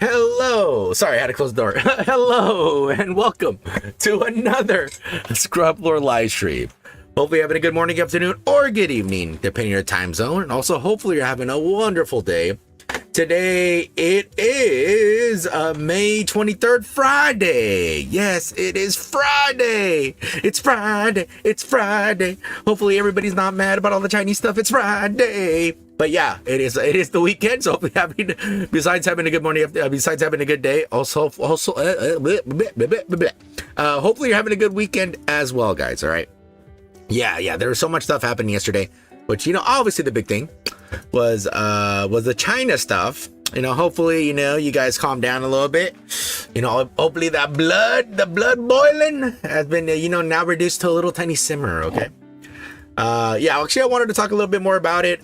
Hello, sorry, I had to close the door. Hello, and welcome to another Scrublord live stream. Hopefully you're having a good morning, afternoon, or good evening, depending on your time zone. And also, hopefully you're having a wonderful day. Today, it is May 23rd, Friday. Yes, it is Friday. It's Friday. It's Friday. Hopefully everybody's not mad about all the Chinese stuff. It's Friday. But yeah, it is the weekend. So hopefully besides having a good morning, besides having a good day, hopefully you're having a good weekend as well, guys. All right. Yeah. There was so much stuff happening yesterday, which, obviously the big thing was the China stuff. Hopefully, you guys calm down a little bit. Hopefully the blood boiling has been, now reduced to a little tiny simmer. Okay. Yeah, actually I wanted to talk a little bit more about it.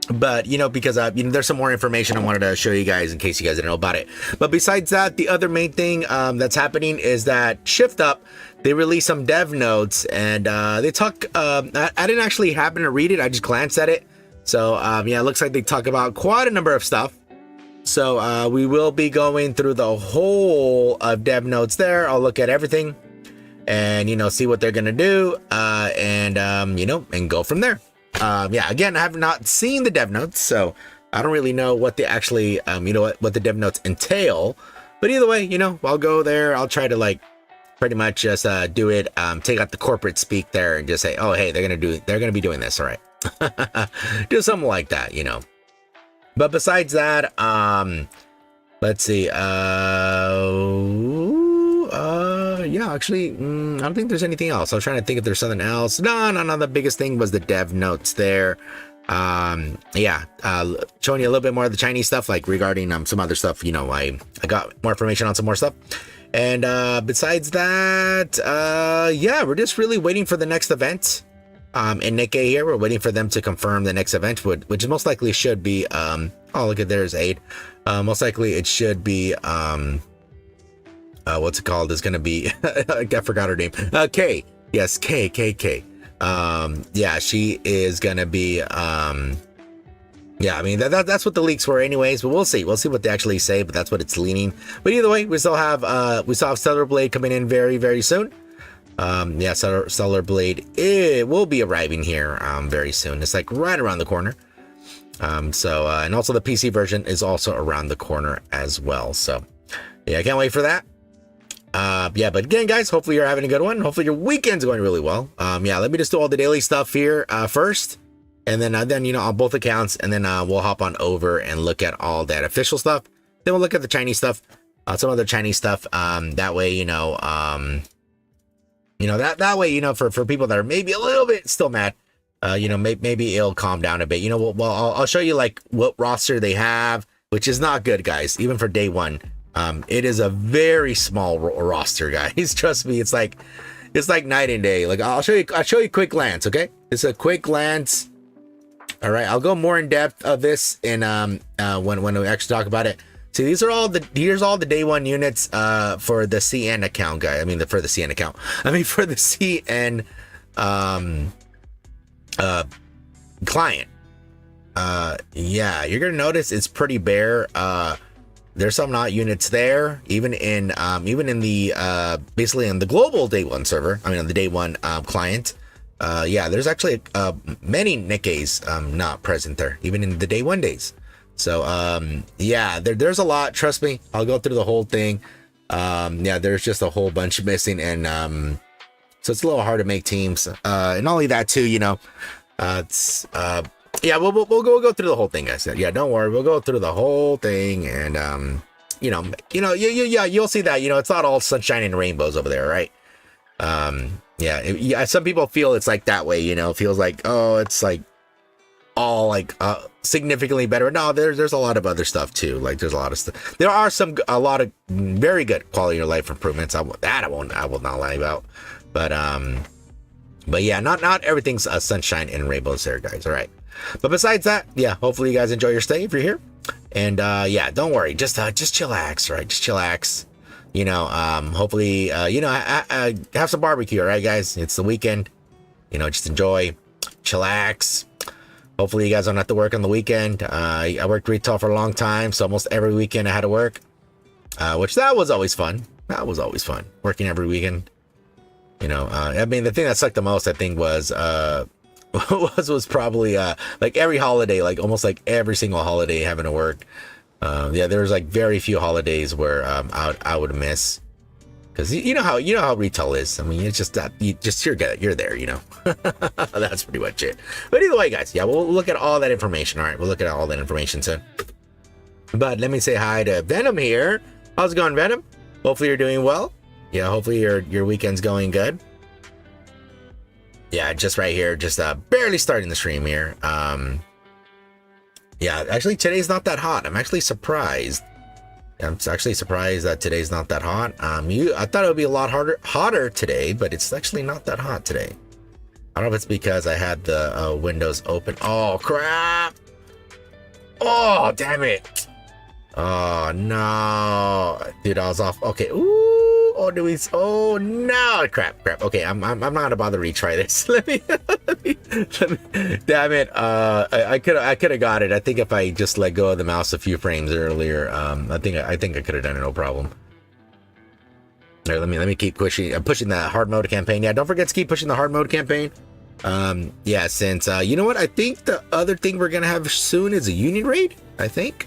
But because there's some more information I wanted to show you guys in case you guys didn't know about it. But besides that, the other main thing that's happening is that Shift Up, they released some dev notes, and they talk. I didn't actually happen to read it. I just glanced at it. So yeah, it looks like they talk about quite a number of stuff. So we will be going through the whole of dev notes there. I'll look at everything and see what they're gonna do and go from there. Yeah, again, I have not seen the dev notes, so I don't really know what they actually what the dev notes entail. But either way, I'll go there. I'll try to pretty much just do it, take out the corporate speak there and just say, oh hey, they're gonna be doing this, all right. Do something like that. But besides that, let's see, yeah, actually, I don't think there's anything else. I was trying to think if there's something else. No, the biggest thing was the dev notes there. Yeah, showing you a little bit more of the Chinese stuff, regarding some other stuff. I got more information on some more stuff. And besides that, yeah, we're just really waiting for the next event. In Nikke here, we're waiting for them to confirm the next event, which most likely should be, oh, look at there's Aid. Most likely it should be, what's it called? It's going to be, I forgot her name. K. Yes, K. Yeah, she is going to be, yeah, I mean, that's what the leaks were anyways, but we'll see what they actually say, but that's what it's leaning. But either way, we still have Stellar Blade coming in very, very soon. Yeah, Stellar Blade, it will be arriving here very soon. It's right around the corner. So and also the PC version is also around the corner as well. So yeah, I can't wait for that. Yeah, but again, guys, hopefully you're having a good one. Hopefully your weekend's going really well. Yeah, let me just do all the daily stuff here first, and then on both accounts, and then we'll hop on over and look at all that official stuff. Then we'll look at the Chinese stuff, some other Chinese stuff. That way, that way, for people that are maybe a little bit still mad, maybe it'll calm down a bit. Well, I'll show you what roster they have, which is not good, guys. Even for day one, it is a very small roster, guys. Trust me, it's like night and day. I'll show you a quick glance. Okay, it's a quick glance. All right, I'll go more in depth of this in when we actually talk about it. See, here's all the day one units for the CN account, guy. For the CN account. For the CN client. Yeah, you're gonna notice it's pretty bare. There's some not units there, even in the basically in the global day one server. On the day one client. Yeah, there's actually many Nikkes not present there, even in the day one days. So yeah, there's a lot. Trust me, I'll go through the whole thing. Yeah, there's just a whole bunch missing, and so it's a little hard to make teams. And not only that too, it's yeah, we'll go through the whole thing, guys. Yeah, don't worry, we'll go through the whole thing, and yeah, you'll see that it's not all sunshine and rainbows over there, right? Yeah, some people feel it's that way. It feels like, oh, it's all significantly better. No, there's a lot of other stuff too. There's a lot of stuff. There are a lot of very good quality of life improvements. I will not lie about. But But yeah, not everything's sunshine and rainbows there, guys. All right. But besides that, yeah, hopefully you guys enjoy your stay if you're here. And yeah, don't worry, just chillax, right? Just chillax. You know, hopefully, you know, have some barbecue, all right, guys? It's the weekend. You know, just enjoy, chillax. Hopefully, you guys don't have to work on the weekend. I worked retail for a long time, so almost every weekend I had to work, which that was always fun. That was always fun, working every weekend. You know, I mean, the thing that sucked the most, I think, was probably like every holiday, like almost like every single holiday having to work. Yeah, there was like very few holidays where I would miss, because you know how retail is. I mean, it's just that you're there, you know. That's pretty much it. But either way, guys, yeah, we'll look at all that information. All right, we'll look at all that information soon. But let me say hi to Venom here. How's it going, Venom? Hopefully you're doing well. Yeah, hopefully your weekend's going good. Yeah, just right here, just barely starting the stream here. Yeah, actually today's not that hot. I'm actually surprised. I'm actually surprised that today's not that hot. I thought it would be a lot hotter today, but it's actually not that hot today. I don't know if it's because I had the windows open. Oh crap! Oh damn it! Oh no, dude, I was off. Okay, ooh. Oh, oh no, crap. Okay, I'm not gonna bother retry this. let me damn it. I could have got it. I think if I just let go of the mouse a few frames earlier, I think I could have done it, no problem. All right, let me keep pushing. I'm pushing that hard mode campaign. Yeah, don't forget to keep pushing the hard mode campaign. Yeah, since you know what, I think the other thing we're gonna have soon is a union raid. I think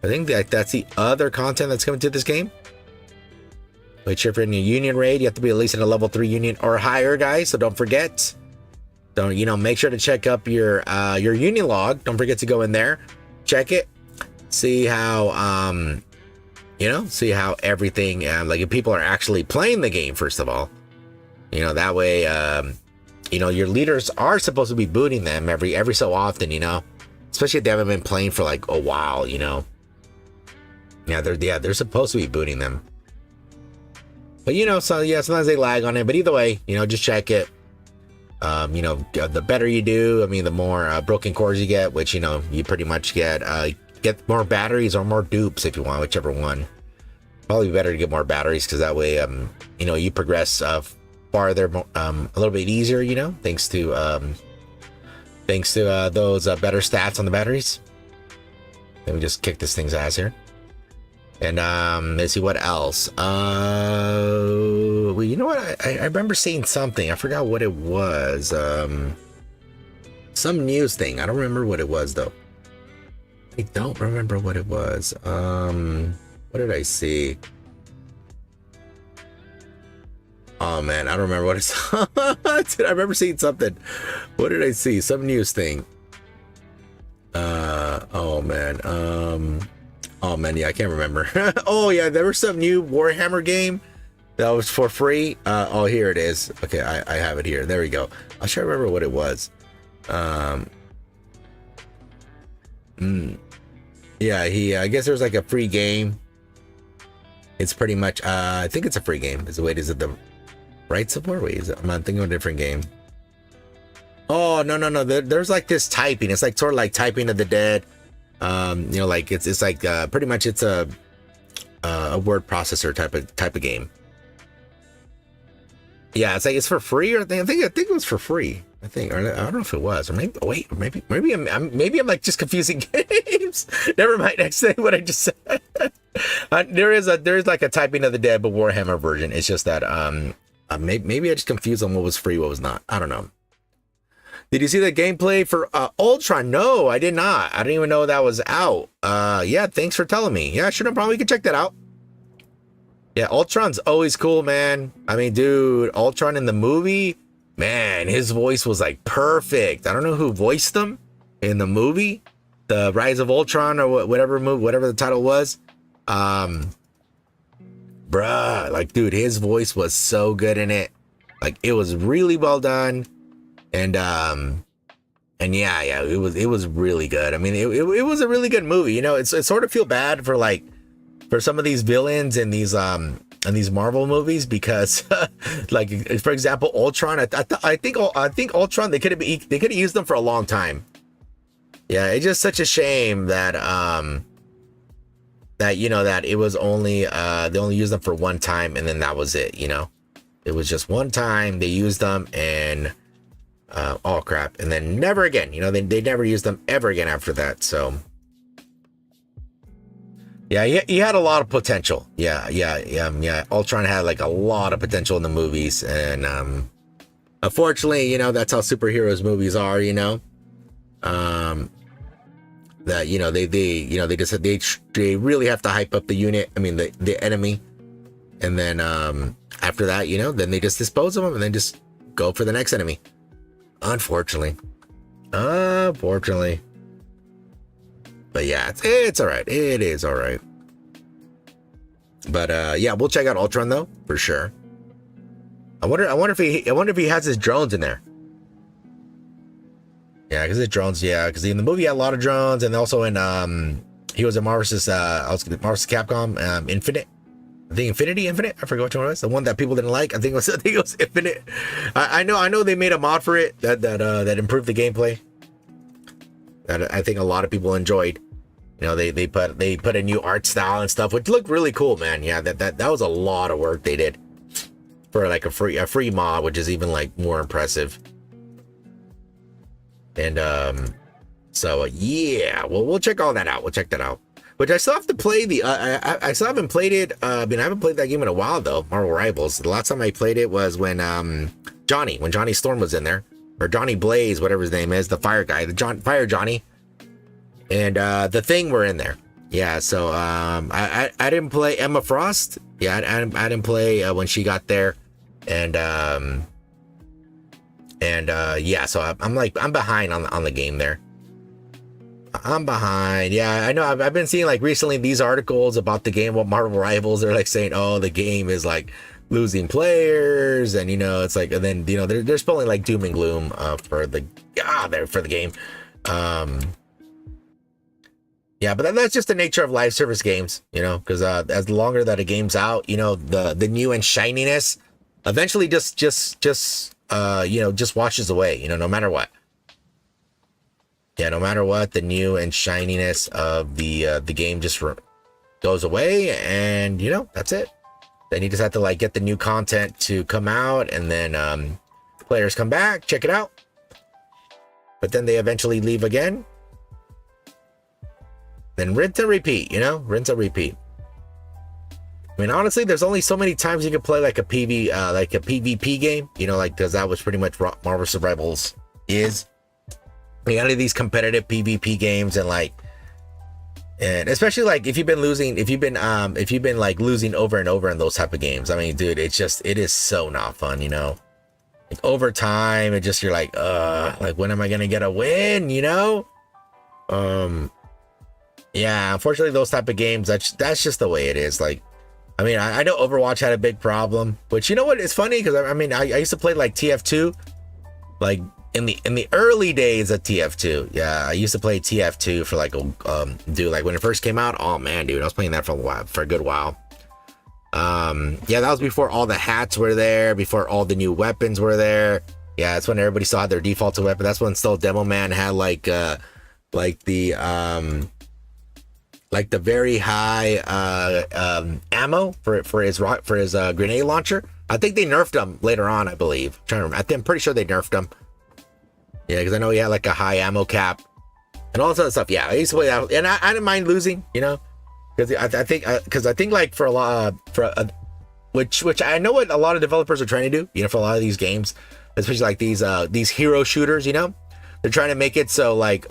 that's the other content that's coming to this game. Which if you're in a union raid, you have to be at least in a level 3 union or higher, guys. So don't forget. Make sure to check up your union log. Don't forget to go in there, check it, see how see how everything like if people are actually playing the game. First of all, that way your leaders are supposed to be booting them every so often. Especially if they haven't been playing for like a while. Yeah, they're supposed to be booting them. But so yeah, sometimes they lag on it. But either way, just check it. The better you do, I mean, the more broken cores you get, which you pretty much get more batteries or more dupes if you want, whichever one. Probably better to get more batteries because that way, you progress farther, a little bit easier. Thanks to those better stats on the batteries. Let me just kick this thing's ass here. And let's see what else. Well, you know what? I remember seeing something. I forgot what it was. Some news thing. I don't remember what it was though. I don't remember what it was. What did I see? Oh man, I don't remember what it's. I remember seeing something. What did I see? Some news thing. Oh man. Oh man, yeah, I can't remember. Oh yeah, there was some new Warhammer game that was for free. Oh, here it is. Okay, I have it here. There we go. I'll try to remember what it was. Yeah, I guess there's like a free game. It's pretty much I think it's a free game. Is it the Rights of War? Wait, I'm thinking of a different game. Oh no. There's like this typing. It's like sort of like Typing of the Dead. Like it's like pretty much it's a word processor type of game. Yeah, it's like it's for free, or I think it was for free. I think, or I don't know if it was, or maybe. Oh, wait, maybe I'm like just confusing games. Never mind. Next thing, what I just said. There is like a Typing of the Dead but Warhammer version. It's just that maybe I just confused on what was free, what was not. I don't know. Did you see the gameplay for Ultron? No, I did not. I didn't even know that was out. Yeah, thanks for telling me. Yeah, sure, no problem. We can check that out. Yeah, Ultron's always cool, man. I mean, dude, Ultron in the movie, man, his voice was like perfect. I don't know who voiced him in the movie, The Rise of Ultron, or whatever the title was. Bruh, like, dude, his voice was so good in it. Like, it was really well done. And yeah, it was really good. I mean, it was a really good movie. It's sort of feel bad for some of these villains and these Marvel movies because, like for example, Ultron. I think Ultron they could have used them for a long time. Yeah, it's just such a shame that that it was only they only used them for one time and then that was it. It was just one time they used them and oh crap, and then never again. They never used them ever again after that. So. Yeah, he had a lot of potential. Yeah. Ultron had like a lot of potential in the movies, and unfortunately, that's how superheroes movies are. That they really have to hype up the unit. I mean the enemy, and then after that, then they just dispose of them and then just go for the next enemy. Unfortunately. But yeah, it's all right. It is all right. But yeah, we'll check out Ultron though for sure. I wonder if he has his drones in there. Yeah, because his drones. Yeah, because in the movie he had a lot of drones, and also in he was in Marvel's Capcom Infinite. I think Infinite. I forgot which one it was. The one that people didn't like. I think it was Infinite. I know they made a mod for it that improved the gameplay. That I think a lot of people enjoyed. They put a new art style and stuff, which looked really cool, man. Yeah, that was a lot of work they did for like a free mod, which is even like more impressive. And so yeah, we'll check all that out. We'll check that out. Which I still have to play I still haven't played it. I haven't played that game in a while though. Marvel Rivals. The last time I played it was when Johnny Storm was in there. Or Johnny Blaze, whatever his name is, the fire guy, Fire Johnny, and the Thing were in there. Yeah, so I didn't play Emma Frost. Yeah, I didn't play when she got there, and yeah, so I'm behind on the game there. I'm behind. Yeah, I know. I've been seeing like recently these articles about the game, what Marvel Rivals. They're like saying, oh, the game is like losing players, and it's like, and then they're spelling like doom and gloom for the game. Yeah, but that's just the nature of live service games, because as longer that a game's out, the new and shininess eventually just washes away, no matter what. Yeah, no matter what, the new and shininess of the game just goes away, and that's it. Then you just have to like get the new content to come out, and then players come back, check it out, but then they eventually leave again. Then rinse and repeat, rinse and repeat. I mean, honestly, there's only so many times you can play like a PvP game, because that was pretty much what Marvel Survivals is. You got these competitive PvP games, and especially like if you've been losing like losing over and over in those type of games. I mean, dude, it is so not fun, like over time, it just, you're like when am I gonna get a win, yeah, unfortunately those type of games, that's just the way it is. Like, I mean, I know Overwatch had a big problem, but you know what, it's funny because I mean I used to play like TF2 like in the early days of TF2. Yeah, I used to play TF2 for like dude, like when it first came out. Oh man, dude, I was playing that for a good while. Yeah, that was before all the hats were there, before all the new weapons were there. Yeah, that's when everybody saw their default weapon. That's when still Demo Man had like the very high ammo for his grenade launcher. I think they nerfed him later on, I believe. I'm pretty sure they nerfed him. Yeah, because I know he had like a high ammo cap and all this other stuff. Yeah, I used to play that, and I didn't mind losing, because I think like for a lot which I know what a lot of developers are trying to do, for a lot of these games, especially like these hero shooters, they're trying to make it so like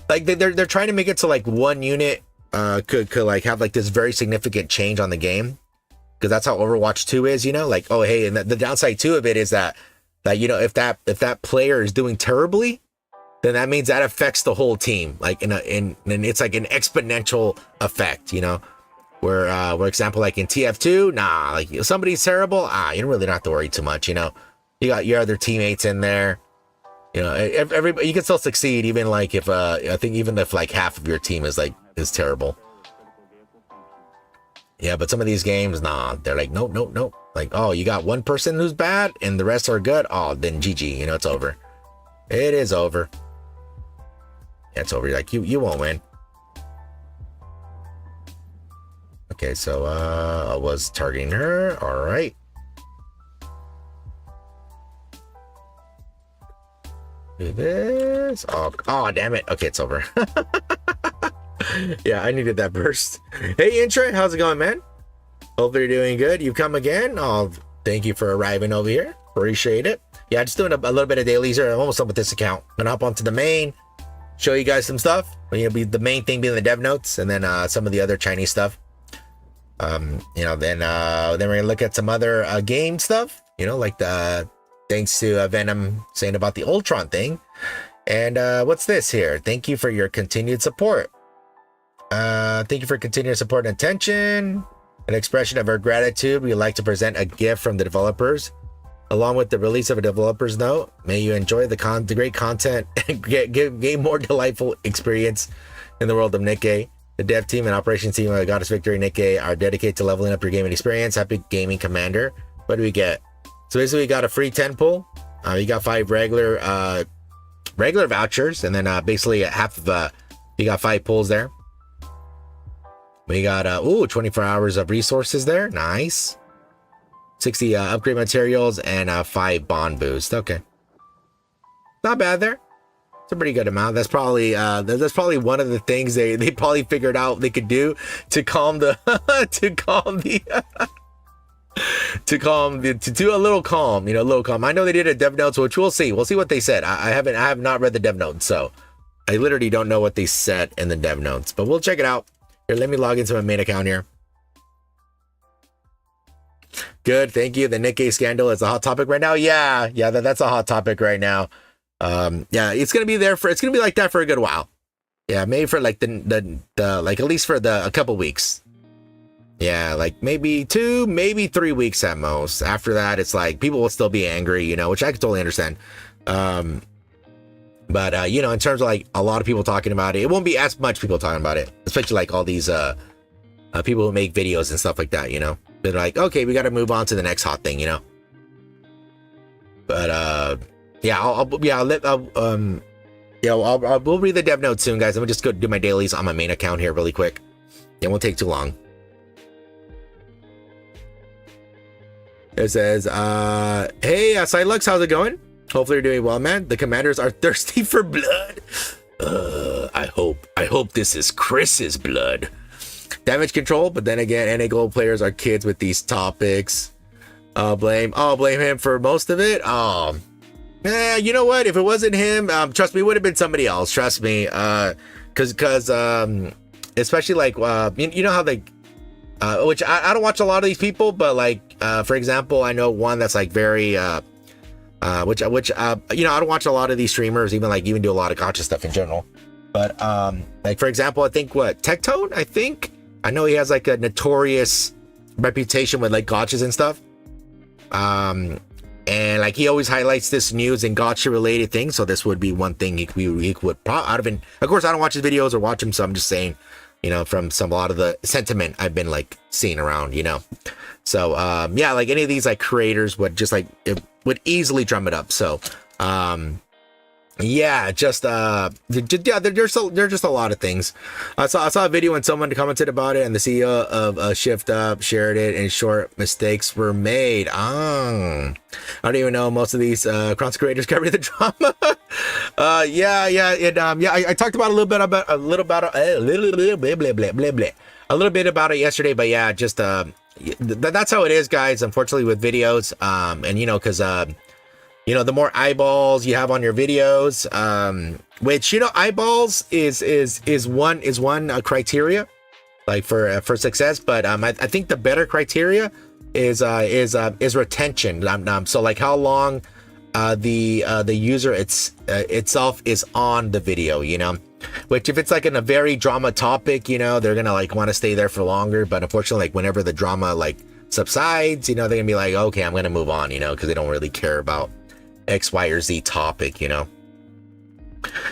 like they're trying to make it so like one unit could like have like this very significant change on the game. Because that's how Overwatch 2 is, like, oh, hey, and the downside too of it is that if that player is doing terribly, then that means that affects the whole team, like and it's like an exponential effect, where example, like in TF2, nah, like if somebody's terrible, you don't really have to worry too much, you got your other teammates in there, everybody, you can still succeed even like if I think even if like half of your team is terrible. Yeah, but some of these games, nah, they're like, nope, nope, nope. Like, oh, you got one person who's bad and the rest are good. Oh, then GG, you know, it's over. It is over. Yeah, it's over. Like, you won't win. Okay, so I was targeting her. All right. Do this. Oh, damn it. Okay, it's over. Yeah, I needed that burst. Hey, Intra, how's it going, man? Hopefully you're doing good. You've come again. Oh, thank you for arriving over here. Appreciate it. Yeah, just doing a little bit of dailies here. I'm almost up with this account. I'm gonna hop onto the main, show you guys some stuff. You know, be the main thing being the dev notes, and then some of the other Chinese stuff. You know, then we're gonna look at some other game stuff. You know, like the thanks to Venom saying about the Ultron thing. And what's this here? Thank you for your continued support. Thank you for continued support and attention. An expression of our gratitude, we'd like to present a gift from the developers. Along with the release of a developer's note, may you enjoy the great content and gain more delightful experience in the world of Nikke. The dev team and operations team of Goddess Victory Nikke are dedicated to leveling up your gaming experience. Happy gaming, Commander. What do we get? So basically, we got a free 10 pull. You got 5 regular vouchers, and then basically half of you got 5 pulls there. We got 24 hours of resources there. Nice. 60 upgrade materials and 5 bond boost. Okay, not bad there. It's a pretty good amount. That's probably one of the things they probably figured out they could do to calm the to do a little calm, you know, a little calm. I know they did a dev notes, which we'll see what they said. I have not read the dev notes, so I literally don't know what they said in the dev notes, but we'll check it out. Here, let me log into my main account here. Good, thank you. The Nikke scandal is a hot topic right now. Yeah, that's a hot topic right now. Yeah, it's gonna be like that for a good while. Yeah, maybe for like the like at least for a couple weeks. Yeah, like maybe 2, maybe 3 weeks at most. After that, it's like people will still be angry, you know, which I can totally understand. But you know, in terms of like a lot of people talking about it, it won't be as much people talking about it, especially like all these people who make videos and stuff like that, you know. They're like, okay, we got to move on to the next hot thing, you know. But yeah, we'll read the dev notes soon, guys. I'm gonna just go do my dailies on my main account here really quick. It won't take too long. It says, hey, Silux, how's it going? Hopefully you're doing well, man. The commanders are thirsty for blood. I hope this is Chris's blood. Damage control, but then again, NA Global players are kids with these topics. Blame him for most of it. You know what? If it wasn't him, trust me, it would have been somebody else. Trust me. Cause especially like, you know how they, which I don't watch a lot of these people, but like, for example, I know one that's like very, which you know, I don't watch a lot of these streamers, even do a lot of gacha stuff in general. But like for example, I think Tectone, I know he has like a notorious reputation with like gachas and stuff. And like he always highlights this news and gacha related things, so this would be one thing he would probably of course I don't watch his videos or watch him, so I'm just saying, you know, from a lot of the sentiment I've been like seeing around, you know. So yeah, like any of these like creators would just like it would easily drum it up. So yeah, there's just a lot of things. I saw a video when someone commented about it, and the CEO of Shift Up shared it, and short mistakes were made. I don't even know most of these content creators cover the drama. I talked about a little bit about it yesterday, but yeah, just that's how it is, guys. Unfortunately, with videos, and you know, because you know, the more eyeballs you have on your videos, which, you know, eyeballs is one criteria, like for success. But I think the better criteria is retention. So like how long the user itself is on the video, you know. Which if it's like in a very drama topic, you know, they're gonna like want to stay there for longer. But unfortunately, like whenever the drama like subsides, you know, they're gonna be like, okay, I'm gonna move on, you know, because they don't really care about X, Y, or Z topic, you know.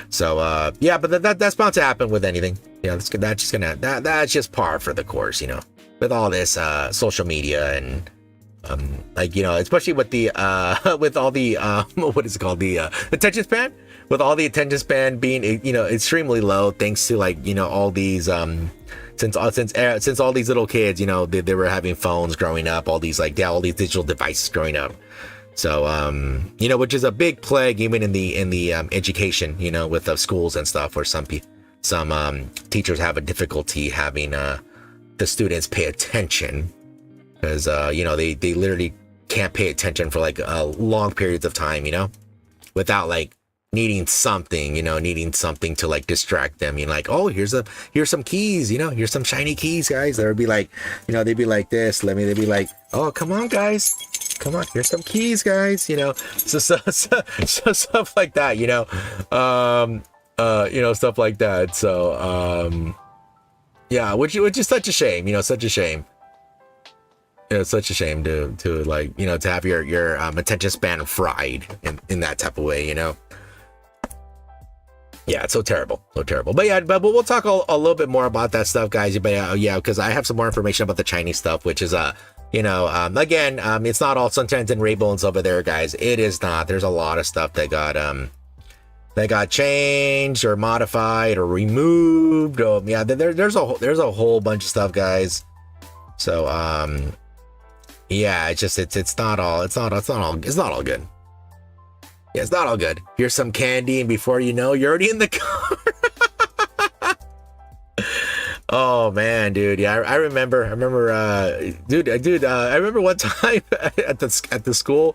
So yeah, but that's bound to happen with anything. Yeah, that's just par for the course, you know. with all this social media and like, you know, especially with the with all the what is it called, the attention span, with all the attention span being, you know, extremely low, thanks to, like, you know, all these since all these little kids, you know, they were having phones growing up, all these, like, all these digital devices growing up. So you know, which is a big plague even in the education, you know, with the schools and stuff, where some teachers have a difficulty having the students pay attention, because you know, they literally can't pay attention for like long periods of time, you know, without like needing something to like distract them. You know, like, oh, here's some keys, you know, here's some shiny keys, guys. They would be like, you know, they'd be like this. They'd be like, oh, come on, guys, come on, here's some keys, guys. You know, so stuff like that. You know, you know, stuff like that. So yeah, which is such a shame. You know, such a shame. It's such a shame to like, you know, to have your attention span fried in that type of way, you know. Yeah, it's so terrible. But yeah, but we'll talk a little bit more about that stuff, guys. But yeah, because I have some more information about the Chinese stuff, which is you know, again, it's not all sunshines and rainbows over there, guys. It is not. There's a lot of stuff that got changed or modified or removed. Yeah, there's a whole bunch of stuff, guys. So yeah, it's not all good. Yeah, it's not all good. Here's some candy, and before you know, you're already in the car. Oh man, dude. Yeah, I remember, dude. I remember one time at the school.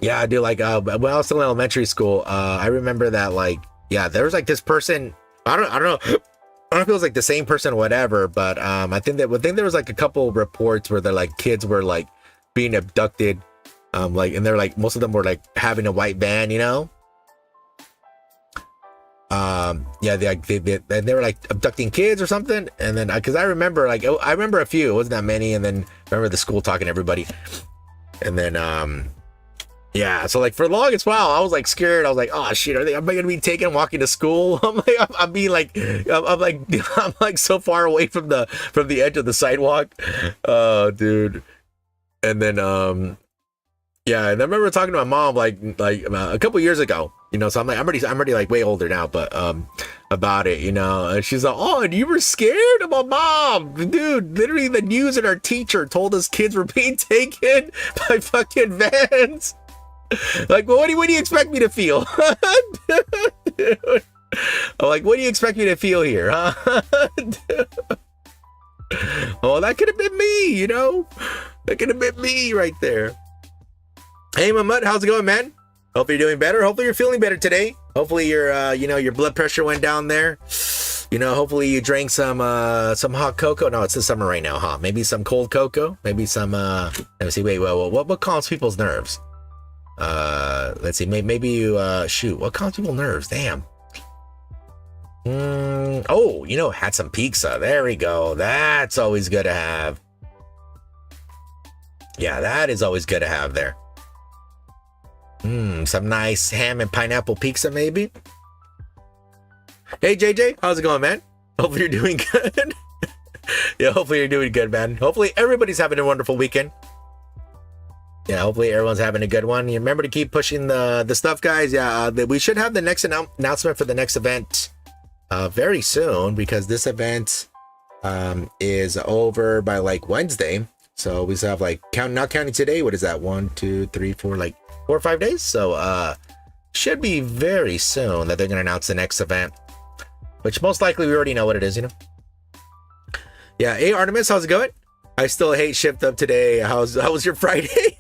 Yeah, dude. Like, when I was still in elementary school, I remember that, like, yeah, there was like this person. I don't know. I don't know if it was like the same person or whatever, but I think there was like a couple reports where like kids were like being abducted, like, and they're like, most of them were like having a white van, you know. Yeah, they were like abducting kids or something, and then because I remember a few, it wasn't that many, and then I remember the school talking to everybody, and then yeah, so like for the longest while, I was like scared. I was like, oh shit, am I gonna be taken walking to school? I'm like so far away from the edge of the sidewalk. Oh, dude. And then yeah, and I remember talking to my mom like a couple years ago, you know. So I'm already like way older now, but about it, you know. And she's like, oh, and you were scared? I'm like, Mom, dude, literally the news and our teacher told us kids were being taken by fucking vans. Like, well, what do you expect me to feel? Dude. I'm like, what do you expect me to feel here, huh? Oh, that could have been me, you know? That could have been me right there. Hey, Mamut, how's it going, man? Hope you're doing better. Hopefully you're feeling better today. Hopefully your you know, your blood pressure went down there. You know, hopefully you drank some hot cocoa. No, it's the summer right now, huh? Maybe some cold cocoa. Maybe some let me see. Wait, what calms people's nerves? Let's see. Maybe you shoot. What calms people's nerves? Damn. Oh, you know, had some pizza. There we go. That's always good to have. Yeah, that is always good to have there. Some nice ham and pineapple pizza, maybe. Hey, JJ, how's it going, man? Hopefully you're doing good. Yeah, hopefully you're doing good, man. Hopefully everybody's having a wonderful weekend. Yeah, hopefully everyone's having a good one. You remember to keep pushing the stuff, guys. Yeah, we should have the next announcement for the next event very soon, because this event is over by like Wednesday. So we still have like not counting today. What is that? 1, 2, 3, 4, like 4 or 5 days. So should be very soon that they're gonna announce the next event, which most likely we already know what it is, you know. Yeah, hey Artemis, how's it going? I still hate shift up today. How was your Friday?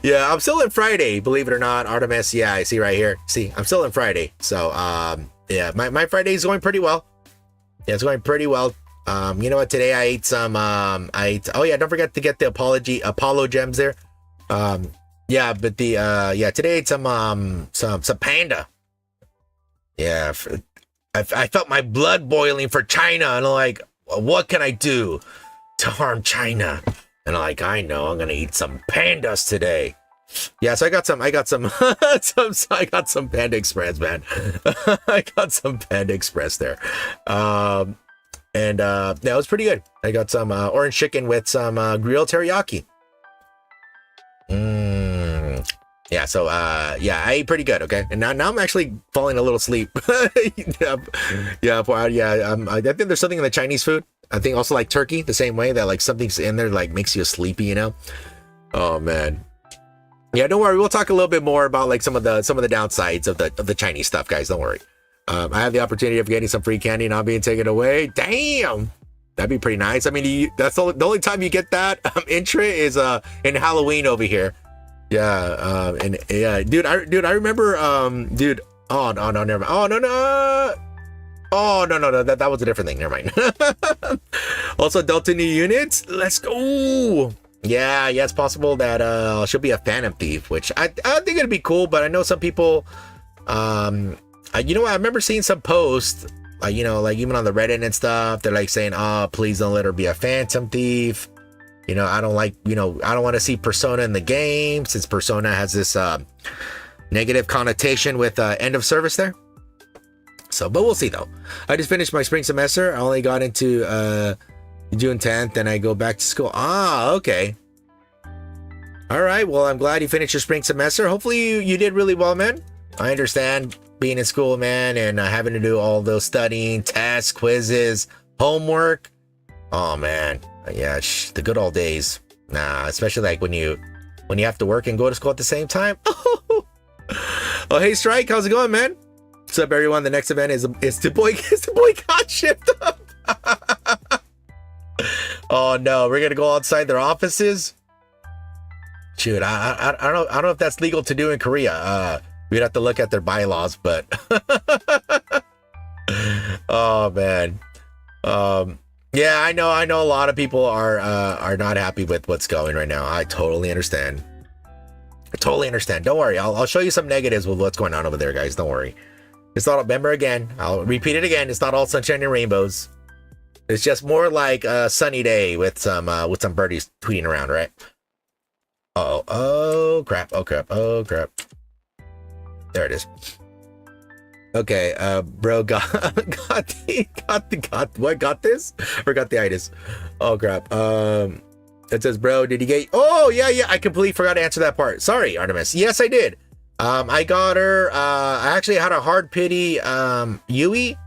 Yeah, I'm still in Friday, believe it or not, Artemis. Yeah, I see right here. See, I'm still in Friday. So yeah, my Friday is going pretty well. Yeah, it's going pretty well. You know what? Today I ate some. Oh yeah, don't forget to get the Apollo gems there. Yeah, but today I ate some panda. Yeah, I felt my blood boiling for China, and I'm like, what can I do to harm China? And I'm like, I know, I'm gonna eat some pandas today. Yeah, so I got some I got some Panda Express, man. I got some Panda Express there. And that was pretty good. I got some orange chicken with some grilled teriyaki. Yeah, so yeah, I ate pretty good. Okay, and now I'm actually falling a little asleep. yeah. I think there's something in the Chinese food. I think also like turkey, the same way that like something's in there like makes you sleepy, you know. Oh man. Yeah, don't worry. We'll talk a little bit more about like some of the downsides of the Chinese stuff, guys. Don't worry. I have the opportunity of getting some free candy not being taken away. Damn, that'd be pretty nice. I mean, that's the only time you get that intro is in Halloween over here. Yeah, and yeah, dude, I remember, dude. Oh no, never mind. Oh no. Oh no, that was a different thing. Never mind. Also, Delta new units. Let's go. Yeah, it's possible that she'll be a Phantom Thief, which I think it'd be cool. But I know some people, you know what? I remember seeing some posts, you know, like even on the Reddit and stuff. They're like saying, "Oh, please don't let her be a Phantom Thief." You know, I don't like, you know, I don't want to see Persona in the game since Persona has this negative connotation with end of service there. So, but we'll see though. I just finished my spring semester. I only got into June 10th and I go back to school. Ah, okay. All right. Well, I'm glad you finished your spring semester. Hopefully you did really well, man. I understand being in school, man, and having to do all those studying, tests, quizzes, homework. Oh man. Yeah, the good old days. Nah, especially like when you have to work and go to school at the same time. Oh, hey Strike, how's it going, man? What's up, everyone? The next event is the boycott shift up. Oh no, we're gonna go outside their offices. Shoot, I don't know if that's legal to do in Korea. We'd have to look at their bylaws, but oh man. Yeah, I know a lot of people are not happy with what's going right now. I totally understand. Don't worry. I'll show you some negatives with what's going on over there, guys. Don't worry. It's not, remember again, I'll repeat it again. It's not all sunshine and rainbows. It's just more like a sunny day with some birdies tweeting around, right? Oh crap. There it is. Okay, bro got this? Or got the itis? Oh crap. It says, bro, did you get? Oh yeah. I completely forgot to answer that part. Sorry, Artemis. Yes, I did. I got her. I actually had a hard pity Yui,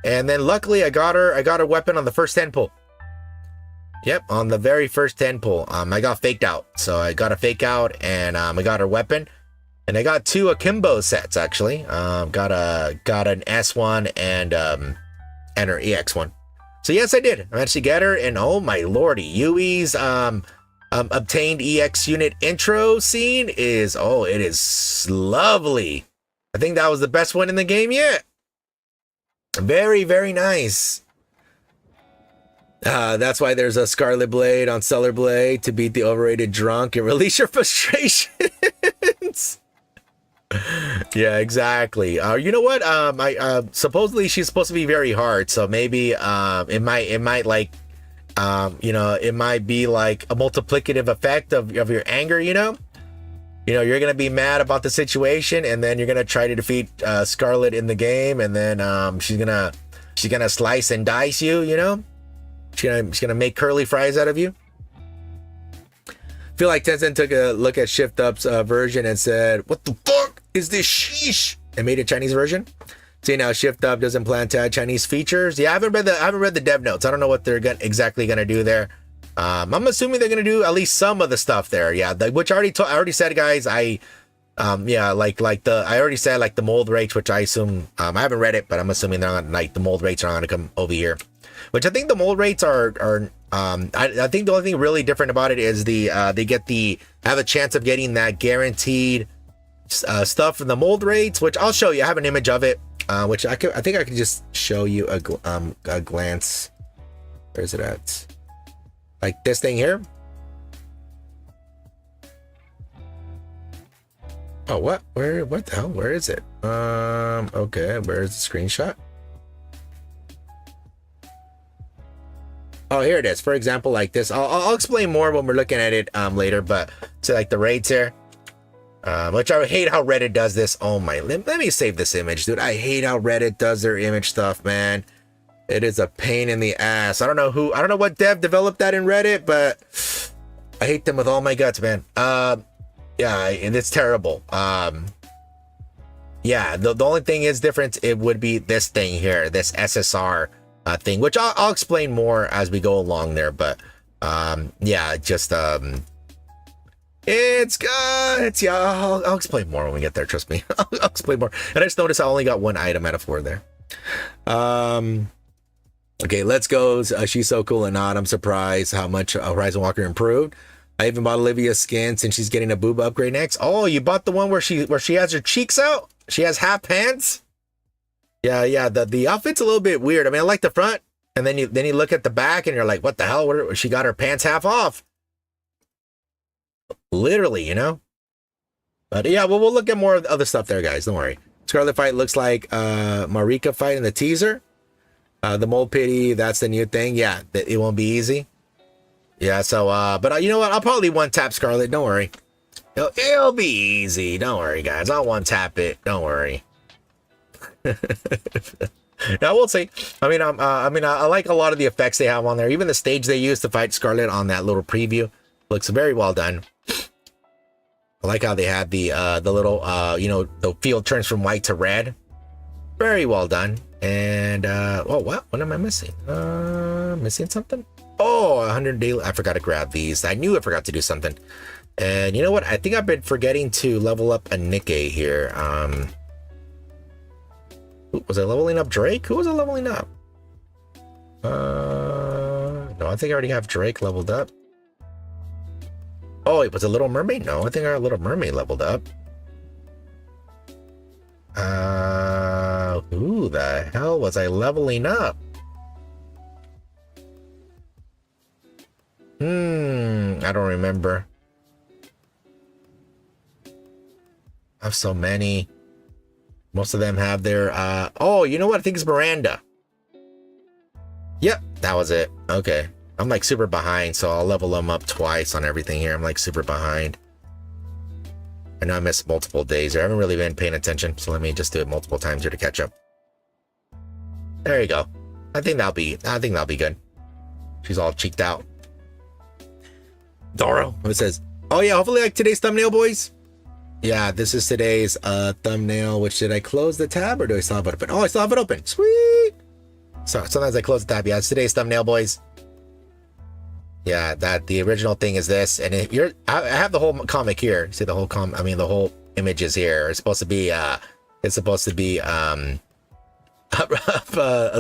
and then luckily I got her weapon on the first 10 pull. Yep, on the very first 10 pull. I got faked out, so I got a fake out, and I got her weapon. And I got 2 akimbo sets actually. Got an S1 and her EX one. So yes, I did. I managed to get her, and oh my lordy, Yui's obtained EX unit intro scene is it is lovely. I think that was the best one in the game yet. Very, very nice. That's why there's a Scarlet Blade on Stellar Blade to beat the overrated drunk and release your frustrations. Yeah, exactly. You know what? I supposedly she's supposed to be very hard, so maybe it might like it might be like a multiplicative effect of your anger. You're gonna be mad about the situation, and then you're gonna try to defeat Scarlet in the game, and then she's gonna slice and dice you. She's gonna make curly fries out of you. I feel like Tencent took a look at Shift Up's version and said, "What the fuck is this sheesh?" and made a Chinese version. See, now Shift Up doesn't plan to add Chinese features. Yeah, I haven't read the dev notes. I don't know what they're exactly gonna do there. I'm assuming they're gonna do at least some of the stuff there. Yeah, which I already said, guys. I already said like the mold rates, which I assume I haven't read it, but I'm assuming they're not, like the mold rates are not gonna come over here. Which I think the mold rates are I think the only thing really different about it is they have a chance of getting that guaranteed stuff from the mold rates, which I'll show you. I have an image of it, which I think I can just show you a glance. Where is it at? Like this thing here. Oh, what? What the hell? Where is it? Okay, where's the screenshot? Oh, here it is. For example, like this. I'll explain more when we're looking at it later, but so like the rates here. Which I hate how Reddit does this. Oh my, let me save this image, dude. I hate how Reddit does their image stuff, man. It is a pain in the ass. I don't know what dev developed that in Reddit, but I hate them with all my guts, man. Yeah, and it's terrible. Yeah, the only thing is different, it would be this thing here, this SSR thing, which I'll explain more as we go along there, but yeah, just I'll explain more when we get there, trust me. I'll explain more. And I just noticed I only got 1 item out of 4 there. Okay, let's go. She's so cool and not. I'm surprised how much Horizon Walker improved. I even bought Olivia's skin since she's getting a boob upgrade next. Oh, you bought the one where she has her cheeks out? She has half pants? Yeah, the outfit's a little bit weird. I mean, I like the front, and then you look at the back and you're like, what the hell? She got her pants half off. Literally, you know? But yeah, well, we'll look at more other stuff there, guys. Don't worry. Scarlet fight looks like Marika fight in the teaser. The mole pity, that's the new thing. Yeah, it won't be easy. Yeah, so, but you know what? I'll probably one-tap Scarlet. Don't worry. It'll be easy. Don't worry, guys. I'll one-tap it. Don't worry. Now, we'll see. I mean, I like a lot of the effects they have on there. Even the stage they used to fight Scarlet on that little preview looks very well done. I like how they had the little, you know, the field turns from white to red. Very well done. And, oh, what am I missing? Missing something? Oh, 100 daily. I forgot to grab these. I knew I forgot to do something. And you know what? I think I've been forgetting to level up a Nikke here. Was I leveling up Drake? Who was I leveling up? No, I think I already have Drake leveled up. Oh, it was a Little Mermaid? No, I think our Little Mermaid leveled up. Who the hell was I leveling up? I don't remember. I have so many. Most of them have their, oh, you know what? I think it's Miranda. Yep, that was it. Okay. I'm like super behind, so I'll level them up twice on everything here. I'm like super behind. I know I missed multiple days. I haven't really been paying attention, so let me just do it multiple times here to catch up. There you go. I think that'll be good. She's all cheeked out. Doro, it says, oh yeah, hopefully like today's thumbnail, boys. Yeah, this is today's thumbnail. Which, did I close the tab or do I still have it open? Oh, I still have it open. Sweet. So sometimes I close the tab. Yeah, it's today's thumbnail, boys. Yeah, that the original thing is this, and if you're, I have the whole comic here. See the whole the whole image is here. It's supposed to be a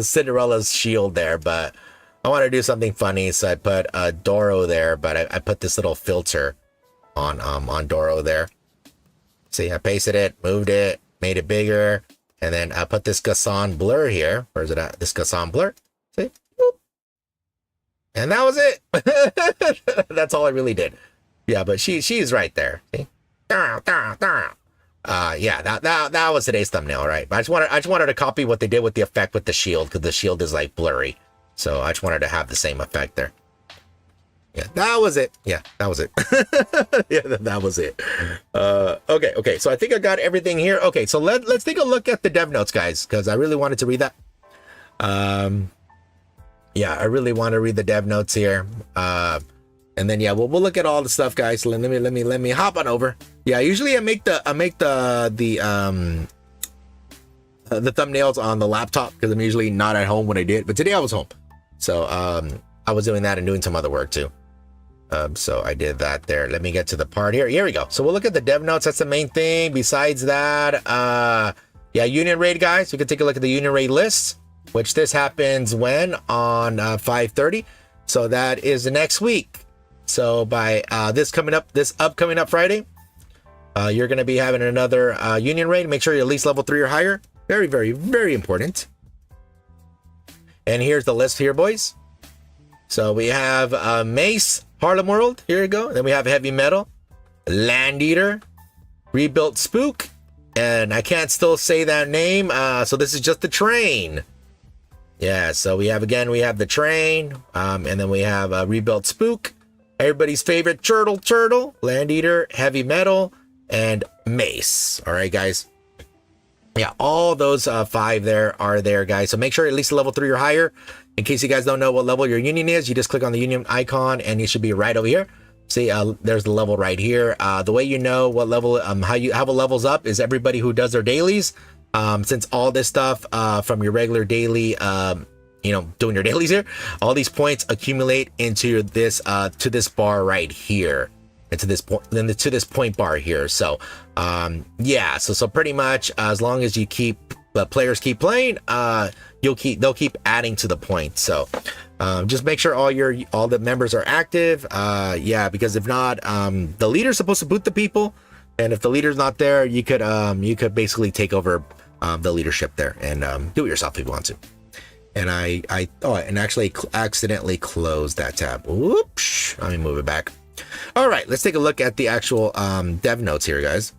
Cinderella's shield there, but I want to do something funny, so I put Doro there, but I put this little filter on Doro there. See, I pasted it, moved it, made it bigger, and then I put this Gasson blur here. Where's it at? This Gasson blur. See? Boop. And that was it. That's all I really did. Yeah, but she's right there. See? Yeah, that was today's thumbnail, right? But I just wanted to copy what they did with the effect with the shield, because the shield is like blurry. So I just wanted to have the same effect there. Yeah, that was it. Yeah, that was it. Yeah, that was it. Okay. So I think I got everything here. Okay, so let's take a look at the dev notes, guys, because I really wanted to read that. Yeah, I really want to read the dev notes here. And then yeah, we'll look at all the stuff, guys. Let me hop on over. Yeah, usually I make the thumbnails on the laptop because I'm usually not at home when I did, but today I was home. So I was doing that and doing some other work too. So I did that there. Let me get to the part here. Here we go. So we'll look at the dev notes. That's the main thing. Besides that, yeah, Union Raid, guys. We can take a look at the Union Raid list, which this happens when? On 5:30. So that is the next week. So by this upcoming up Friday, you're going to be having another Union Raid. Make sure you're at least level 3 or higher. Very, very, very important. And here's the list here, boys. So we have Mace, Harlem World. Here you go. Then we have Heavy Metal, Land Eater, Rebuilt Spook, and I can't still say that name. So this is just the train. Yeah. So we have the train, and then we have Rebuilt Spook, everybody's favorite Turtle, Land Eater, Heavy Metal, and Mace. All right, guys. Yeah, all those 5 there are there, guys. So make sure at least level 3 or higher. In case you guys don't know what level your union is, you just click on the union icon and it should be right over here. See, there's the level right here. The way you know what level, how a level's up is everybody who does their dailies. Since all this stuff from your regular daily, doing your dailies here, all these points accumulate into this to this bar right here. And to this point, then to this point bar here. So, yeah. So pretty much, as long as you keep the players keep playing, they'll keep adding to the points. So, just make sure all the members are active. Yeah, because if not, the leader's supposed to boot the people, and if the leader's not there, you could basically take over the leadership there and do it yourself if you want to. And I actually accidentally closed that tab. Whoops! Let me move it back. All right, let's take a look at the actual dev notes here, guys.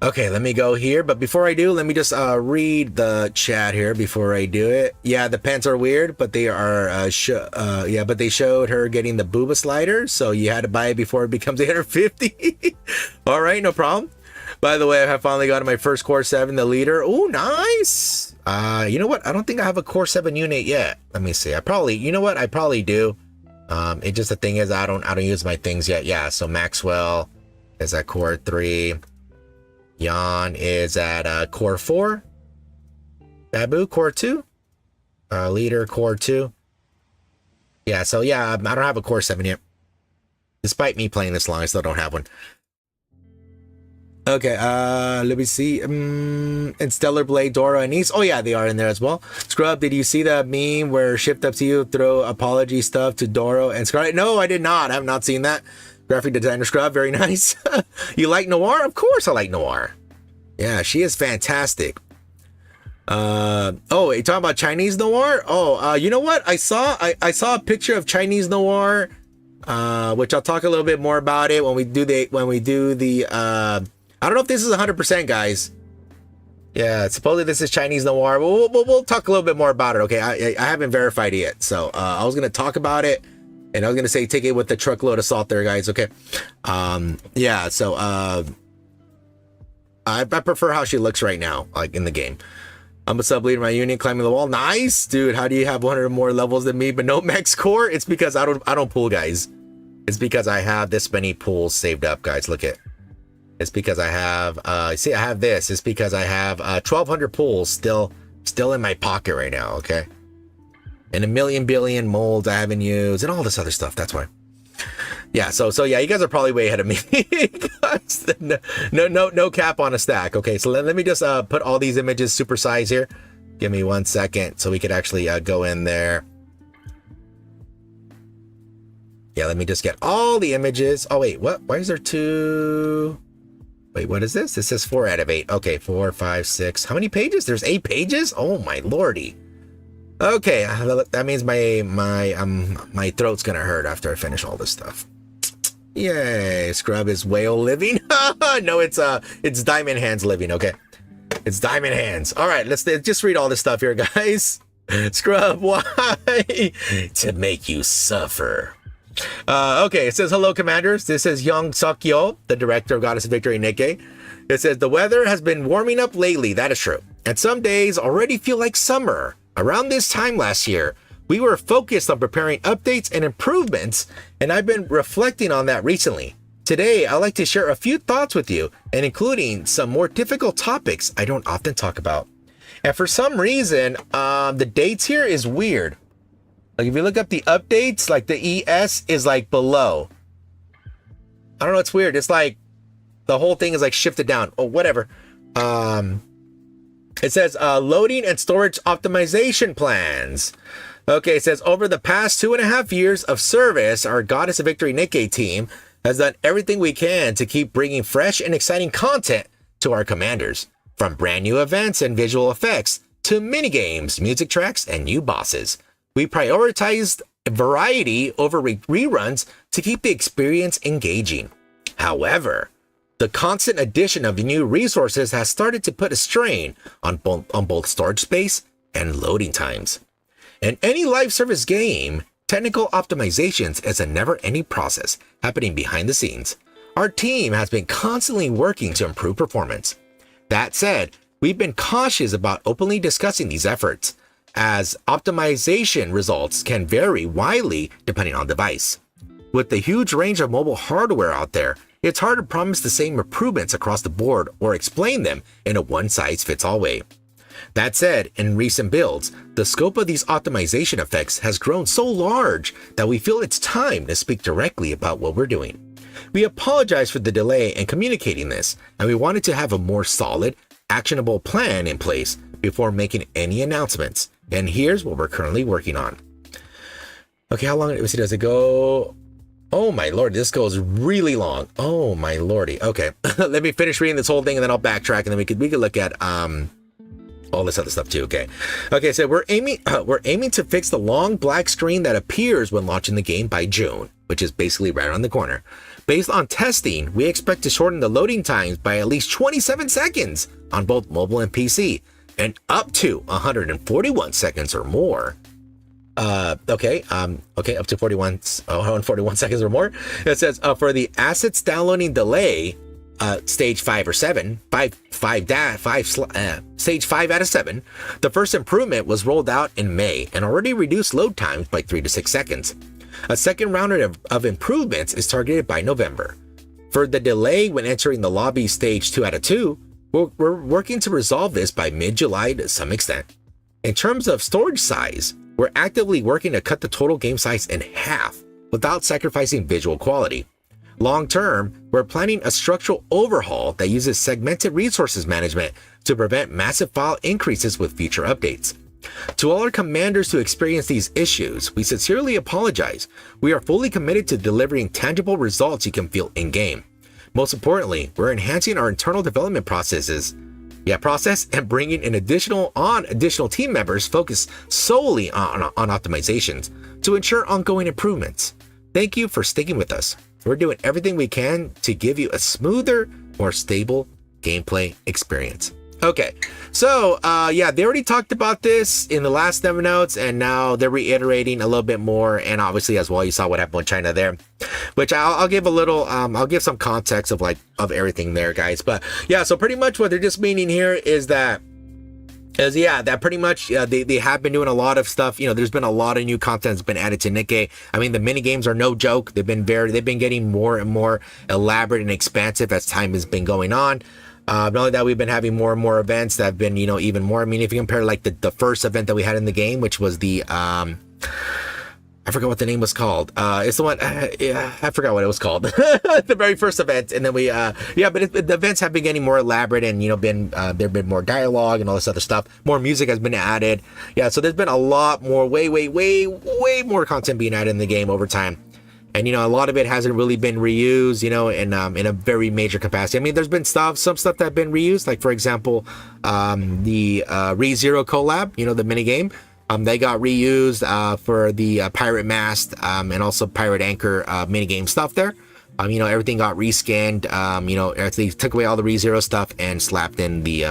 Okay, let me go here, but before I do, let me just read the chat here before I do it. Yeah, the pants are weird, but they are but they showed her getting the booba slider, so you had to buy it before it becomes 850. All right, no problem. By the way, I have finally gotten my first Core 7, the leader. Oh, nice. You know what? I don't think I have a Core 7 unit yet. Let me see. I probably do. It just, the thing is, I don't use my things yet. Yeah, so Maxwell is at Core 3. Jan is at Core 4. Babu, Core 2. Leader, Core 2. Yeah, so yeah, I don't have a Core 7 yet. Despite me playing this long, I still don't have one. Okay, let me see. And Stellar Blade, Dora, and Ace. Oh yeah, they are in there as well. Scrub, did you see that meme where Shift Up to you throw apology stuff to Doro and Scarlet? No, I did not. I have not seen that. Graphic designer Scrub, very nice. You like Noir? Of course I like Noir. Yeah, she is fantastic. Oh, you talking about Chinese Noir? Oh, you know what? I saw a picture of Chinese Noir, which I'll talk a little bit more about it when we do the I don't know if this is 100%, guys. Yeah, supposedly this is Chinese Noir. We'll talk a little bit more about it, okay? I haven't verified it yet, so I was gonna talk about it, and I was gonna say take it with the truckload of salt there, guys. Okay. Yeah. So I prefer how she looks right now, like in the game. I'm a sub leader in my union, climbing the wall. Nice, dude. How do you have 100 more levels than me, but no max core? It's because I don't pull, guys. It's because I have this many pulls saved up, guys. Look at. It's because I have. See, I have this. It's because I have 1,200 pulls still in my pocket right now. Okay. And a million billion molds I haven't used, and all this other stuff. That's why. Yeah. So yeah, you guys are probably way ahead of me. No cap on a stack. Okay. So let me just put all these images supersize here. Give me 1 second so we could actually go in there. Yeah. Let me just get all the images. Oh wait, what? Why is there 2? Wait, what is this? This says 4 out of 8. Okay, 4, 5, 6. How many pages? There's 8 pages? Oh my lordy. Okay, that means my throat's gonna hurt after I finish all this stuff. Yay, Scrub is whale living. No, it's Diamond Hands living. Okay, it's Diamond Hands. All right, let's just read all this stuff here, guys. Scrub, why? To make you suffer. Okay, it says, hello, commanders. This is Young Suk-yo, the director of Goddess of Victory, Nikke. It says, the weather has been warming up lately. That is true. And some days already feel like summer. Around this time last year, we were focused on preparing updates and improvements, and I've been reflecting on that recently. Today, I'd like to share a few thoughts with you, and including some more difficult topics I don't often talk about. And for some reason, the dates here is weird. Like if you look up the updates, like the ES is like below. I don't know, it's weird. It's like the whole thing is like shifted down. Oh, whatever. It says loading and storage optimization plans. Okay, it says over the past 2.5 years of service, our Goddess of Victory Nikke team has done everything we can to keep bringing fresh and exciting content to our commanders. From brand new events and visual effects to minigames, music tracks, and new bosses. We prioritized variety over reruns to keep the experience engaging. However, the constant addition of new resources has started to put a strain on both storage space and loading times. In any live service game, technical optimizations is a never-ending process happening behind the scenes. Our team has been constantly working to improve performance. That said, we've been cautious about openly discussing these efforts, as optimization results can vary widely depending on device. With the huge range of mobile hardware out there, it's hard to promise the same improvements across the board or explain them in a one-size-fits-all way. That said, in recent builds, the scope of these optimization effects has grown so large that we feel it's time to speak directly about what we're doing. We apologize for the delay in communicating this, and we wanted to have a more solid, actionable plan in place before making any announcements. And here's what we're currently working on. Okay, how long does it go? Oh my lord, this goes really long. Oh my lordy. Okay, let me finish reading this whole thing and then I'll backtrack, and then we could look at all this other stuff too. Okay, so we're aiming to fix the long black screen that appears when launching the game by June, which is basically right around the corner. Based on testing, we expect to shorten the loading times by at least 27 seconds on both mobile and PC, and up to 141 seconds or more. Up to 141 seconds or more. It says for the assets downloading delay, stage 5 or 7, stage 5 out of 7, the first improvement was rolled out in May and already reduced load times by 3 to 6 seconds. A second round of improvements is targeted by November. For the delay when entering the lobby stage 2 out of 2, we're working to resolve this by mid-July to some extent. In terms of storage size, we're actively working to cut the total game size in half without sacrificing visual quality. Long term, we're planning a structural overhaul that uses segmented resources management to prevent massive file increases with future updates. To all our commanders who experience these issues, we sincerely apologize. We are fully committed to delivering tangible results you can feel in-game. Most importantly, we're enhancing our internal development process and bringing in additional team members focused solely on optimizations to ensure ongoing improvements. Thank you for sticking with us. We're doing everything we can to give you a smoother, more stable gameplay experience. Okay, so they already talked about this in the last demo notes, and now they're reiterating a little bit more. And obviously, as well, you saw what happened with China there, which I'll give a little, I'll give some context of everything there, guys. But yeah, so pretty much what they're just meaning here is that pretty much they have been doing a lot of stuff. There's been a lot of new content that's been added to Nikke. I mean, the mini games are no joke. They've been getting more and more elaborate and expansive as time has been going on. Not only that, we've been having more and more events that have been, even more. I mean, if you compare the first event that we had in the game, which was the I forgot what the name was called. It's the one, I forgot what it was called. The very first event. And then the events have been getting more elaborate and, there've been more dialogue and all this other stuff. More music has been added. Yeah, so there's been a lot more, way more content being added in the game over time. And, a lot of it hasn't really been reused, in a very major capacity. I mean, there's been some stuff that have been reused, like, for example, the ReZero collab, the minigame. They got reused for the Pirate Mast and also Pirate Anchor minigame stuff there. Everything got rescanned. They took away all the ReZero stuff and slapped in the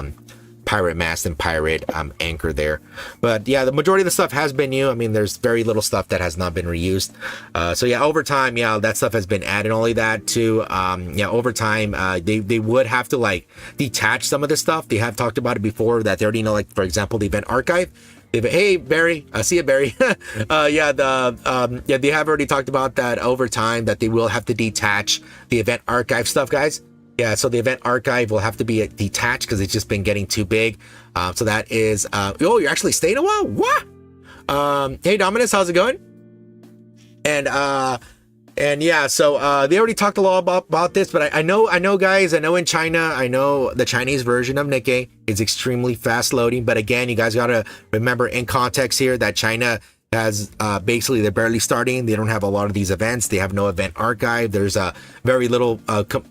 Pirate Mast and Pirate Anchor there. But yeah, the majority of the stuff has been new. I mean, there's very little stuff that has not been reused. So yeah, over time, that stuff has been added. Only that too, over time, they would have to detach some of this stuff. They have talked about it before that they already know, for example, the event archive. Hey Barry, I see you, Barry. They have already talked about that over time, that they will have to detach the event archive stuff, guys. Yeah, so the event archive will have to be detached because it's just been getting too big. So that is, you're actually staying a while? What? Hey Dominus, how's it going? And yeah, so they already talked a lot about this, but I know guys, I know in China, I know the Chinese version of Nikke is extremely fast loading. But again, you guys got to remember in context here that China has basically, they're barely starting. They don't have a lot of these events. They have no event archive. There's very little,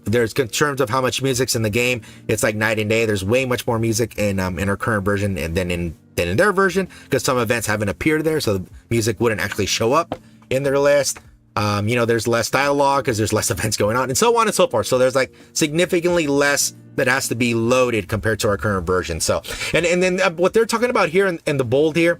there's in terms of how much music's in the game, it's like night and day. There's way much more music in our current version and then in their version, because some events haven't appeared there, so the music wouldn't actually show up in their list. There's less dialogue because there's less events going on, and so on and so forth. So there's significantly less that has to be loaded compared to our current version. So, and then what they're talking about here in the bold here,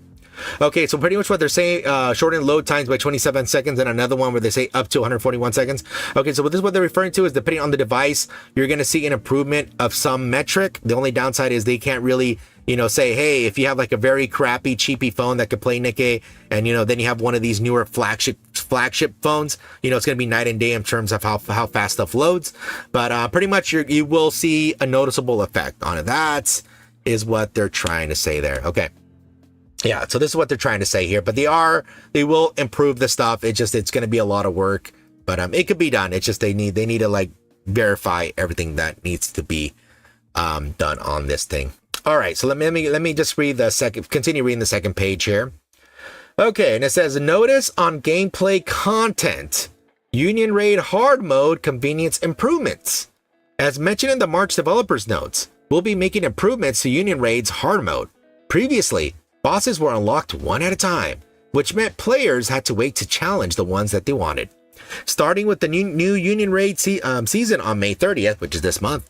Okay, so pretty much what they're saying, shorten load times by 27 seconds, and another one where they say up to 141 seconds. Okay, so this is what they're referring to is depending on the device, you're going to see an improvement of some metric. The only downside is they can't really, say, hey, if you have like a very crappy, cheapy phone that could play Nikke, and, then you have one of these newer flagship phones, it's going to be night and day in terms of how fast stuff loads. But pretty much you will see a noticeable effect on it. That is what they're trying to say there. Okay. Yeah, so this is what they're trying to say here, but they will improve the stuff. It's going to be a lot of work, but it could be done. It's just they need to like verify everything that needs to be done on this thing. All right, so let me just continue reading the second page here. Okay, and it says, notice on gameplay content, Union Raid hard mode convenience improvements. As mentioned in the March developers notes, we'll be making improvements to Union Raid's hard mode. Previously, bosses were unlocked one at a time, which meant players had to wait to challenge the ones that they wanted. Starting with the new Union Raid season on May 30th, which is this month,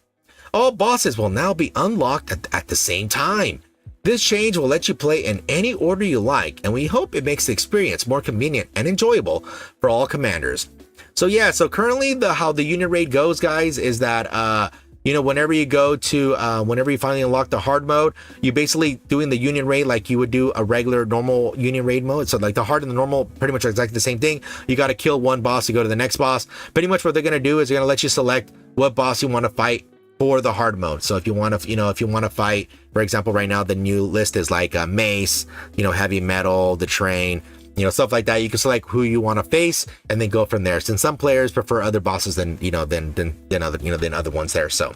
all bosses will now be unlocked at the same time. This change will let you play in any order you like, and we hope it makes the experience more convenient and enjoyable for all commanders. So yeah, so currently how the Union Raid goes, guys, is that whenever you go to, whenever you finally unlock the hard mode, you basically doing the Union Raid like you would do a regular normal Union Raid mode. So like the hard and the normal pretty much are exactly the same thing. You got to kill one boss to go to the next boss. Pretty much what they're going to do is they're going to let you select what boss you want to fight for the hard mode. So if you want to, fight, for example, right now the new list is like Mace, heavy metal, the train, stuff like that. You can select who you want to face and then go from there. Since some players prefer other bosses than other ones there. So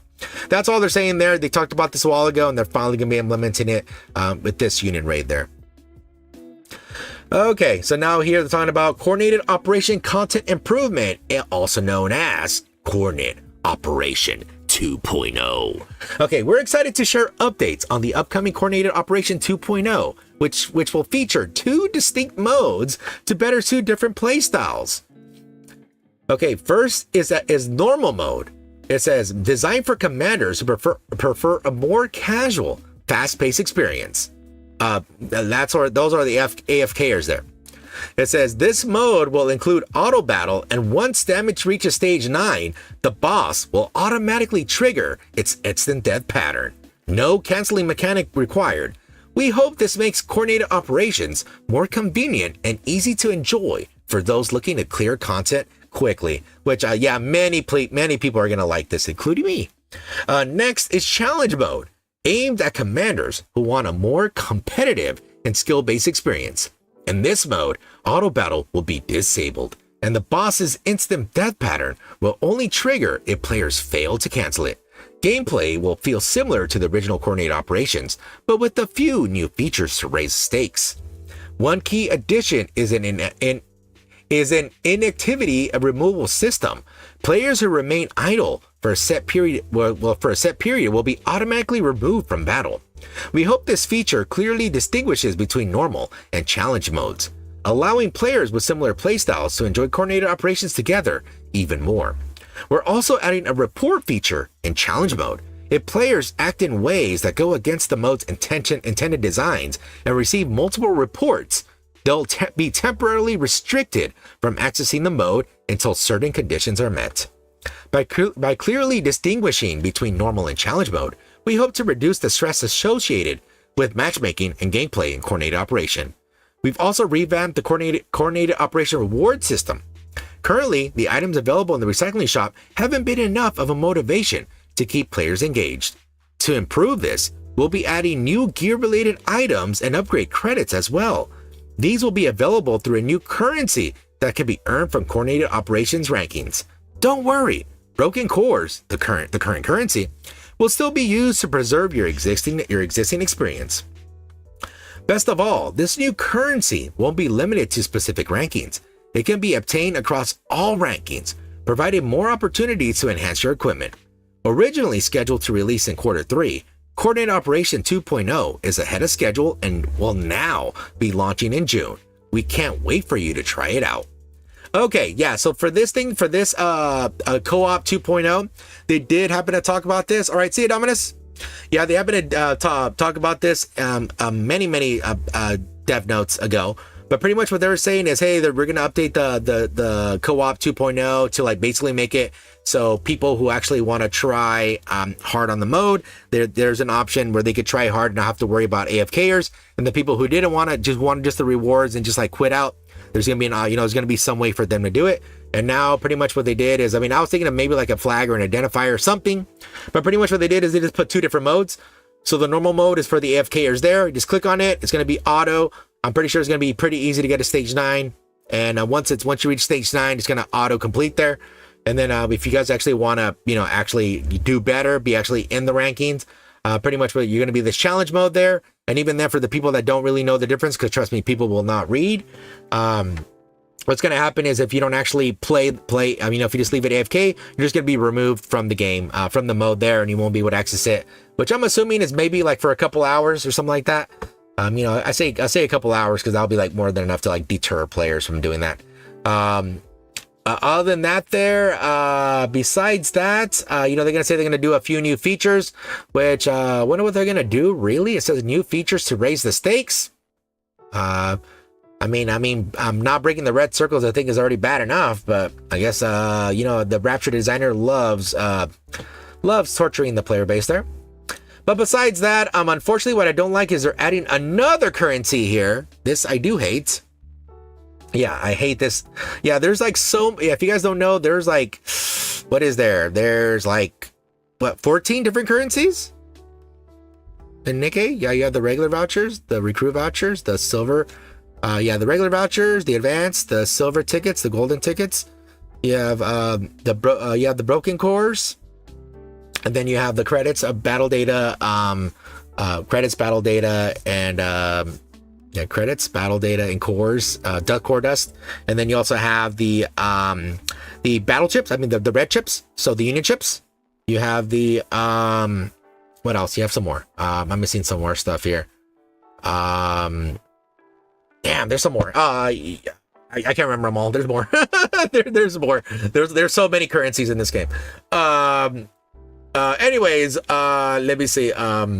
that's all they're saying there. They talked about this a while ago, and they're finally going to be implementing it with this Union Raid there. Okay, so now here they're talking about coordinated operation content improvement, also known as Coordinate Operation 2.0. Okay, we're excited to share updates on the upcoming Coordinated Operation 2.0, which will feature 2 distinct modes to better suit different playstyles. Okay, first is normal mode. It says designed for commanders who prefer a more casual, fast-paced experience. Those are the AFKers there. It says this mode will include auto battle, and once damage reaches stage 9, the boss will automatically trigger its instant death pattern. No canceling mechanic required. We hope this makes coordinated operations more convenient and easy to enjoy for those looking to clear content quickly. Which, many people are going to like this, including me. Next is challenge mode, aimed at commanders who want a more competitive and skill-based experience. In this mode, auto battle will be disabled, and the boss's instant death pattern will only trigger if players fail to cancel it. Gameplay will feel similar to the original coordinated operations, but with a few new features to raise stakes. One key addition is an inactivity removal system. Players who remain idle for a set period will be automatically removed from battle. We hope this feature clearly distinguishes between normal and challenge modes, allowing players with similar playstyles to enjoy coordinated operations together even more. We're also adding a report feature in challenge mode. If players act in ways that go against the mode's intended designs and receive multiple reports, they'll be temporarily restricted from accessing the mode until certain conditions are met. By clearly distinguishing between normal and challenge mode, we hope to reduce the stress associated with matchmaking and gameplay in coordinated operation. We've also revamped the coordinated operation reward system. Currently, the items available in the recycling shop haven't been enough of a motivation to keep players engaged. To improve this, we'll be adding new gear-related items and upgrade credits as well. These will be available through a new currency that can be earned from coordinated operations rankings. Don't worry, broken cores, the current currency, will still be used to preserve your existing experience. Best of all, this new currency won't be limited to specific rankings. It can be obtained across all rankings, providing more opportunities to enhance your equipment. Originally scheduled to release in quarter 3, Coordinated Operation 2.0 is ahead of schedule and will now be launching in June. We can't wait for you to try it out. Okay, yeah, so for this co-op 2.0, they did happen to talk about this. All right, see you, Dominus? Yeah, they happen to talk about this many dev notes ago. But pretty much what they were saying is, hey, we're going to update the co-op 2.0 to like basically make it so people who actually want to try hard on the mode, there's an option where they could try hard and not have to worry about AFKers. And the people who didn't want just the rewards and just like quit out, there's going to be there's going to be some way for them to do it. And now pretty much what they did is, I mean, I was thinking of maybe like a flag or an identifier or something, but pretty much what they did is they just put 2 different modes. So the normal mode is for the AFKers there. You just click on it. It's going to be auto. I'm pretty sure it's going to be pretty easy to get to stage 9. And once you reach stage 9, it's going to auto complete there. And then if you guys actually want to, actually do better, be actually in the rankings, pretty much what you're going to be this challenge mode there. And even then for the people that don't really know the difference, because trust me, people will not read. What's going to happen is if you don't actually play, if you just leave it AFK, you're just going to be removed from the game, from the mode there, and you won't be able to access it, which I'm assuming is maybe like for a couple hours or something like that. I say a couple hours because that'll be like more than enough to like deter players from doing that. Other than that besides that, they're going to say they're going to do a few new features, which, I wonder what they're going to do. Really? It says new features to raise the stakes. I'm not breaking the red circles, I think is already bad enough, but I guess, the Rapture designer loves torturing the player base there. But besides that, unfortunately, what I don't like is they're adding another currency here. This I do hate. Yeah, I hate this. Yeah, there's like if you guys don't know, there's like, what is there? There's like, 14 different currencies? In Nikke? Yeah, you have the regular vouchers, the recruit vouchers, the silver, the regular vouchers, the advanced, the silver tickets, the golden tickets. You have the broken cores. And then you have the credits of battle data, battle data, and cores, core dust. And then you also have the battle chips. I mean, the red chips. So the union chips. You have the, what else? You have some more. I'm missing some more stuff here. Damn, there's some more. I can't remember them all. There's more. There's more. There's so many currencies in this game. Anyways, let me see. So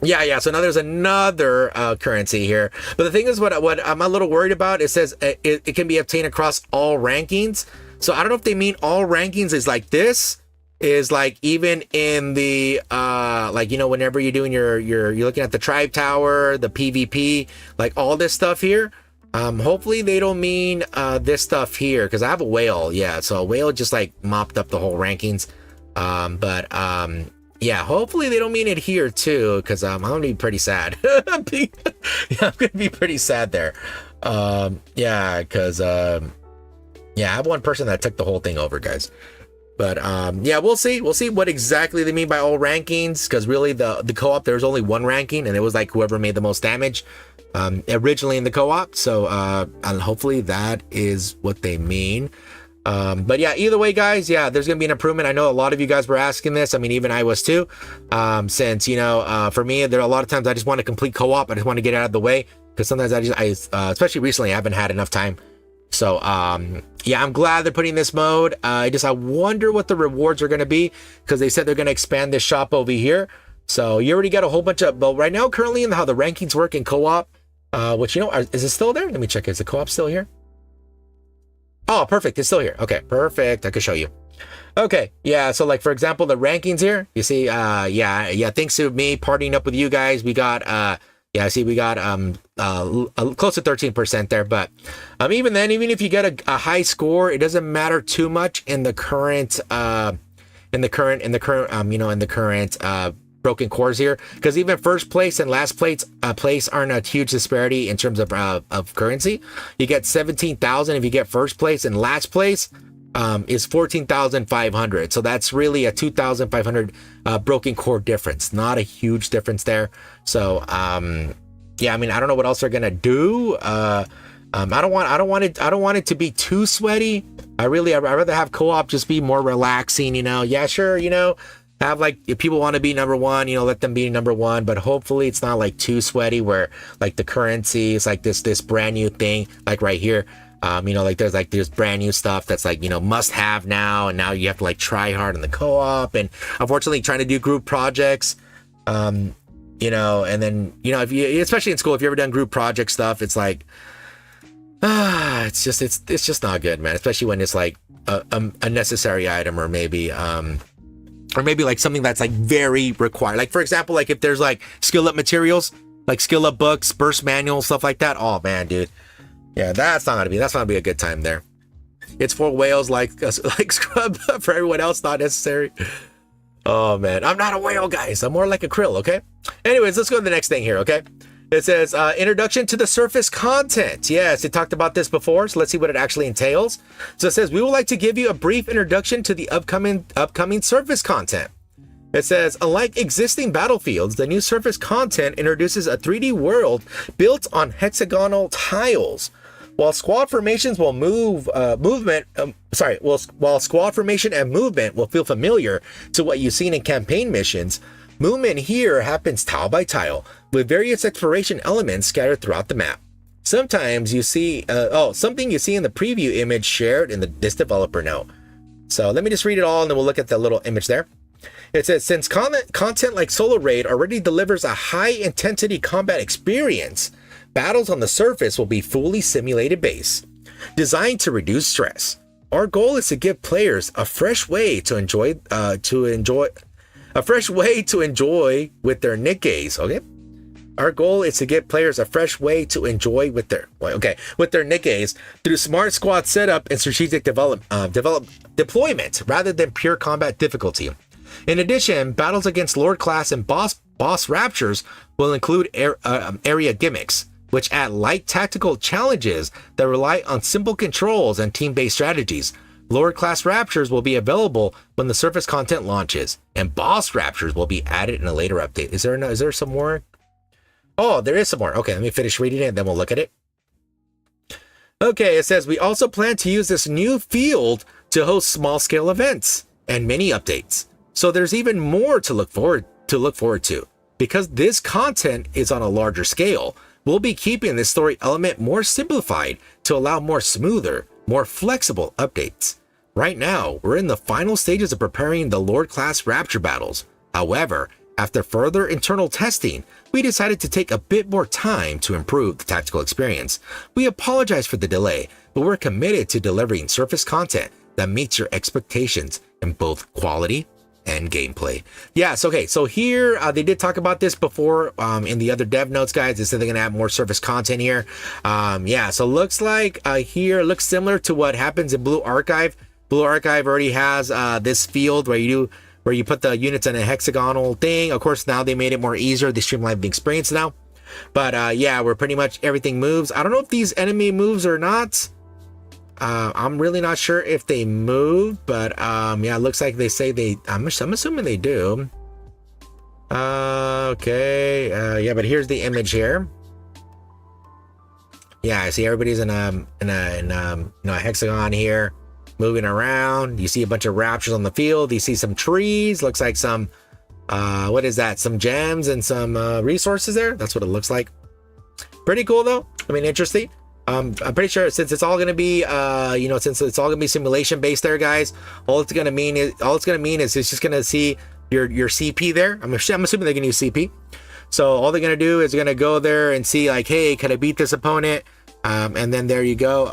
now there's another currency here. But the thing is, what I'm a little worried about, it says it can be obtained across all rankings. So I don't know if they mean all rankings is like this, is like even in the whenever you're doing you're looking at the tribe tower, the PvP, like all this stuff here. Hopefully they don't mean this stuff here, because I have a whale. Yeah, so a whale just like mopped up the whole rankings. Hopefully they don't mean it here too, because I'm gonna be pretty sad. I'm gonna be pretty sad there. I have one person that took the whole thing over, guys. But we'll see what exactly they mean by all rankings, because really the co-op, there's only one ranking, and it was like whoever made the most damage originally in the co-op. So and hopefully that is what they mean. But yeah, either way, guys, there's gonna be an improvement. I know a lot of you guys were asking this. I mean, even I was too. Since for me, there are a lot of times I just want to complete co-op. I just want to get it out of the way, because sometimes especially recently, I haven't had enough time. So I'm glad they're putting this mode. I wonder what the rewards are gonna be, because they said they're gonna expand this shop over here. So you already got a whole bunch of. But right now, currently, in how the rankings work in co-op, which is it still there? Let me check. Is the co-op still here? Oh, perfect. It's still here. Okay, perfect. I can show you. Okay, yeah. So like, for example, the rankings here, you see, thanks to me partying up with you guys, we got, we got close to 13% there. But even then, even if you get a high score, it doesn't matter too much in the current, broken cores here, because even first place and last place aren't a huge disparity in terms of currency. You get 17,000 if you get first place, and last place is 14,500. So that's really a 2,500 broken core difference. Not a huge difference there. So I mean, I don't know what else they're gonna do. I don't want it to be too sweaty. I'd rather have co-op just be more relaxing. Yeah, sure. Have like, if people want to be number one, let them be number one, but hopefully it's not like too sweaty where like the currency is like this brand new thing, like right here. There's brand new stuff that's like, must have now, and now you have to like try hard in the co-op, and unfortunately trying to do group projects. you know, and then, you know, if you, especially in school, if you ever done group project stuff, it's like, it's just not good, man. Especially when it's like a necessary item, or maybe like something that's like very required. Like, for example, like if there's like skill up materials, like skill up books, burst manuals, stuff like that. Oh man, dude. Yeah, that's not gonna be a good time there. It's for whales like Scrub, for everyone else, not necessary. Oh man, I'm not a whale, guys. I'm more like a krill, okay? Anyways, let's go to the next thing here, okay? It says, introduction to the surface content. Yes, it talked about this before, so let's see what it actually entails. So it says, we would like to give you a brief introduction to the upcoming surface content. It says, unlike existing battlefields, the new surface content introduces a 3D world built on hexagonal tiles. While squad formations will while squad formation and movement will feel familiar to what you've seen in campaign missions, movement here happens tile by tile, with various exploration elements scattered throughout the map. Sometimes you see, something you see in the preview image shared in this developer note. So let me just read it all and then we'll look at the little image there. It says, since content like Solo Raid already delivers a high intensity combat experience, battles on the surface will be fully simulated base, designed to reduce stress. Our goal is to give players a fresh way to enjoy with their Nikkes, okay? Our goal is to give players a fresh way to enjoy with their Nikkes through smart squad setup and strategic deployment rather than pure combat difficulty. In addition, battles against Lord class and boss raptures will include area gimmicks, which add light tactical challenges that rely on simple controls and team-based strategies. Lord class raptures will be available when the surface content launches, and boss raptures will be added in a later update. Is there some more? Oh, there is some more. Okay, let me finish reading it and then we'll look at it. Okay, it says, we also plan to use this new field to host small-scale events and mini updates. So there's even more to look forward to. Because this content is on a larger scale, we'll be keeping this story element more simplified to allow more smoother, more flexible updates. Right now, we're in the final stages of preparing the Lord class Rapture battles. However, after further internal testing, we decided to take a bit more time to improve the tactical experience. We apologize for the delay, but we're committed to delivering surface content that meets your expectations in both quality and gameplay. Yes, okay, so here they did talk about this before in the other dev notes, guys. They said they're gonna add more surface content here. Yeah, so looks like here looks similar to what happens in Blue Archive. Blue Archive already has this field where you put the units in a hexagonal thing. Of course, now they made it more easier. They streamlined the experience now. But yeah, where pretty much everything moves. I don't know if these enemy moves or not. I'm really not sure if they move, but yeah, it looks like they say they. I'm assuming they do. Okay. Yeah, but here's the image here. Yeah, I see everybody's in a hexagon here, moving around. You see a bunch of raptures on the field. You see some trees. Looks like some what is that? Some gems and some resources there. That's what it looks like. Pretty cool though. I mean, interesting. I'm pretty sure since it's all going to be, since it's all going to be simulation based there, guys, all it's going to mean is it's just going to see your CP there. I'm assuming they're going to use CP. So all they're going to do is going to go there and see like, hey, can I beat this opponent? And then there you go.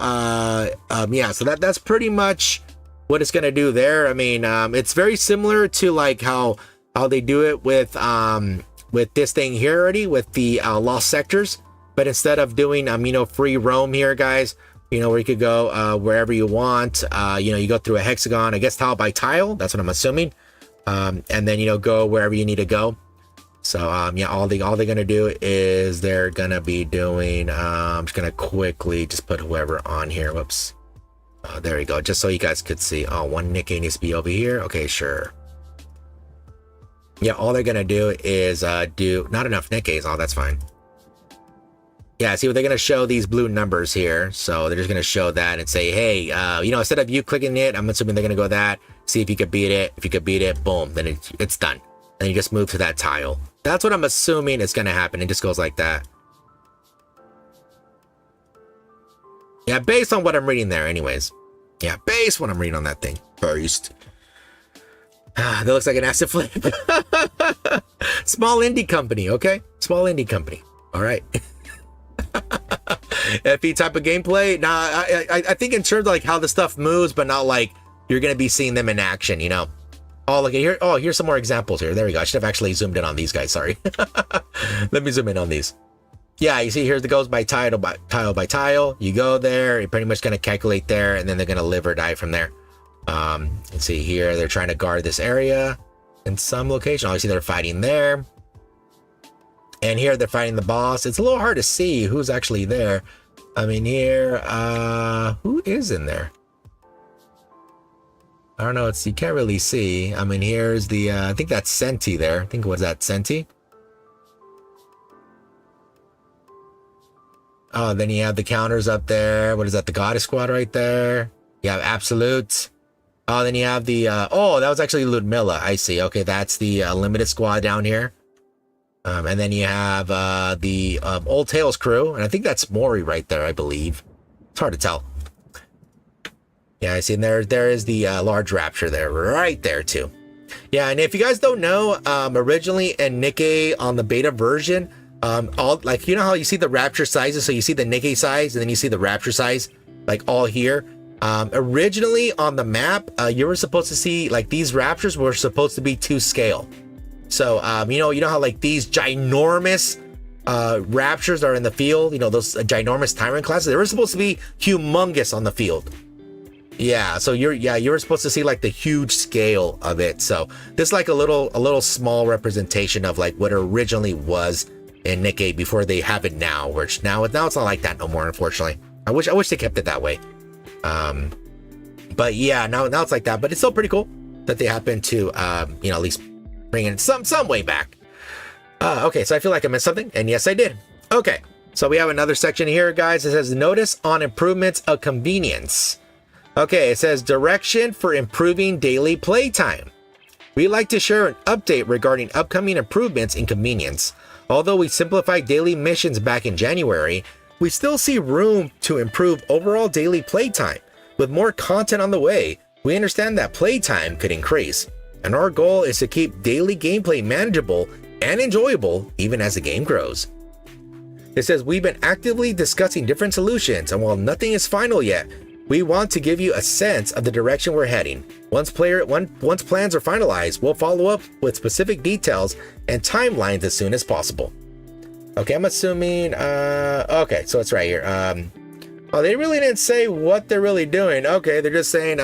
Yeah, so that's pretty much what it's going to do there. I mean, it's very similar to like how they do it with this thing here already with the lost sectors. But instead of doing, free roam here, guys, where you could go wherever you want, you go through a hexagon, I guess tile by tile. That's what I'm assuming. And then, go wherever you need to go. So, yeah, all they're going to do is they're going to be doing, I'm just going to quickly just put whoever on here. Whoops. There you go. Just so you guys could see. Oh, one Nikke needs to be over here. Okay, sure. Yeah, all they're going to do is do not enough Nikkes. Oh, that's fine. Yeah, see what they're going to show these blue numbers here. So they're just going to show that and say, hey, instead of you clicking it, I'm assuming they're going to go that, see if you could beat it. If you could beat it, boom, then it's done. And you just move to that tile. That's what I'm assuming is going to happen. It just goes like that. Yeah, based on what I'm reading there anyways. Yeah, based on what I'm reading on that thing. First. That looks like an acid flip. Small indie company, okay? Small indie company. All right. FE type of gameplay. Nah, I think in terms of like how the stuff moves, but not like you're gonna be seeing them in action, you know. Oh, look at here. Oh, here's some more examples here. There we go. I should have actually zoomed in on these guys. Sorry. Let me zoom in on these. Yeah, you see, here's it goes by tile by tile. You go there, you're pretty much gonna calculate there, and then they're gonna live or die from there. Let's see here. They're trying to guard this area in some location. Obviously, they're fighting there. And here they're fighting the boss. It's a little hard to see who's actually there. I mean, here, who is in there? I don't know. You can't really see. I mean, here's the, I think that's Senti there. I think, was that Senti? Oh, then you have the counters up there. What is that? The Goddess Squad right there. You have Absolute. Oh, then you have the, oh, that was actually Ludmilla. I see. Okay, that's the Limited Squad down here. And then you have the Old Tales crew. And I think that's Mori right there, I believe. It's hard to tell. Yeah, I see. And there is the large Rapture there, right there too. Yeah, and if you guys don't know, originally in Nikke on the beta version, all like, you know how you see the Rapture sizes? So you see the Nikke size and then you see the Rapture size, like all here. Originally on the map, you were supposed to see like these Raptures were supposed to be to scale. So, you know how like these ginormous Raptures are in the field, you know, those ginormous Tyrant classes, they were supposed to be humongous on the field. Yeah, so you were supposed to see like the huge scale of it. So this is like a little small representation of like what it originally was in Nikke before they have it now, which now it's not like that no more, unfortunately. I wish they kept it that way. But yeah, now it's like that, but it's still pretty cool that they happen to, you know, at least bring in some way back. Okay, so I feel like I missed something, and yes, I did. Okay, so we have another section here, guys. It says notice on improvements of convenience. Okay, it says direction for improving daily playtime. We'd like to share an update regarding upcoming improvements in convenience. Although we simplified daily missions back in January, we still see room to improve overall daily playtime. With more content on the way, we understand that playtime could increase, and our goal is to keep daily gameplay manageable and enjoyable even as the game grows. It says we've been actively discussing different solutions, and while nothing is final yet, we want to give you a sense of the direction we're heading. Once plans are finalized, we'll follow up with specific details and timelines as soon as possible. Okay, I'm assuming, okay, so it's right here. Oh, they really didn't say what they're really doing. Okay, they're just saying,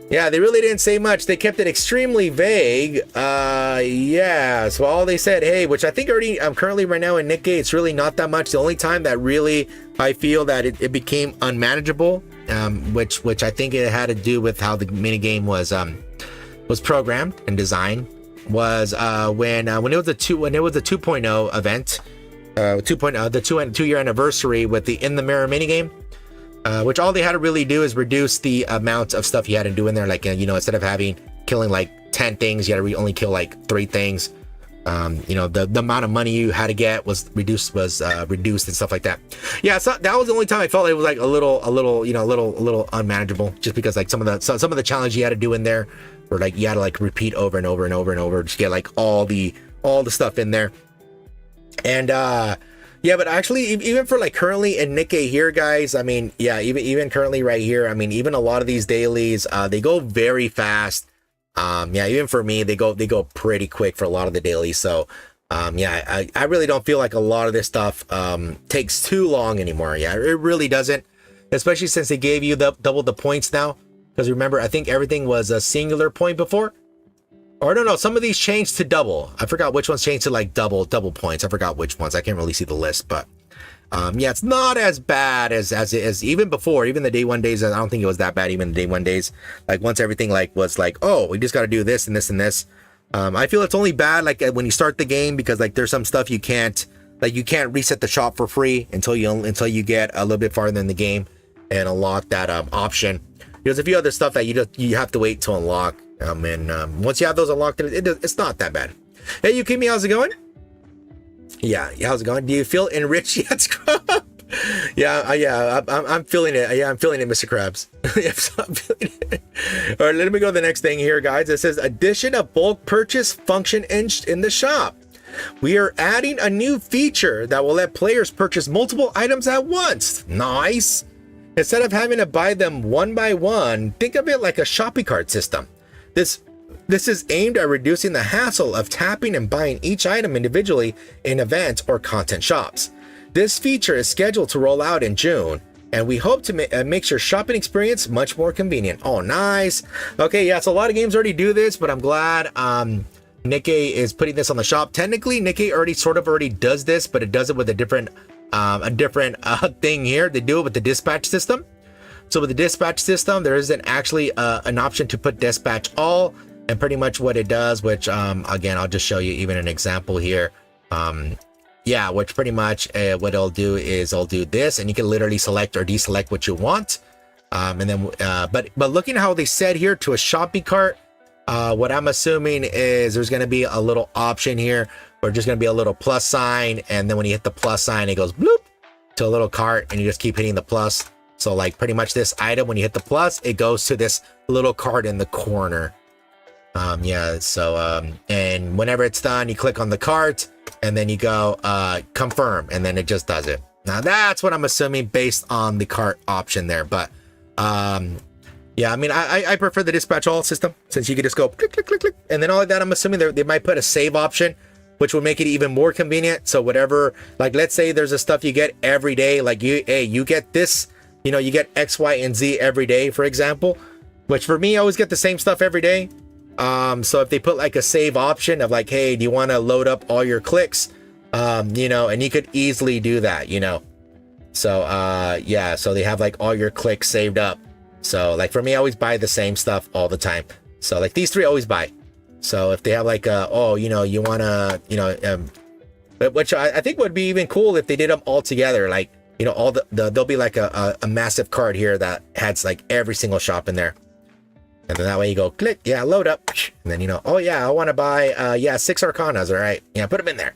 yeah, they really didn't say much. They kept it extremely vague. Yeah, so all they said, hey, which I think already, currently right now in Nikke, it's really not that much. The only time that really I feel that it became unmanageable, which I think it had to do with how the minigame was programmed and designed, was when it was a 2.0 event, 2.0, the 2-year anniversary with the In the Mirror minigame. Which all they had to really do is reduce the amount of stuff you had to do in there. Like, you know, instead of killing like 10 things, you had to only kill like 3 things. You know, the amount of money you had to get was reduced and stuff like that. Yeah, so that was the only time I felt it was like a little unmanageable, just because like some of the challenge you had to do in there were like you had to like repeat over and over and over and over to get like all the stuff in there. And yeah, but actually, even for like currently in Nikke here, guys, I mean, yeah, even currently right here, I mean, even a lot of these dailies, they go very fast. Yeah, even for me, they go pretty quick for a lot of the dailies. So, yeah, I really don't feel like a lot of this stuff takes too long anymore. Yeah, it really doesn't, especially since they gave you double the points now. Because remember, I think everything was a singular point before. Or no, some of these changed to double. I forgot which ones changed to like double points. I forgot which ones. I can't really see the list, but yeah, it's not as bad as even before. Even the day one days, I don't think it was that bad. Even the day one days, like once everything like was like, oh, we just got to do this and this and this. I feel it's only bad like when you start the game, because like there's some stuff you can't reset the shop for free until you get a little bit farther in the game and unlock that option. There's a few other stuff that you have to wait to unlock. And once you have those unlocked, it's not that bad. Hey, Yukimi, how's it going? Yeah, how's it going? Do you feel enriched yet, Scrub? I'm feeling it. Yeah, I'm feeling it, Mr. Krabs. Yes, I'm feeling it. All right, let me go to the next thing here, guys. It says addition of bulk purchase function in the shop. We are adding a new feature that will let players purchase multiple items at once. Nice. Instead of having to buy them one by one, think of it like a shopping cart system. This is aimed at reducing the hassle of tapping and buying each item individually in events or content shops. This feature is scheduled to roll out in June, and we hope to make your shopping experience much more convenient. Oh, nice. Okay, yeah, so a lot of games already do this, but I'm glad Nikke is putting this on the shop. Technically, Nikke already does this, but it does it with a different thing here. They do it with the dispatch system. So with the dispatch system, there isn't actually an option to put dispatch all, and pretty much what it does, which again, I'll just show you even an example here. Yeah, which pretty much what it'll do is it'll do this, and you can literally select or deselect what you want. And then, but looking at how they said here to a shopping cart, what I'm assuming is there's going to be a little option here, or just going to be a little plus sign, and then when you hit the plus sign, it goes bloop to a little cart, and you just keep hitting the plus. So like pretty much this item, when you hit the plus, it goes to this little cart in the corner. Yeah, so and whenever it's done, you click on the cart, and then you go confirm, and then it just does it. Now that's what I'm assuming based on the cart option there. But yeah, I mean, I prefer the dispatch all system, since you can just go click, click, click, click, and then all of that. I'm assuming they might put a save option, which will make it even more convenient. So whatever, like let's say there's a stuff you get every day, like you get this, you know, you get X, Y, and Z every day, for example, which for me, I always get the same stuff every day. So if they put like a save option of like, hey, do you want to load up all your clicks? You know, and you could easily do that, you know. So yeah, so they have like all your clicks saved up. So like for me, I always buy the same stuff all the time. So like these three I always buy. So if they have like oh, you know, you want to, you know, which I think would be even cool if they did them all together, like, you know, all there'll be like a massive card here that has like every single shop in there. And then that way you go click, yeah, load up. And then, you know, oh yeah, I want to buy, yeah, 6 Arcanas. All right. Yeah, put them in there.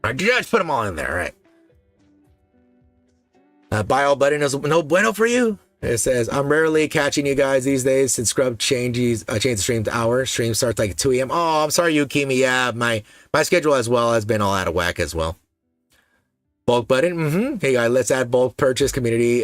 All right, just put them all in there. All right. Buy all button is no bueno for you. It says, I'm rarely catching you guys these days since Scrub changed the stream to hours. Stream starts like 2 a.m. Oh, I'm sorry, Yukimi. Yeah, my schedule as well has been all out of whack as well. Bulk button. Hey guys, let's add bulk purchase community.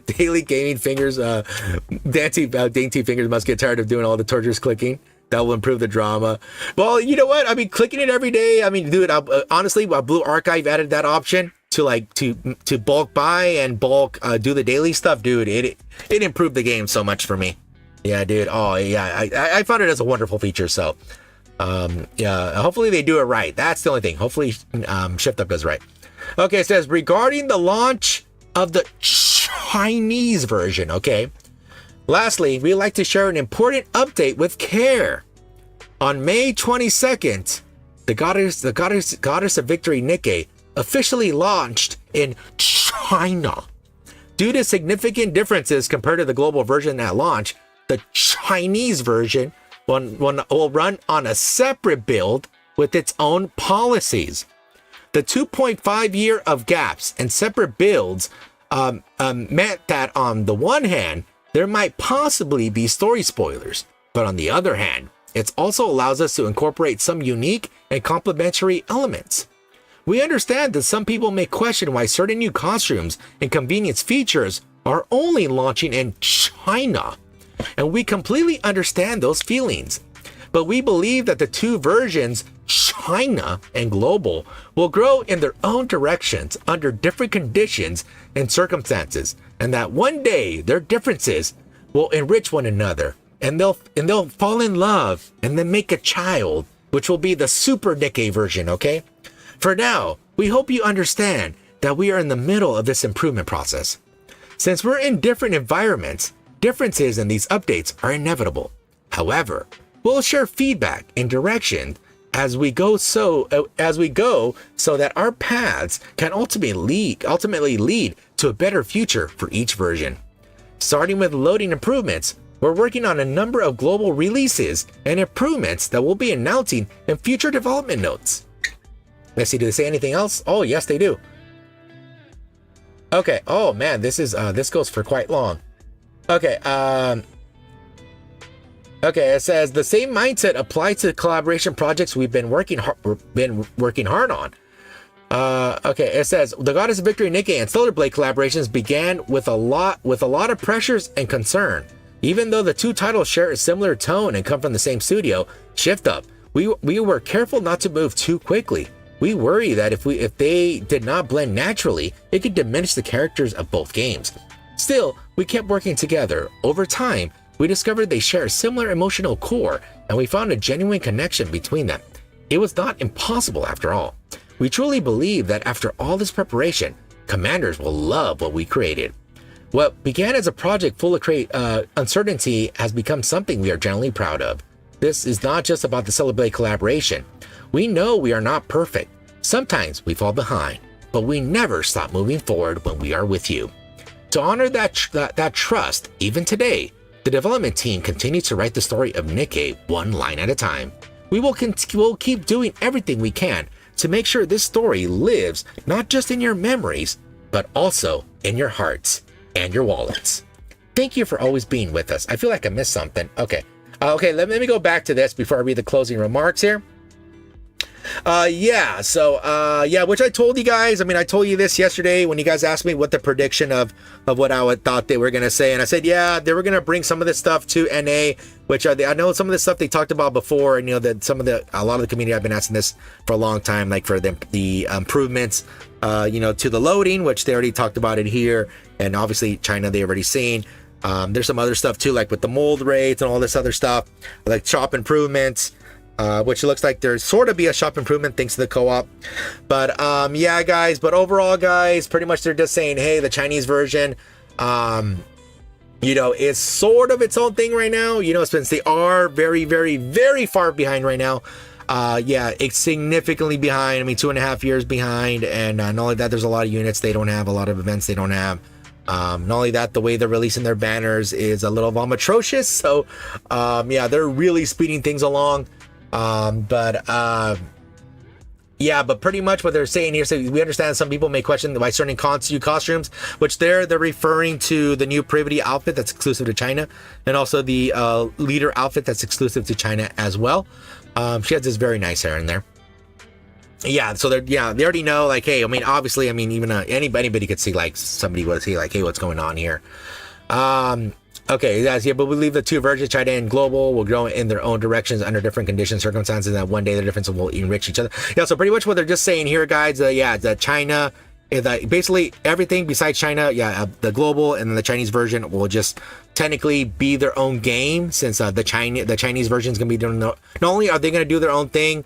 Daily gaming fingers. Dainty fingers must get tired of doing all the torturous clicking. That will improve the drama. Well, you know what? I mean, clicking it every day. I mean, dude, honestly, Blue Archive added that option to like to bulk buy and bulk do the daily stuff, dude. It improved the game so much for me. Yeah, dude. Oh yeah, I found it as a wonderful feature. So yeah, hopefully they do it right. That's the only thing. Hopefully Shift Up does right. Okay, it says regarding the launch of the Chinese version. Okay. Lastly, we'd like to share an important update with care. On May 22nd, the Goddess of Victory Nikke officially launched in China. Due to significant differences compared to the global version at launch, the Chinese version will run on a separate build with its own policies. The 2.5 year of gaps and separate builds meant that on the one hand, there might possibly be story spoilers, but on the other hand, it also allows us to incorporate some unique and complementary elements. We understand that some people may question why certain new costumes and convenience features are only launching in China, and we completely understand those feelings. But we believe that the two versions, China and global, will grow in their own directions under different conditions and circumstances, and that one day their differences will enrich one another, and they'll fall in love and then make a child, which will be the Super Nikke version, okay? For now, we hope you understand that we are in the middle of this improvement process. Since we're in different environments, differences in these updates are inevitable. However, we'll share feedback and direction as we go so that our paths can ultimately lead to a better future for each version. Starting with loading improvements, we're working on a number of global releases and improvements that we'll be announcing in future development notes. Let's see, do they say anything else? Oh, yes, they do. Okay. Oh man, this goes for quite long. Okay. Okay. It says the same mindset applies to collaboration projects we've been working hard on. Okay. It says the Goddess of Victory, Nikke, and Stellar Blade collaborations began with a lot of pressures and concern. Even though the two titles share a similar tone and come from the same studio, Shift Up, we were careful not to move too quickly. We worry that if they did not blend naturally, it could diminish the characters of both games. Still, we kept working together. Over time, we discovered they share a similar emotional core, and we found a genuine connection between them. It was not impossible after all. We truly believe that after all this preparation, commanders will love what we created. What began as a project full of uncertainty has become something we are genuinely proud of. This is not just about the Stellar Blade collaboration. We know we are not perfect. Sometimes we fall behind, but we never stop moving forward when we are with you. To honor that trust, even today, the development team continues to write the story of Nikke one line at a time. We'll keep doing everything we can to make sure this story lives not just in your memories, but also in your hearts and your wallets. Thank you for always being with us. I feel like I missed something. Okay. Let me go back to this before I read the closing remarks here. Which I told you guys. I mean, I told you this yesterday when you guys asked me what the prediction of what I thought they were going to say. And I said, yeah, they were going to bring some of this stuff to NA, which I know some of the stuff they talked about before. And, that a lot of the community, I've been asking this for a long time, like for the improvements, to the loading, which they already talked about it here. And obviously China, they already seen. There's some other stuff too, like with the mold rates and all this other stuff, like shop improvements. Which looks like there's sort of be a shop improvement thanks to the co-op. But yeah, guys, but overall, guys, pretty much they're just saying, hey, the Chinese version, is sort of its own thing right now, since they are very, very, very far behind right now. It's significantly behind. I mean, 2.5 years behind. And not only that, there's a lot of units they don't have, a lot of events they don't have. Not only that, the way they're releasing their banners is a little atrocious. So, they're really speeding things along. But pretty much what they're saying here, so we understand some people may question why certain costumes, which they're referring to the new Privity outfit that's exclusive to China, and also the leader outfit that's exclusive to China as well. She has this very nice hair in there. Yeah, so they already know, like, hey, I mean, obviously, I mean, even anybody could see, like, somebody would see, like, hey, what's going on here? Okay, guys, yeah, but we believe the two versions, China and global, will grow in their own directions under different conditions, circumstances, and that one day the differences will enrich each other. Yeah, so pretty much what they're just saying here, guys, that China, basically everything besides China, the global and then the Chinese version will just technically be their own game, since the Chinese version is going to be doing, not only are they going to do their own thing,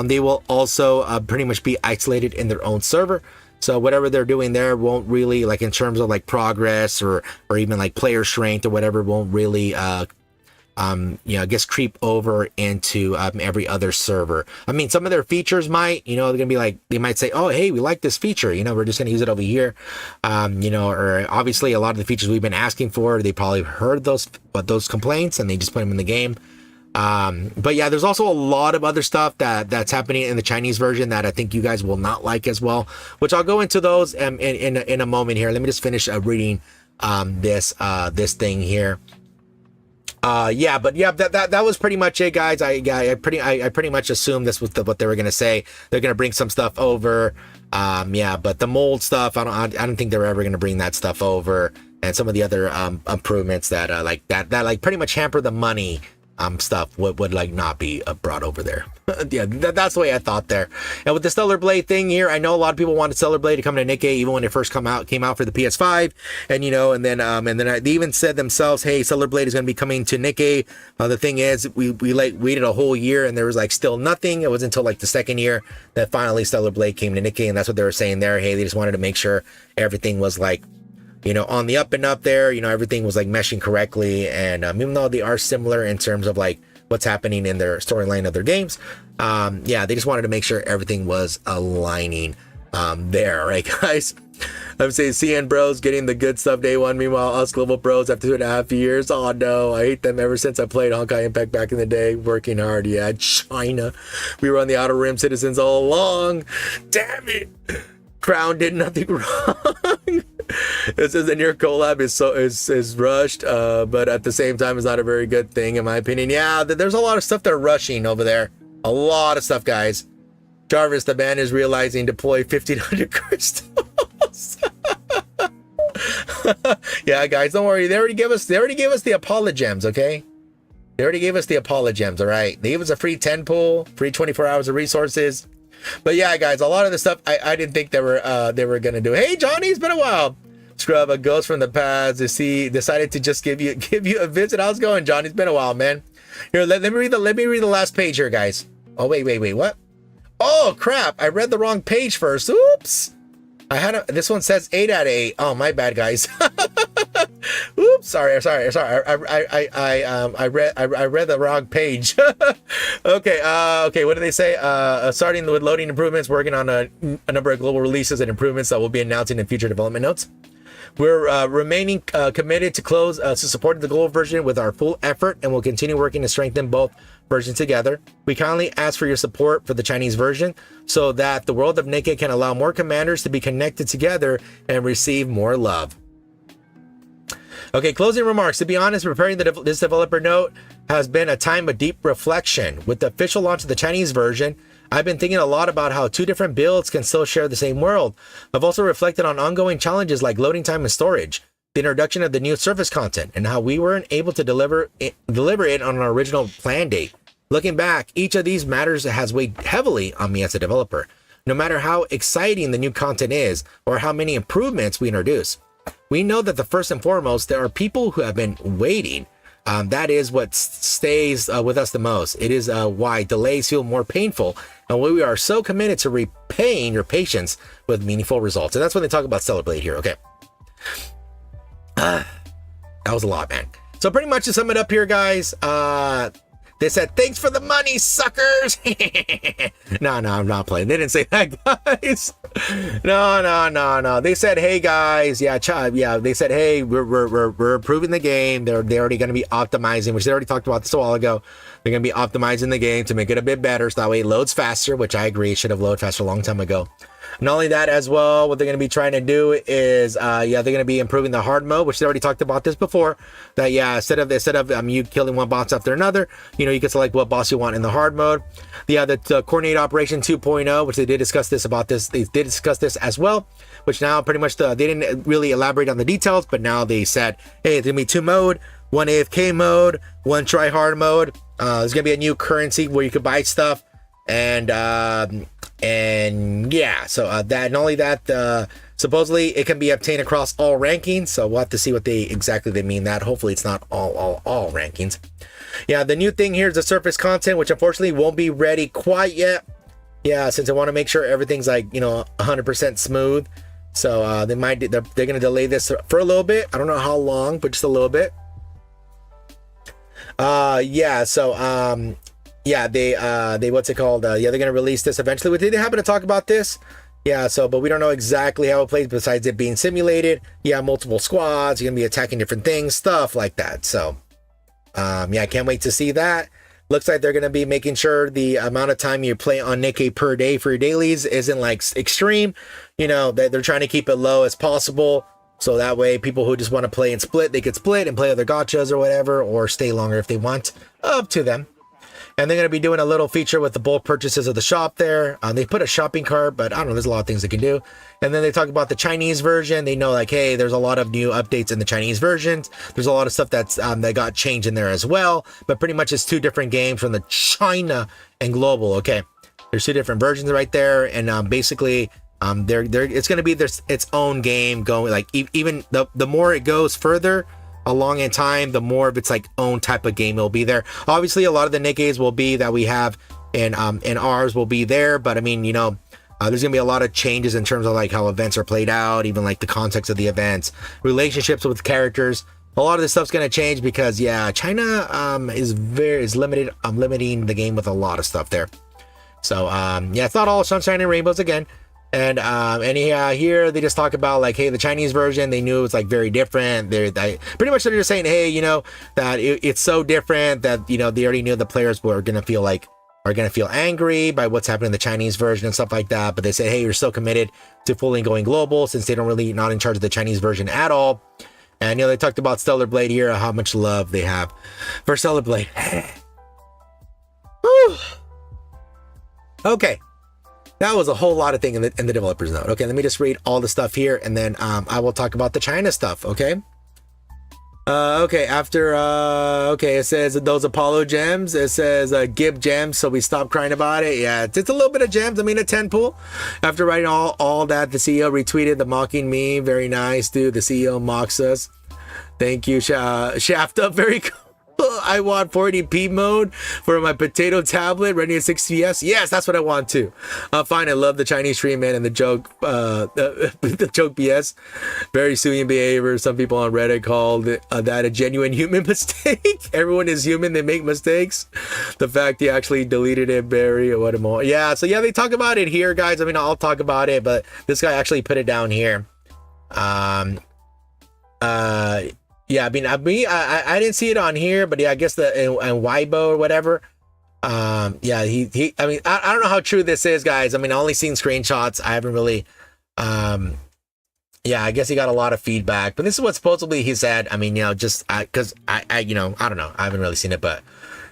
they will also pretty much be isolated in their own server. So whatever they're doing there won't really, like in terms of like progress or even like player strength or whatever, won't really, creep over into every other server. I mean, some of their features might, they're gonna be like, they might say, oh, hey, we like this feature, we're just gonna use it over here, or obviously a lot of the features we've been asking for, they probably heard those complaints and they just put them in the game. But yeah, there's also a lot of other stuff that's happening in the Chinese version that I think you guys will not like as well, which I'll go into those in a moment here. Let me just finish reading this thing here. That was pretty much it, guys. I pretty much assumed this was what they were gonna say. They're gonna bring some stuff over. But the mold stuff, I don't think they're ever gonna bring that stuff over, and some of the other improvements that pretty much hamper the money stuff would like not be brought over there. That's the way I thought there. And with the Stellar Blade thing here, I know a lot of people wanted Stellar Blade to come to Nikke even when it first came out for the PS5, and then they even said themselves, hey, Stellar Blade is going to be coming to Nikke. The thing is, we waited a whole year and there was like still nothing. It wasn't until like the second year that finally Stellar Blade came to Nikke, and that's what they were saying there. Hey, they just wanted to make sure everything was like, on the up and up there, everything was like meshing correctly. And even though they are similar in terms of like what's happening in their storyline of their games, they just wanted to make sure everything was aligning there, right, guys? I'm saying CN bros getting the good stuff day one. Meanwhile, us global bros after 2.5 years. Oh no, I hate them ever since I played Honkai Impact back in the day. Working hard, yeah. China, we were on the Outer Rim citizens all along. Damn it, Crown did nothing wrong. It says the near collab is rushed, but at the same time, it's not a very good thing in my opinion. Yeah, there's a lot of stuff they're rushing over there. A lot of stuff, guys. Jarvis, the band is realizing deploy 1,500 crystals. Yeah, guys, don't worry. They already gave us the apologems, okay? They already gave us the apologems, all right? They gave us a free 10 pool, free 24 hours of resources. But yeah, guys, a lot of the stuff I didn't think they were gonna do. Hey, Johnny, it's been a while. Scrub, a ghost from the past. Decided to just give you a visit. How's it going, Johnny? It's been a while, man. Here, let me read the last page here, guys. Oh wait, what? Oh crap! I read the wrong page first. Oops. This one says 8 out of 8. Oh, my bad, guys. Oops, sorry. I read the wrong page. Okay. What do they say? Starting with loading improvements, working on a number of global releases and improvements that we'll be announcing in future development notes. We're remaining committed to support the global version with our full effort, and we'll continue working to strengthen both versions together. We kindly ask for your support for the Chinese version so that the world of Nikke can allow more commanders to be connected together and receive more love. Okay, closing remarks. To be honest, preparing this developer note has been a time of deep reflection. With the official launch of the Chinese version, I've been thinking a lot about how two different builds can still share the same world. I've also reflected on ongoing challenges like loading time and storage, the introduction of the new surface content, and how we weren't able to deliver it on our original plan date. Looking back, each of these matters has weighed heavily on me as a developer, no matter how exciting the new content is or how many improvements we introduce. We know that the first and foremost, there are people who have been waiting. That is what stays with us the most. It is why delays feel more painful, and we are so committed to repaying your patience with meaningful results. And that's when they talk about Stellar Blade here. Okay. That was a lot, man. So pretty much to sum it up here, guys, they said, thanks for the money, suckers. No, I'm not playing. They didn't say that, guys. No. They said, hey, guys. Yeah, they said, hey, we're improving the game. They're already going to be optimizing, which they already talked about this a while ago. They're going to be optimizing the game to make it a bit better, so that way it loads faster, which I agree. It should have loaded faster a long time ago. Not only that as well, what they're going to be trying to do is, they're going to be improving the hard mode, which they already talked about this before. That instead of you killing one boss after another, you can select what boss you want in the hard mode. The coordinate operation 2.0, which they did discuss this as well. Which now pretty much they didn't really elaborate on the details, but now they said, hey, it's gonna be 2 mode, 1 AFK mode, 1 try hard mode. There's gonna be a new currency where you could buy stuff, and yeah, so that, not only that, supposedly it can be obtained across all rankings, so we'll have to see what they mean that. Hopefully it's not all rankings. Yeah, the new thing here is the surface content, which unfortunately won't be ready quite yet. Yeah, since I want to make sure everything's 100% smooth, so they're gonna delay this for a little bit. I don't know how long, but just a little bit. They what's it called? They're gonna release this eventually. They happen to talk about this. Yeah, but we don't know exactly how it plays besides it being simulated. Yeah, multiple squads, you're gonna be attacking different things, stuff like that. So, I can't wait to see that. Looks like they're gonna be making sure the amount of time you play on Nikke per day for your dailies isn't extreme. They're trying to keep it low as possible. So that way people who just want to play and split, they could split and play other gachas or whatever, or stay longer if they want. Up to them. And they're going to be doing a little feature with the bulk purchases of the shop there. They put a shopping cart, but I don't know, there's a lot of things they can do. And then they talk about the Chinese version. They know hey, there's a lot of new updates in the Chinese versions. There's a lot of stuff that got changed in there as well. But pretty much it's 2 different games from the China and global. Okay, there's 2 different versions right there. And basically, it's going to be its own game going. Even the more it goes further along in time, the more of its own type of game will be there. Obviously, a lot of the Nikkes will be that we have in ours will be there, but I mean, there's gonna be a lot of changes in terms of how events are played out, even the context of the events, relationships with characters. A lot of this stuff's gonna change because China is limited. Limiting the game with a lot of stuff there. So it's not all sunshine and rainbows again. And here they just talk about hey, the Chinese version, they knew it was very different. Pretty much they're just saying, hey, that it's so different that they already knew the players were gonna feel are going to feel angry by what's happening in the Chinese version and stuff like that. But they say, hey, you're still committed to fully going global since they don't really not in charge of the Chinese version at all. And, they talked about Stellar Blade here, how much love they have for Stellar Blade. Okay. That was a whole lot of things in the developer's note. Okay, let me just read all the stuff here, and then I will talk about the China stuff, okay? Okay, it says those Apollo gems. It says Gib gems, so we stop crying about it. Yeah, it's a little bit of gems. I mean, a 10 pool. After writing all that, the CEO retweeted the mocking me. Very nice, dude. The CEO mocks us. Thank you, Shaft Up. Very cool. I want 480p mode for my potato tablet running at 60 FPS. Yes, that's what I want too. Fine, I love the Chinese treatment and the joke, the joke BS. Very soothing behavior. Some people on Reddit called that a genuine human mistake. Everyone is human. They make mistakes. The fact he actually deleted it, Barry, what more? Yeah, so yeah, they talk about it here, guys. I mean, I'll talk about it, but this guy actually put it down here. Yeah, I mean, I didn't see it on here, but yeah, I guess and Weibo or whatever. Yeah, I mean, I don't know how true this is, guys. I mean, I only seen screenshots. I haven't really, yeah, I guess he got a lot of feedback, but this is what supposedly he said. I mean, just because I don't know. I haven't really seen it, but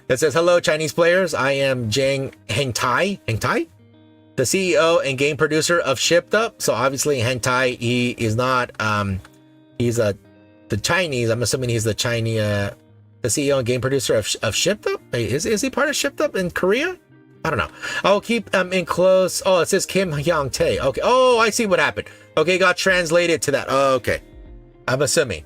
it says, hello, Chinese players. I am Heng Tai, the CEO and game producer of Shipped Up. So obviously Heng Tai, he is not, he's the Chinese, I'm assuming he's the Chinese, the CEO and game producer of Shipped Up. Is he part of Shipped Up in Korea? I don't know. I'll keep in close. Oh, it says Kim Hyung Tae. Okay. Oh, I see what happened. Okay, got translated to that. Oh, okay. I'm assuming.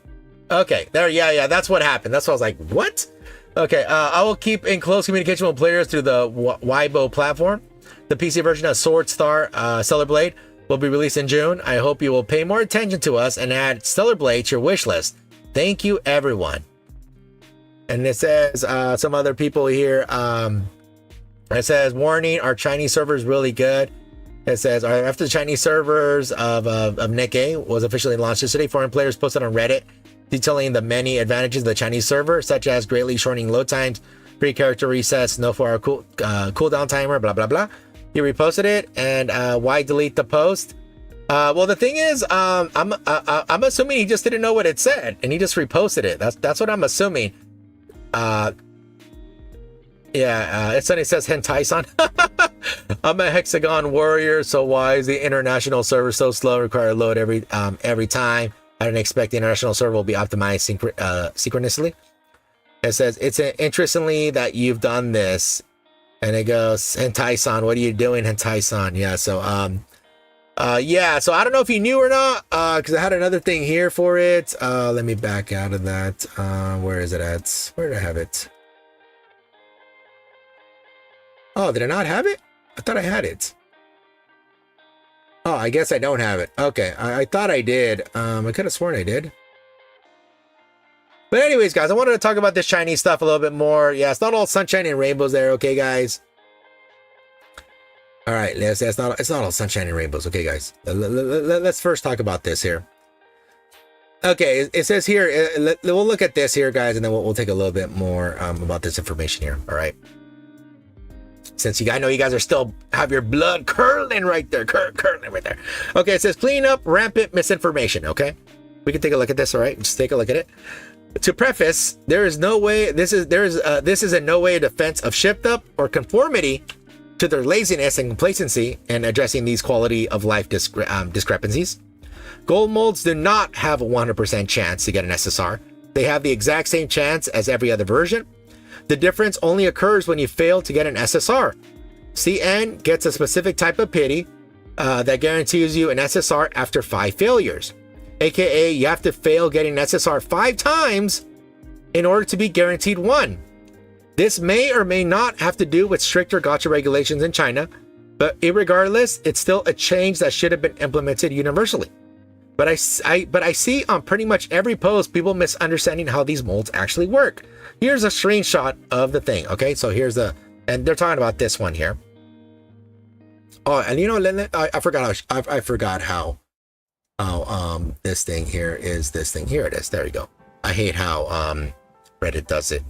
Okay, there. Yeah. That's what happened. That's what I was like. What? Okay. I will keep in close communication with players through the Weibo platform. The PC version of Sword Star Stellar Blade will be released in June. I hope you will pay more attention to us and add Stellar Blade to your wish list. Thank you, everyone. And it says some other people here. It says, warning, our Chinese server is really good. It says, after the Chinese servers of Nikke was officially launched yesterday, foreign players posted on Reddit detailing the many advantages of the Chinese server, such as greatly shortening load times, free character resets, no 4-hour cooldown timer, blah, blah, blah. He reposted it, and why delete the post? Well, the thing is, I'm assuming he just didn't know what it said, and he just reposted it. That's what I'm assuming. Yeah, it says hentai-san. I'm a hexagon warrior, so why is the international server so slow? Require a load every time. I don't expect the international server will be optimized synchronously. It says, it's interestingly that you've done this. And it goes, hentai-san, what are you doing, hentai-san? Yeah, so yeah, so I don't know if you knew or not, because I had another thing here for it. Let me back out of that. Where is it at? Where did I have it? Oh, did I not have it? I thought I had it. Oh, I guess I don't have it. Okay, I thought I did. I could have sworn I did. But anyways, guys, I wanted to talk about this Chinese stuff a little bit more. Yeah, it's not all sunshine and rainbows there, okay, guys? All right, it's not all sunshine and rainbows, okay, guys? Let's first talk about this here. Okay, it says here, we'll look at this here, guys, and then we'll take a little bit more about this information here, all right? Since I know you guys are still have your blood curling right there, curling right there. Okay, it says clean up rampant misinformation, okay? We can take a look at this, all right? Just take a look at it. To preface, this is in no way a defense of Shipped Up or conformity to their laziness and complacency in addressing these quality of life discrepancies. Gold molds do not have a 100% chance to get an SSR. They have the exact same chance as every other version. The difference only occurs when you fail to get an SSR. CN gets a specific type of pity that guarantees you an SSR after 5 failures. AKA, you have to fail getting an SSR 5 times in order to be guaranteed 1. This may or may not have to do with stricter gacha regulations in China, but irregardless, it's still a change that should have been implemented universally. But I see on pretty much every post people misunderstanding how these molds actually work. Here's a screenshot of the thing. Okay, so and they're talking about this one here. Oh, and you know, I forgot how this thing here is this thing. Here it is. There you go. I hate how Reddit does it.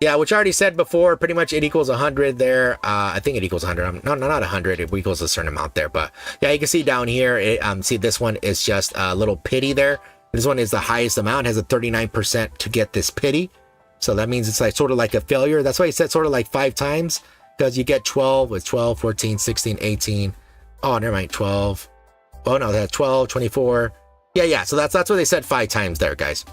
Yeah, which I already said before, pretty much it equals 100 there. I think it equals 100. No, not 100. It equals a certain amount there. But yeah, you can see down here, see this one is just a little pity there. This one is the highest amount, has a 39% to get this pity. So that means it's like sort of like a failure. That's why he said sort of like 5 times, because you get 12 with 12, 14, 16, 18. Oh, never mind, 12. Oh no, that's 12, 24. Yeah. So that's what they said 5 times there, guys.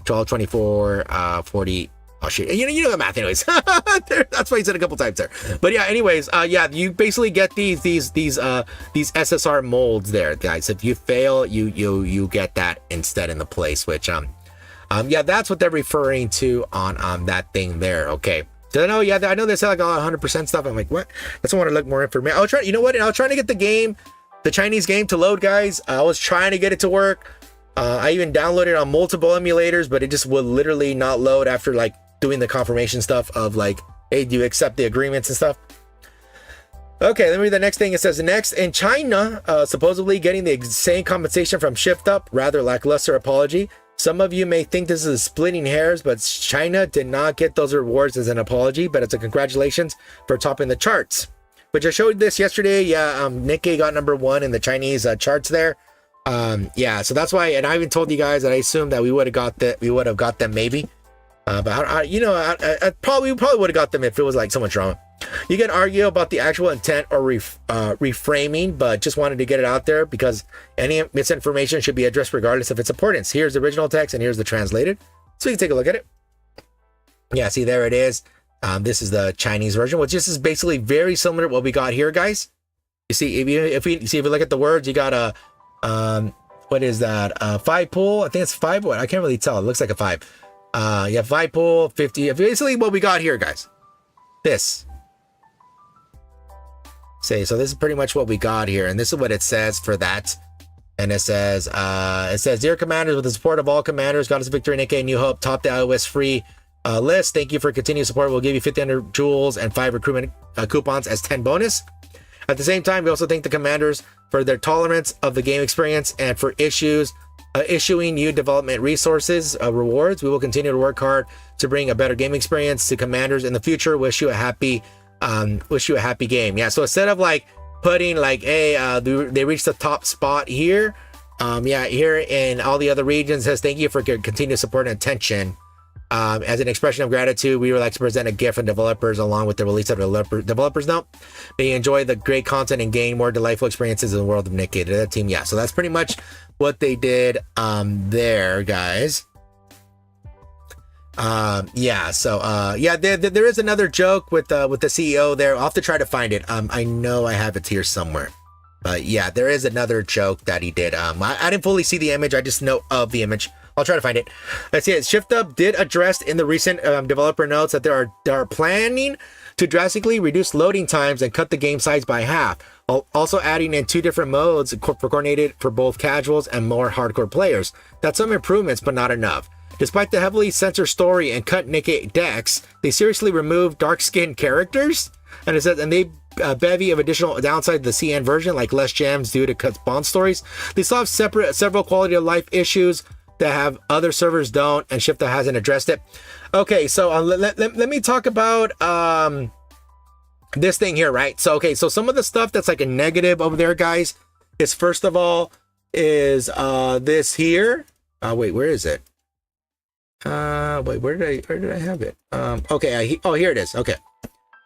12, 24, 40. Oh shit, you know the math anyways. That's why he said a couple times there. But yeah, anyways, yeah, you basically get these SSR molds there, guys. If you fail, you get that instead in the place, which yeah, that's what they're referring to on that thing there. Okay. So I know they said like all 100% stuff. I'm like, what? That's why I want to look more information. I'll try. You know what? I was trying to get the Chinese game to load, guys. I was trying to get it to work. I even downloaded it on multiple emulators, but it just would literally not load after like doing the confirmation stuff of like, hey, do you accept the agreements and stuff? Okay, let me read the next thing. It says, next, in China, supposedly getting the same compensation from Shift Up, rather lackluster apology. Some of you may think this is splitting hairs, but China did not get those rewards as an apology, but it's a congratulations for topping the charts. Which I showed this yesterday. Yeah, Nikke got #1 in the Chinese charts there. Yeah, so that's why, and I even told you guys that I assumed that we would have got them maybe. But I probably would have got them if it was like so much drama. You can argue about the actual intent or reframing, but just wanted to get it out there because any misinformation should be addressed regardless of its importance. Here's the original text and here's the translated. So you can take a look at it. Yeah, see, there it is. This is the Chinese version, which is basically very similar to what we got here, guys. You see, if we look at the words, you got a what is that? 5 pool. I think it's 5. What? I can't really tell. It looks like a 5. You have 5 pool, 50. Basically what we got here, guys. This. So this is pretty much what we got here, and this is what it says for that. And it says, dear commanders, with the support of all commanders, Goddess of Victory, Nikke, and New Hope, top the iOS free list. Thank you for continued support. We'll give you 1,500 jewels and 5 recruitment coupons as 10 bonus. At the same time, we also thank the commanders for their tolerance of the game experience and for issuing new development resources, rewards. We will continue to work hard to bring a better game experience to commanders in the future. Wish you a happy game. Yeah, so instead of like putting like, hey, they reached the top spot here, yeah, here in all the other regions, says thank you for your continued support and attention. As an expression of gratitude, we would like to present a gift from developers along with the release of the developers note. May you enjoy the great content and gain more delightful experiences in the world of Nikke. That team, yeah. So that's pretty much what they did there, guys. Yeah. So yeah, there is another joke with the CEO there. I'll have to try to find it. I know I have it here somewhere. But yeah, there is another joke that he did. I didn't fully see the image. I just know of the image. I'll try to find it. Let's see it. Shift Up did address in the recent developer notes that they are planning to drastically reduce loading times and cut the game size by half, while also adding in 2 different modes coordinated for both casuals and more hardcore players. That's some improvements, but not enough. Despite the heavily censored story and cut Nikke decks, they seriously removed dark-skinned characters, and it says, and they bevy of additional downside to the CN version, like less gems due to cut bond stories. They still have several quality of life issues that have other servers don't, and Shifter hasn't addressed it. Okay, so let me talk about this thing here, right? So okay, so some of the stuff that's like a negative over there, guys, is first of all is this here. Wait, where is it? Wait, where did I have it? Okay, here it is. Okay.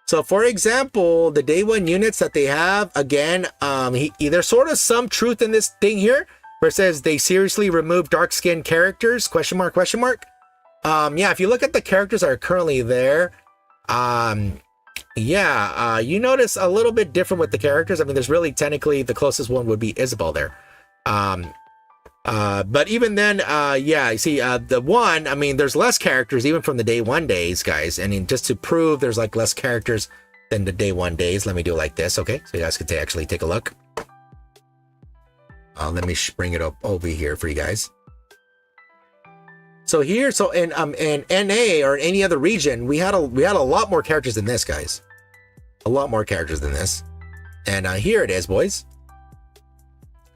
So for example, the day 1 units that they have, again, there's sort of some truth in this thing here, where it says they seriously removed dark-skinned characters, question mark. Yeah, if you look at the characters that are currently there, yeah, you notice a little bit different with the characters. I mean, there's really technically the closest one would be Isabel there. But even then, yeah, you see, the one, I mean, there's less characters even from the day 1 days, guys. And just to prove there's like less characters than the day 1 days, let me do it like this, okay? So you guys can actually take a look. Let me bring it up over here for you guys. So here, so in NA or any other region, we had a lot more characters than this, guys. A lot more characters than this. And here it is, boys.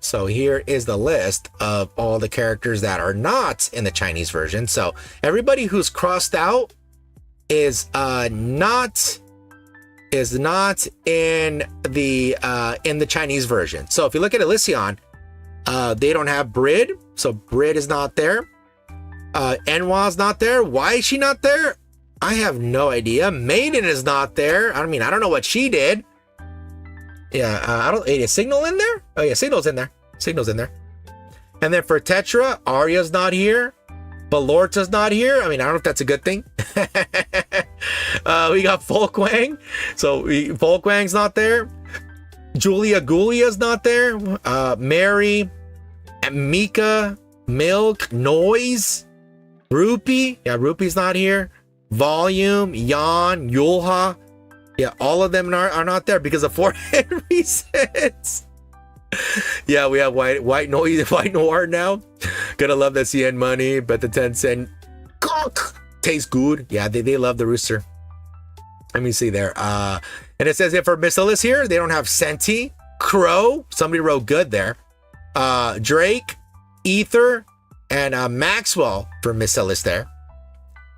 So here is the list of all the characters that are not in the Chinese version. So everybody who's crossed out, is not in the Chinese version. So if you look at Elysion, they don't have Brid, so Brid is not there. Enwa's not there. Why is she not there? I have no idea. Maiden is not there. I mean, I don't know what she did. Yeah, is Signal in there? Oh yeah, Signal's in there. Signal's in there. And then for Tetra, Arya's not here. Balorta's not here. I mean, I don't know if that's a good thing. We got Folkwang. So Folkwang's not there. Julia Gulia's not there. Mary, Mika, Milk, Noise, Rupee. Yeah, Rupee's not here. Volume, Yan, Yulha. Yeah, all of them are not there because of forehead resets. Yeah, we have white noir now. Gonna love the CN money, but the 10-cent tastes good. Yeah, they love the rooster. Let me see there. And it says if for Missilus here, they don't have Senti, Crow. Somebody wrote good there. Drake, Ether, and Maxwell for Missilus there.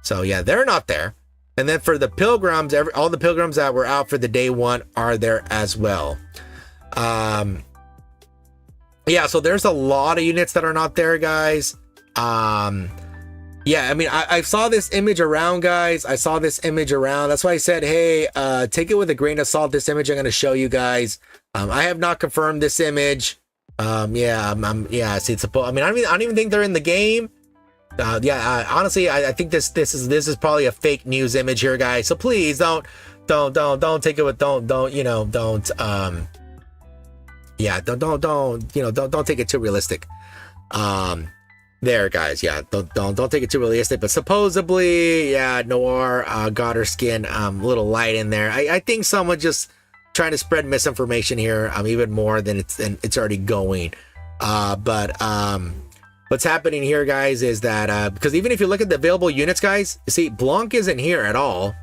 So yeah, they're not there. And then for the pilgrims, all the pilgrims that were out for the day one are there as well. Yeah, so there's a lot of units that are not there, guys. Yeah, I mean, I saw this image around, guys. I saw this image around. That's why I said, hey, take it with a grain of salt. This image I'm going to show you guys. I have not confirmed this image. Yeah, see, it's I mean, I don't even think they're in the game. Honestly, I think this is probably a fake news image here, guys. So please don't take it with don't take it too realistic. There, guys. Yeah, don't take it too realistic. But supposedly, yeah, Noir got her skin a little light in there. I think someone just trying to spread misinformation here, even more than it's already going. What's happening here, guys, is that because even if you look at the available units, guys, you see Blanc isn't here at all.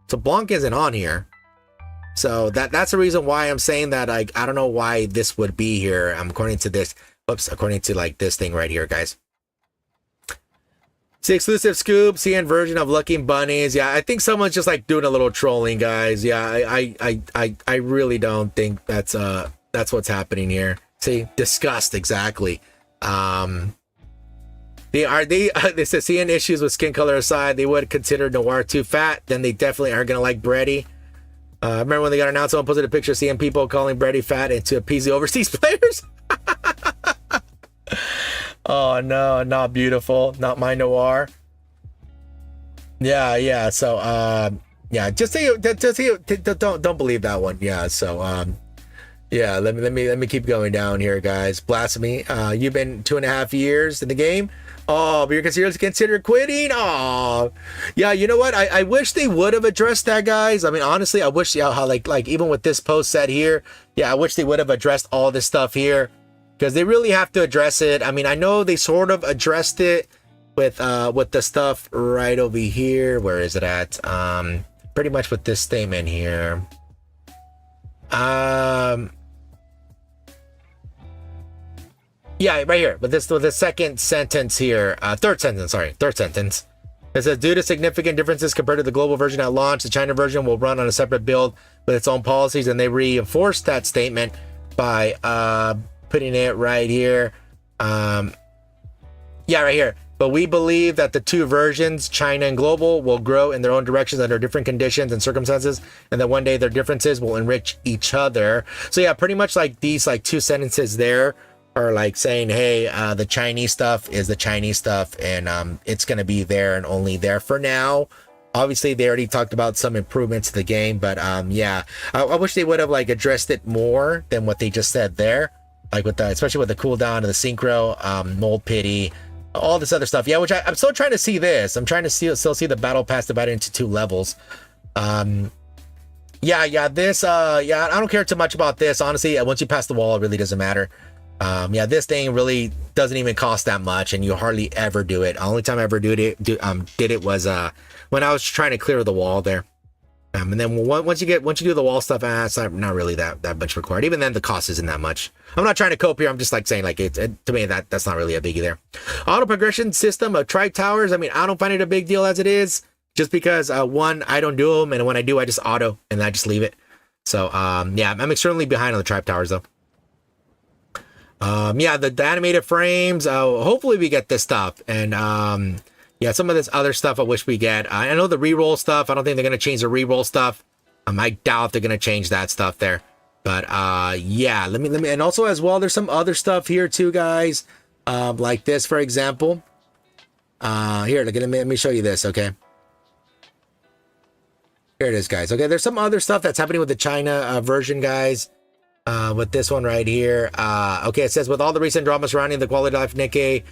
So Blanc isn't on here. So that's the reason why I'm saying that I don't know why this would be here. According to this, according to like this thing right here, guys. It's the exclusive scoop, CN version of Looking Bunnies. Yeah, I think someone's just like doing a little trolling, guys. Yeah, I really don't think that's what's happening here. See, disgust, exactly. They said CN issues with skin color aside, they would consider Noir too fat. Then they definitely aren't gonna like Brady. Remember when they got announced, someone posted a picture of CN people calling Brady fat and to appease the overseas players? Oh no, not beautiful, not my Noir. Yeah. So yeah, just don't believe that one. Yeah. So yeah, let me keep going down here, guys. Blasphemy. You've been 2.5 years in the game. Oh, but you're consider quitting. Oh, yeah. You know what? I wish they would have addressed that, guys. I mean, honestly, I wish how like even with this post set here, yeah, I wish they would have addressed all this stuff here because they really have to address it. I mean, I know they sort of addressed it with the stuff right over here. Where is it at? Pretty much with this statement here. Yeah, right here. But with the second sentence here, third sentence. It says, due to significant differences compared to the global version at launch, the China version will run on a separate build with its own policies, and they reinforced that statement by putting it right here. Yeah, right here. But we believe that the two versions, China and global, will grow in their own directions under different conditions and circumstances, and that one day their differences will enrich each other. So yeah, pretty much like these like two sentences there are like saying, hey, the Chinese stuff is the Chinese stuff, and it's going to be there and only there for now. Obviously, they already talked about some improvements to the game, but yeah, I wish they would have like addressed it more than what they just said there, like with the, especially with the cooldown and the synchro, mold pity, all this other stuff. Yeah, which I'm still trying to see this. I'm trying to still see the battle pass divided into 2 levels. Yeah, this, yeah, I don't care too much about this. Honestly, once you pass the wall, it really doesn't matter. Yeah, this thing really doesn't even cost that much, and you hardly ever do it. The only time I ever did it was when I was trying to clear the wall there. And then once you do the wall stuff, it's not really that much required. Even then, the cost isn't that much. I'm not trying to cope here. I'm just like saying, like, to me, that's not really a biggie there. Auto progression system of tribe towers. I mean, I don't find it a big deal as it is, just because one, I don't do them, and when I do, I just auto and I just leave it. So yeah, I'm extremely behind on the tribe towers though. Yeah, the animated frames. Hopefully we get this stuff, and yeah, some of this other stuff I wish we get. I know the reroll stuff. I don't think they're gonna change the reroll stuff. I doubt they're gonna change that stuff there. But yeah, let me, and also as well, there's some other stuff here too, guys. Like this, for example. Here, look, let me show you this. Okay. Here it is, guys. Okay, there's some other stuff that's happening with the China version, guys. With this one right here. Okay, it says, with all the recent drama surrounding the quality of life Nikke,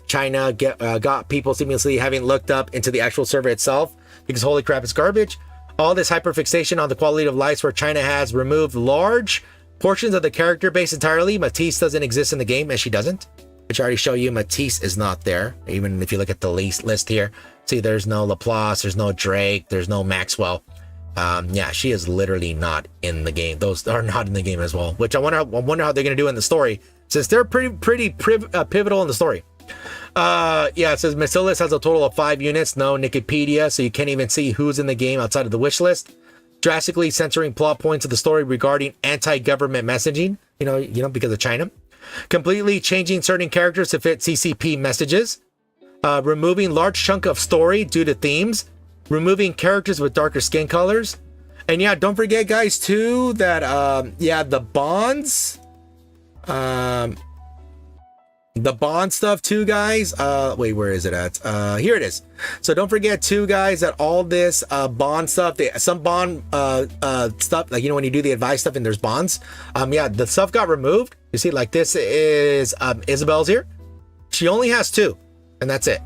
China got people seamlessly having looked up into the actual server itself, because holy crap, it's garbage. All this hyperfixation on the quality of life, where China has removed large portions of the character base entirely. Matisse doesn't exist in the game, and she doesn't. Which I already show you, Matisse is not there. Even if you look at the list here, see, there's no Laplace, there's no Drake, there's no Maxwell. Yeah, she is literally not in the game. Those are not in the game as well, which I wonder how they're gonna do in the story, since they're pretty pivotal in the story. Yeah, it says Macilis has a total of 5 units. No Wikipedia, so you can't even see who's in the game outside of the wish list. Drastically censoring plot points of the story regarding anti-government messaging. You know, because of China. Completely changing certain characters to fit CCP messages. Removing large chunk of story due to themes. Removing characters with darker skin colors. And yeah, don't forget, guys, too, that yeah, the bonds. The bond stuff too, guys. Wait, where is it at? Here it is. So don't forget too, guys, that all this bond stuff, some bond stuff, like, you know, when you do the advice stuff and there's bonds, yeah, the stuff got removed. You see, like, this is Isabel's here. She only has 2, and that's it.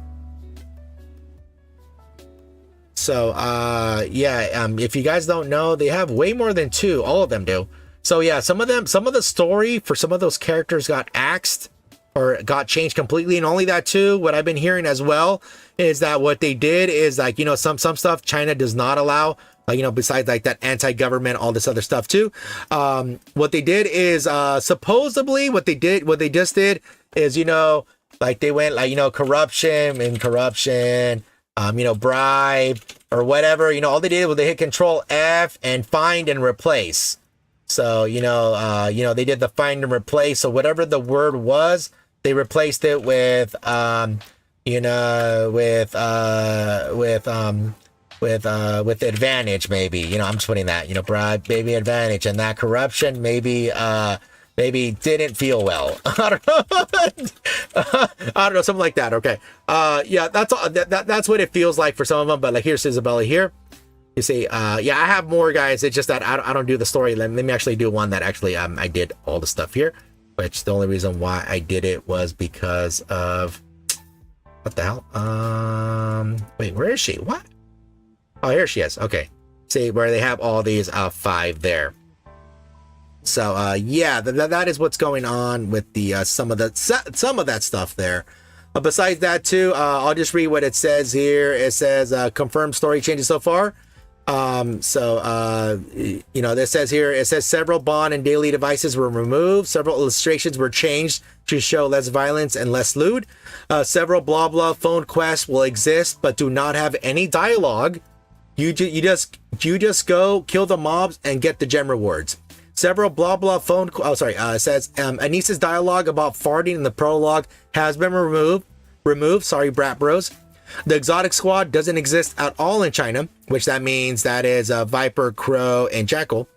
So yeah, if you guys don't know, they have way more than 2. All of them do. So yeah, some of the story for some of those characters got axed or got changed completely. And only that too, what I've been hearing as well is that what they did is, like, you know, some stuff China does not allow, like, you know, besides like that anti-government, all this other stuff too. What they did is supposedly what they just did is, you know, like, they went, like, you know, corruption, you know, bribe or whatever, you know, all they did was they hit Control F and find and replace. So, you know, they did the find and replace. So whatever the word was, they replaced it with, you know, with advantage, maybe, you know, I'm just putting that, you know, bribe, maybe advantage, and that corruption, maybe didn't feel well. I don't know. I don't know, something like that. Okay. Yeah, that's all. That's what it feels like for some of them. But like, here's Isabella here. You see, yeah, I have more, guys. It's just that I don't do the story. Let me actually do one that actually I did all the stuff here, which the only reason why I did it was because of, what the hell? Wait, where is she? What? Oh, here she is. Okay. See, where they have all these 5 there. So yeah, that is what's going on with the some of that stuff there. Besides that too, I'll just read what it says here. It says confirmed story changes so far. So you know, this says here, it says several bond and daily devices were removed. Several illustrations were changed to show less violence and less lewd. Several blah blah phone quests will exist but do not have any dialogue. You just go kill the mobs and get the gem rewards. Several blah blah phone. Oh, sorry. It says Anissa's dialogue about farting in the prologue has been removed. Sorry, brat bros. The exotic squad doesn't exist at all in China, which that means that is Viper, Crow, and Jackal.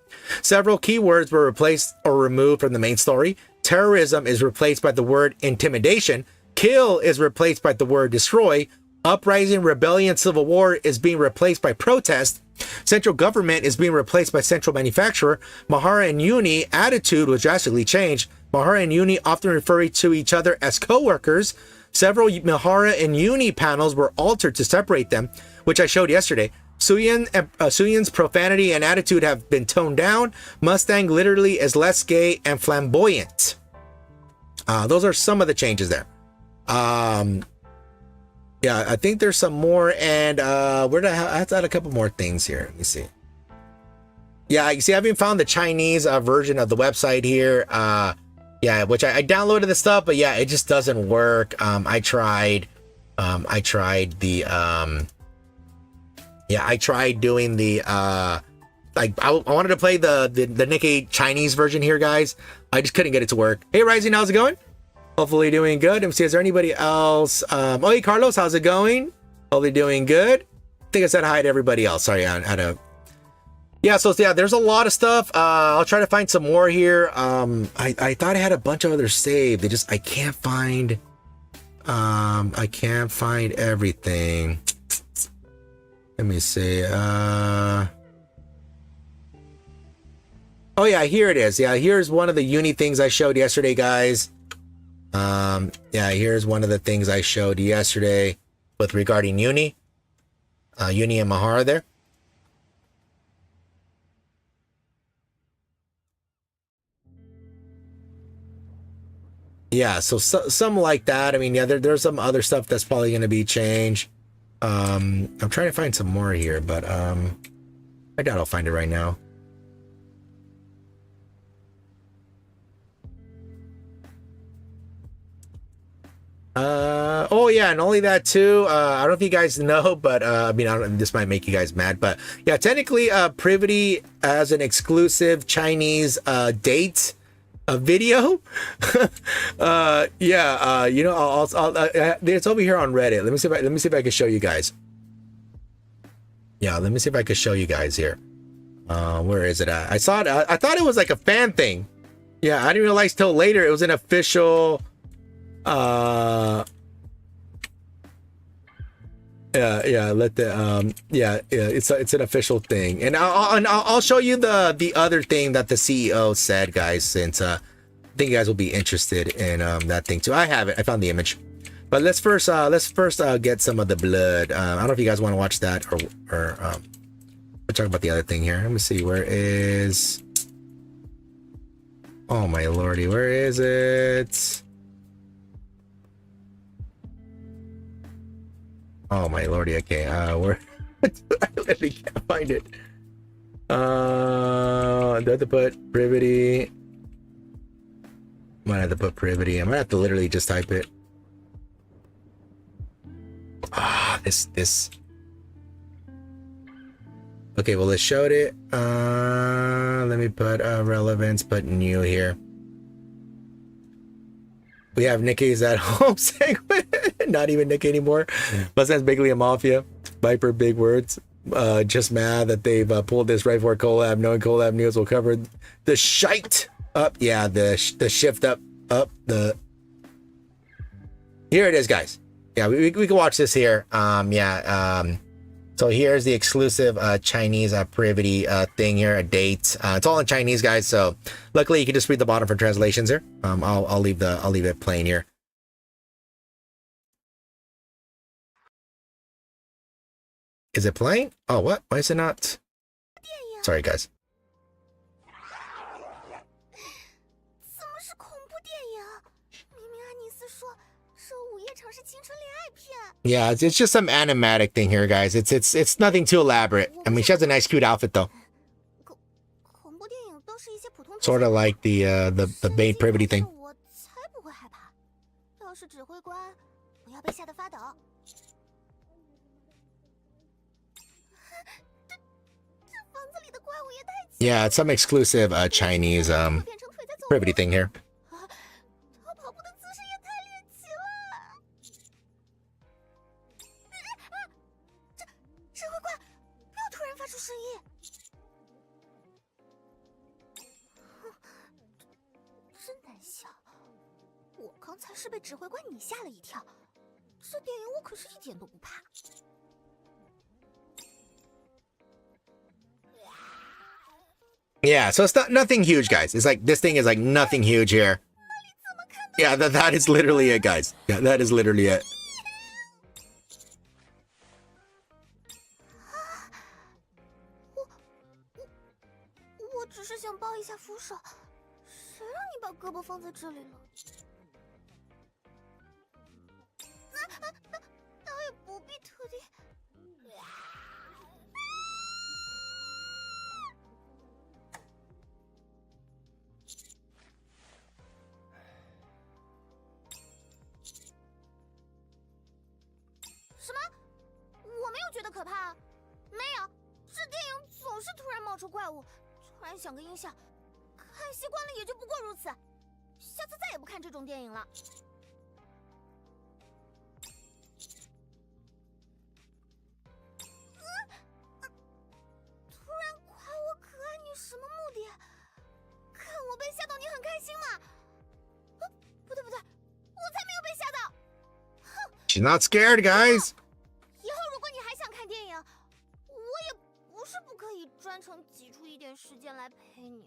Several keywords were replaced or removed from the main story. Terrorism is replaced by the word intimidation. Kill is replaced by the word destroy. Uprising, rebellion, civil war is being replaced by protest. Central government is being replaced by central manufacturer. Mahara and Uni attitude was drastically changed. Mahara and Uni often refer to each other as co-workers. Several Mahara and Uni panels were altered to separate them, which I showed yesterday. Suyan's profanity and attitude have been toned down. Mustang literally is less gay and flamboyant. Those are some of the changes there. Yeah, I think there's some more, and I have to add a couple more things here. Let me see. Yeah, you see, I haven't found the Chinese version of the website here. Yeah, which I downloaded the stuff, but yeah, it just doesn't work. I tried the yeah, I tried doing the like I wanted to play the Nikke Chinese version here, guys. I just couldn't get it to work. Hey, Rising, how's it going? Hopefully doing good. Let me see, is there anybody else? Oh, hey, Carlos, how's it going? Hopefully doing good. I think I said hi to everybody else. Sorry, I had a... Yeah, so yeah, there's a lot of stuff. I'll try to find some more here. I thought I had a bunch of others saved. I can't find everything. Let me see. Oh yeah, here it is. Yeah, here's one of the uni things I showed yesterday, guys. Yeah, here's one of the things I showed yesterday with regarding uni. Uni and Mahara there. Yeah, so some like that. I mean, yeah, there's some other stuff that's probably going to be changed. I'm trying to find some more here, but I doubt I'll find it right now. Oh yeah, and only that too. I don't know if you guys know, but I mean, I don't, this might make you guys mad, but yeah, technically, Privity as an exclusive Chinese date. A video. Yeah, you know, I'll it's over here on Reddit. Let me see if I can show you guys. Yeah, let me see if I can show you guys here. Where is it at? I saw it. I thought it was like a fan thing. Yeah, I didn't realize till later it was an official. Yeah. Let the yeah. It's an official thing, and I'll show you the other thing that the CEO said, guys. Since I think you guys will be interested in that thing too. I have it. I found the image, but let's first get some of the blood. I don't know if you guys want to watch that or we'll talk about the other thing here. Let me see. Where is? Oh my lordy, where is it? Oh my lordy, okay, where I literally can't find it. Do I have to put Privity? Might have to put Privity. I might have to literally just type it. This. Okay, well, it showed it. Let me put relevance, put new here. We have Nikke's at home segment. Not even Nikke anymore. But that's basically a mafia. Viper, big words. Just mad that they've pulled this right for collab. Knowing collab news will cover the shite up. Yeah, the shift up the. Here it is, guys. Yeah, we can watch this here. So here's the exclusive Chinese Privity thing here, a date. It's all in Chinese, guys. So luckily you can just read the bottom for translations here. I'll leave it plain here. Is it playing? Oh, what? Why is it not? Sorry, guys. Yeah, it's just some animatic thing here, guys. It's nothing too elaborate. I mean, she has a nice, cute outfit though. Sort of like the main Privity thing. Yeah, it's some exclusive Chinese Privity thing here. Yeah, so it's nothing huge, guys. It's like this thing is like nothing huge here. Yeah, that is literally it, guys. Yeah, that is literally it. 的可怕？没有，是电影总是突然冒出怪物，突然响个音效，看习惯了也就不过如此。下次再也不看这种电影了。突然夸我可爱，你什么目的？看我被吓到，你很开心吗？不对，我才没有被吓到。哼 She's not scared, guys. 以后如果你还想看电影，我也不是不可以专程挤出一点时间来陪你。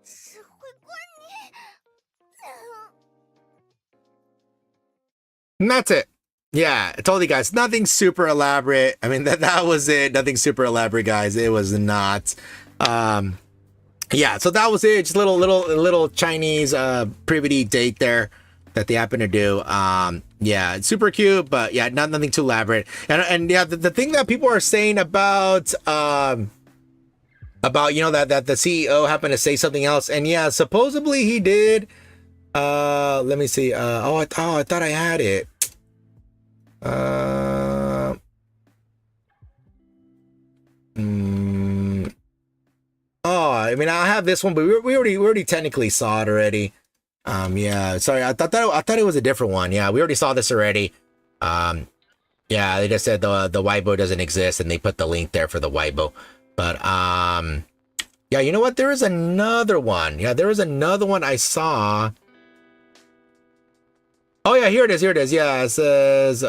只会关你。And that's it. Yeah, I told you guys, nothing super elaborate. I mean, that was it. Nothing super elaborate, guys. It was not. Yeah, so that was it. Just little Chinese privity date there that they happen to do. Yeah, it's super cute, but yeah, nothing too elaborate. And yeah, the thing that people are saying about you know that the CEO happened to say something else, and yeah, supposedly he did. Let me see. I thought I had it. Oh, I mean, I have this one, but we already technically saw it already. Yeah, sorry, I thought it was a different one. Yeah, we already saw this already. Yeah, they just said the Weibo doesn't exist, and they put the link there for the Weibo. But yeah, you know what? There is another one. Yeah, there is another one I saw. Oh yeah, here it is. Yeah, it says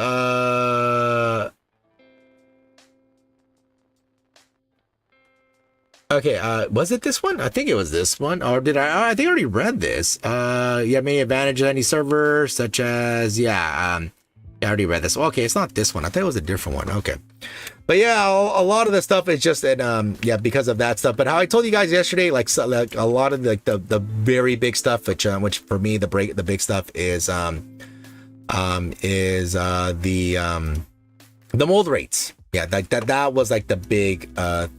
okay, was it this one? I think it was this one. Or did I think I already read this. Yeah, many advantages on any server, such as I already read this. Okay, it's not this one. I thought it was a different one. Okay. But yeah, a lot of the stuff is just yeah, because of that stuff. But how I told you guys yesterday, like a lot of the very big stuff, which for me the big stuff is the mold rates. Yeah, that was like the big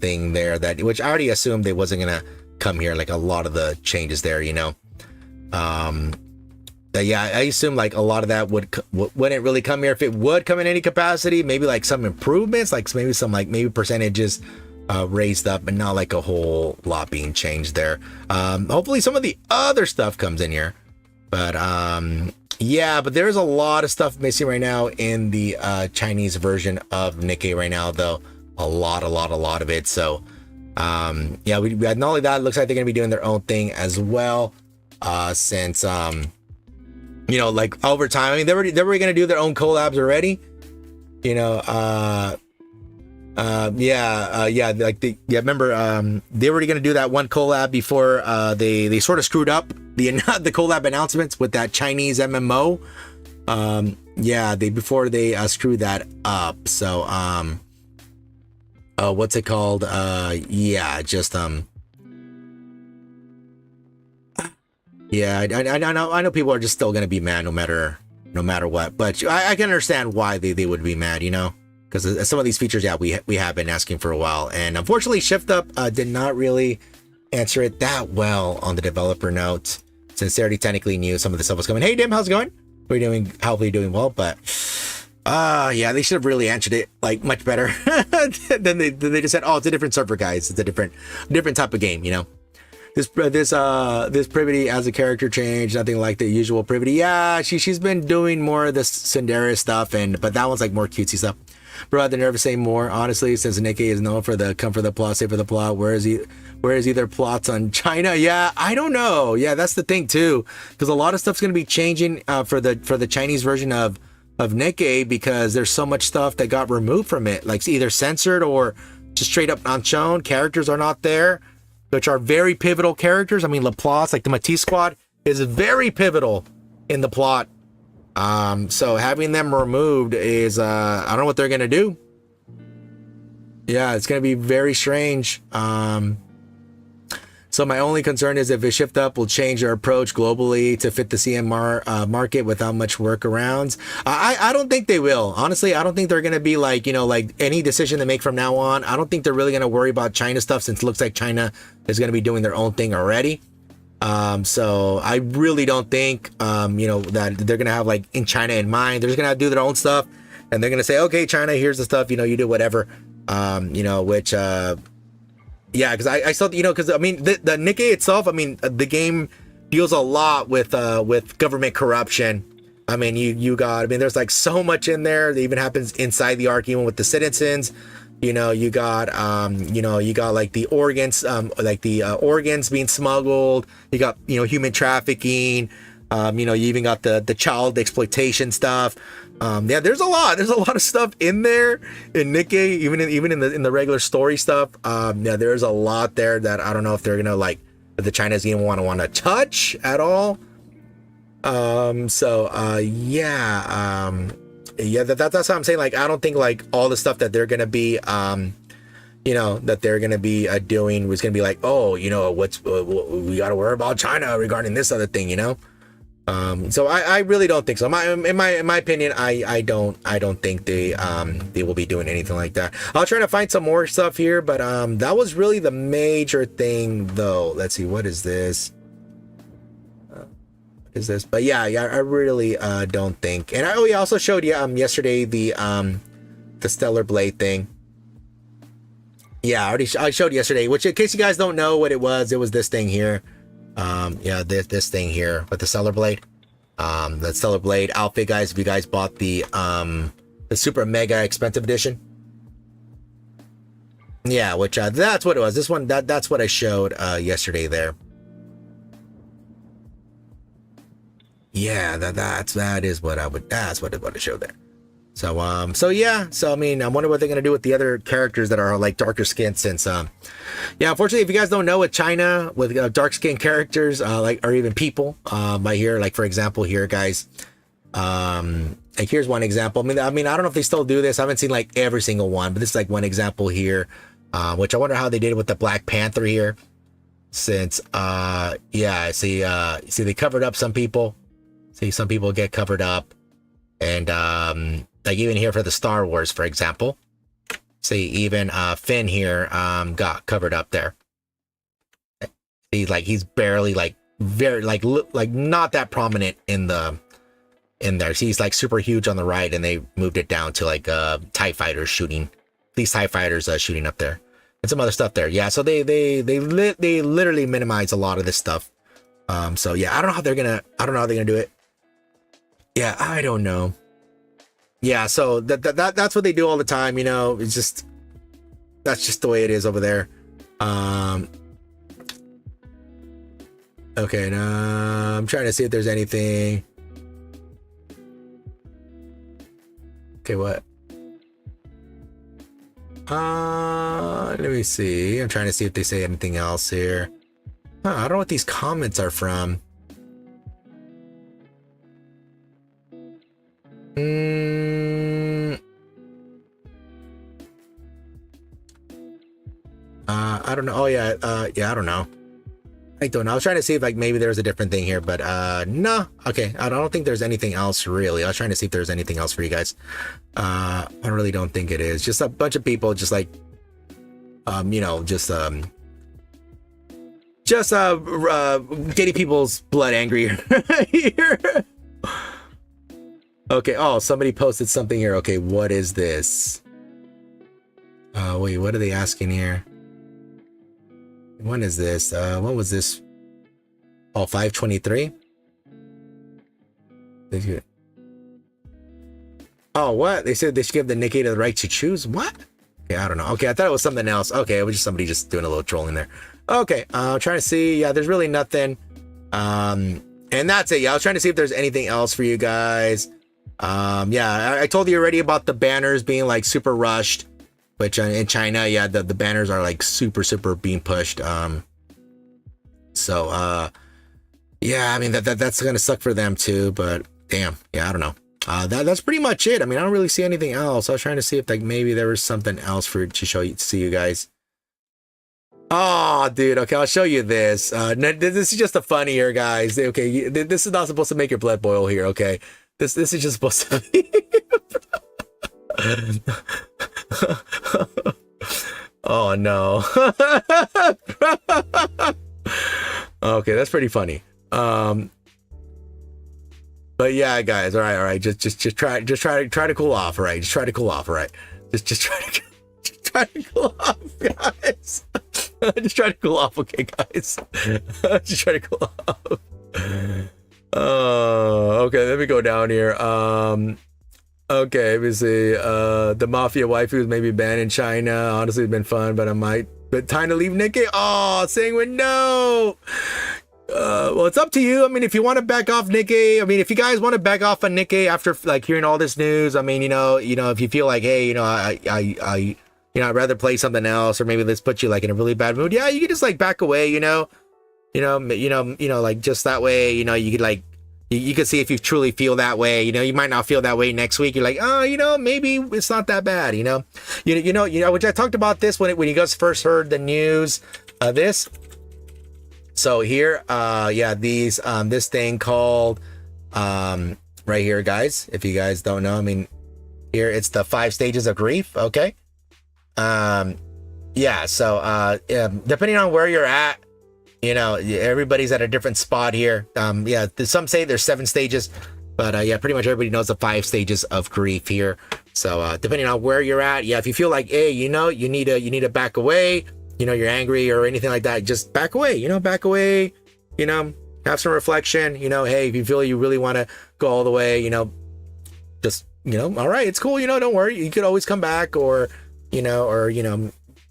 thing there, that which I already assumed they wasn't gonna come here, like a lot of the changes there, you know. Yeah, I assume like a lot of that wouldn't really come here. If it would come in any capacity, maybe like some improvements, like maybe some maybe percentages raised up, but not like a whole lot being changed there. Hopefully some of the other stuff comes in here, but yeah, but there's a lot of stuff missing right now in the Chinese version of Nikke right now, though. A lot of it. So yeah, we not only that, it looks like they're gonna be doing their own thing as well, since you know, like over time. I mean, they were gonna do their own collabs already, you know. Yeah, like remember they were gonna do that one collab before they sort of screwed up the collab announcements with that Chinese MMO. Yeah, before they screwed that up. So what's it called? Yeah, just yeah, I know people are just still gonna be mad no matter what, but I can understand why they would be mad, you know, because some of these features, yeah, we have been asking for a while, and unfortunately Shift Up did not really answer it that well on the developer note, since they already technically knew some of the stuff was coming. Hey Dim, how's it going? We're doing, hopefully doing well, but yeah, they should have really answered it like much better. Then they just said, oh, it's a different server, guys, it's a different type of game, you know. This Privity as a character change, nothing like the usual Privity. Yeah, she's been doing more of this Cinderella stuff, but that one's like more cutesy stuff. Bro, they're never say more. Honestly, since Nikke is known for the come for the plot, stay for the plot. Whereas either plots on China. Yeah, I don't know. Yeah, that's the thing too, because a lot of stuff's gonna be changing for the Chinese version of Nikke, because there's so much stuff that got removed from it, like either censored or just straight up not shown. Characters are not there, which are very pivotal characters. I mean, Laplace, like the Matisse Squad, is very pivotal in the plot. So having them removed is, I don't know what they're gonna do. Yeah, it's gonna be very strange. So my only concern is if a Shift Up will change their approach globally to fit the CMR market without much workarounds. I don't think they will. Honestly, I don't think they're gonna be like, you know, like any decision they make from now on. I don't think they're really gonna worry about China stuff, since it looks like China is gonna be doing their own thing already. So I really don't think, you know, that they're gonna have like in China in mind. They're just gonna do their own stuff, and they're gonna say, okay, China, here's the stuff, you know, you do whatever, you know, which, yeah, because I saw, you know, because I mean, the Nikke itself, I mean, the game deals a lot with government corruption. I mean, you got, I mean, there's like so much in there that even happens inside the arc, even with the citizens. You know, you got like the organs, organs being smuggled. You got, you know, human trafficking. You know, you even got the child exploitation stuff. Yeah, there's a lot of stuff in there in Nikke, even in the regular story stuff. Yeah, there's a lot there that I don't know if they're gonna like, if the China's gonna want to touch at all. Yeah, that's how I'm saying, like, I don't think like all the stuff that they're gonna be you know, that they're gonna be doing was gonna be like, oh, you know, we gotta worry about China regarding this other thing, you know. So I really don't think so. In my opinion, I don't think they will be doing anything like that. I'll try to find some more stuff here, but that was really the major thing though. Let's see, what is this? But yeah, I really don't think. And I also showed you yesterday the Stellar Blade thing. Yeah, I showed yesterday, which in case you guys don't know what it was this thing here. Yeah, this thing here with the Stellar Blade. The Stellar Blade outfit, guys, if you guys bought the super mega expensive edition. Yeah, which that's what it was. This one, that's what I showed yesterday there. Yeah, that's what I showed there. So yeah, so I mean, I wonder what they're gonna do with the other characters that are like darker skin, since yeah, unfortunately, if you guys don't know, with China, with dark skin characters, like, or even people, by here, like for example here, guys, like here's one example. I mean, I don't know if they still do this. I haven't seen like every single one, but this is like one example here, which I wonder how they did it with the Black Panther here, since yeah, see they covered up some people. See, some people get covered up, and like even here for the Star Wars, for example, see even Finn here got covered up there. He's barely like very like not that prominent in there. See, he's like super huge on the right, and they moved it down to like TIE fighters shooting, these TIE fighters shooting up there, and some other stuff there. Yeah, so they literally minimize a lot of this stuff. So yeah, I don't know how they're gonna do it. Yeah, I don't know. Yeah, so that's what they do all the time, you know. It's just, that's just the way it is over there. Okay, now I'm trying to see if there's anything. Okay, what? Let me see. I'm trying to see if they say anything else here. I don't know what these comments are from. I don't know. Oh yeah, yeah, I don't know. I don't know. I was trying to see if like maybe there's a different thing here, but no. Okay, I don't think there's anything else really. I was trying to see if there's anything else for you guys. I really don't think it is. Just a bunch of people just like you know, just getting people's blood angry here. Okay, oh, somebody posted something here. Okay, what is this? Wait, what are they asking here? When is this? What was this? Oh, 523? Oh, what? They said they should give the Nikke the right to choose? What? Okay, I don't know. Okay, I thought it was something else. Okay, it was just somebody just doing a little trolling there. Okay, I'm trying to see. Yeah, there's really nothing. And that's it. Yeah, I was trying to see if there's anything else for you guys. Yeah, I told you already about the banners being like super rushed, which in China, yeah, the banners are like super being pushed. So yeah, I mean that's gonna suck for them too, but damn, yeah, I don't know. That's pretty much it. I mean, I don't really see anything else. I was trying to see if like maybe there was something else to see you guys. Oh, dude. Okay, I'll show you this. This is just a funnier, guys. Okay, this is not supposed to make your blood boil here. Okay, this is just supposed to be. Oh no. Okay, Okay, that's pretty funny. But yeah, guys, all right, just try to cool off, all right? Just try to cool off, all right? Just try to cool off, guys. Just try to cool off, okay, guys? Just try to cool off. Okay, let me go down here. Okay, let me see. The mafia waifus may be banned in China. Honestly, it's been fun, but time to leave Nikke. Oh, saying with no. Well, it's up to you. I mean, if you want to back off Nikke, I mean, if you guys want to back off on Nikke after like hearing all this news, I mean, if you feel like, hey, I'd rather play something else, or maybe let's put you like in a really bad mood. Yeah, you can just like back away, like just that way, you could like, you can see if you truly feel that way. You might not feel that way next week. You're like, oh, maybe it's not that bad. Which I talked about this when you guys first heard the news of this. So here, this thing called, right here, guys, if you guys don't know, I mean, here it's the 5 stages of grief. Okay. So depending on where you're at, everybody's at a different spot here. Some say there's 7 stages, but pretty much everybody knows the 5 stages of grief here. So depending on where you're at, if you feel like, hey, you need to back away, you're angry or anything like that, just back away, have some reflection, hey, if you feel you really want to go all the way, just, all right, it's cool, don't worry, you could always come back or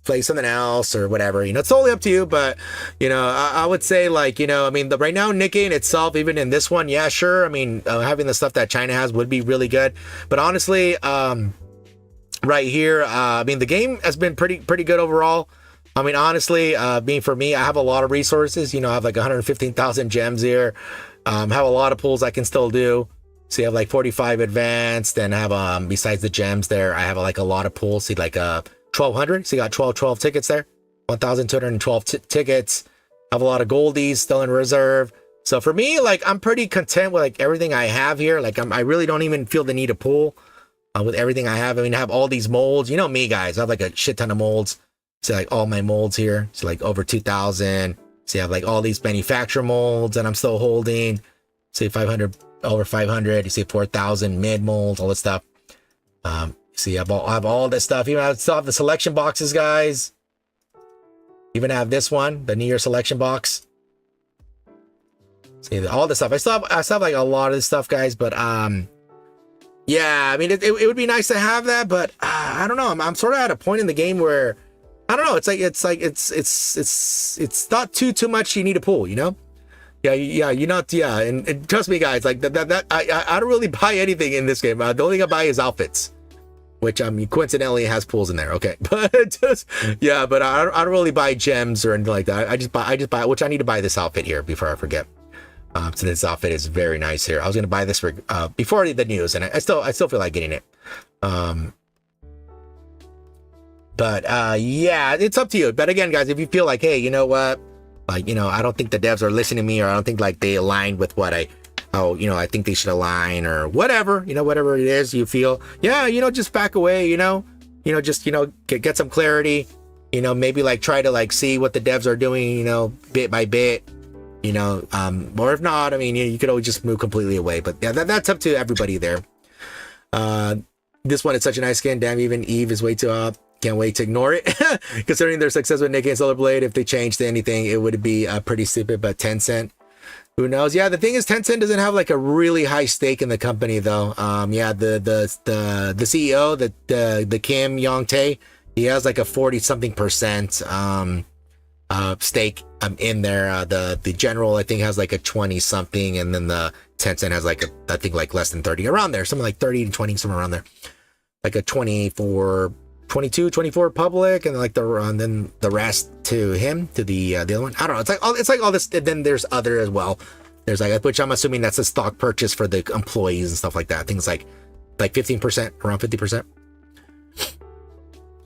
play something else or whatever, it's totally up to you. But, I would say like, I mean, right now, Nikke in itself, even in this one, yeah, sure. I mean, having the stuff that China has would be really good. But honestly, right here, I mean, the game has been pretty good overall. I mean, honestly, for me, I have a lot of resources, I have like 115,000 gems here. Have a lot of pulls I can still do. So you have like 45 advanced, and I have, besides the gems there, I have like a lot of pulls. See, like 1,200. So you got 12 tickets there, 1,212 tickets. I have a lot of goldies still in reserve. So for me, like, I'm pretty content with like everything I have here. Like, I really don't even feel the need to pull with everything I have. I mean, I have all these molds. Me, guys, I have like a shit ton of molds. So like all my molds here, so like over 2,000. So you have like all these manufacturer molds that I'm still holding. Say 500, over 500. You see 4,000 mid molds, all this stuff. See, I have all this stuff. Even I still have the selection boxes, guys. Even have this one, the New Year selection box. See, all this stuff. I still have like a lot of this stuff, guys. But yeah, I mean, it would be nice to have that, but I don't know. I'm sort of at a point in the game where I don't know. It's not too much you need to pull, Yeah, you're not. Yeah, and trust me, guys. Like that I don't really buy anything in this game. The only thing I buy is outfits, which coincidentally has pulls in there. Okay, but just, but I don't really buy gems or anything like that. I just buy, which I need to buy this outfit here before I forget. So this outfit is very nice here. I was gonna buy this for before the news, and I still feel like getting it. But yeah, it's up to you. But again, guys, if you feel like, hey, you know what, like, I don't think the devs are listening to me, or I don't think like they aligned with what I think they should align, or whatever, whatever it is you feel, just back away, just, get some clarity, maybe like try to like see what the devs are doing, bit by bit, or if not, I mean, you could always just move completely away. But yeah, that's up to everybody there. This one is such a nice skin. Damn, even Eve is way too up. Can't wait to ignore it. Considering their success with Nikke and Solar Blade, if they changed to anything, it would be pretty stupid. But Tencent, who knows? Yeah, the thing is, Tencent doesn't have like a really high stake in the company, though. The CEO, the Kim Yong Tae, he has like a 40-something% stake in there. The general, I think, has like a 20-something, and then the Tencent has like I think like less than 30, around there, something like 30 to 20, somewhere around there, like a 22, 24 public, and like then the rest to him, to the other one. I don't know. It's like all this. And then there's other as well. There's like, which I'm assuming that's a stock purchase for the employees and stuff like that. Things like 15%, around 50%.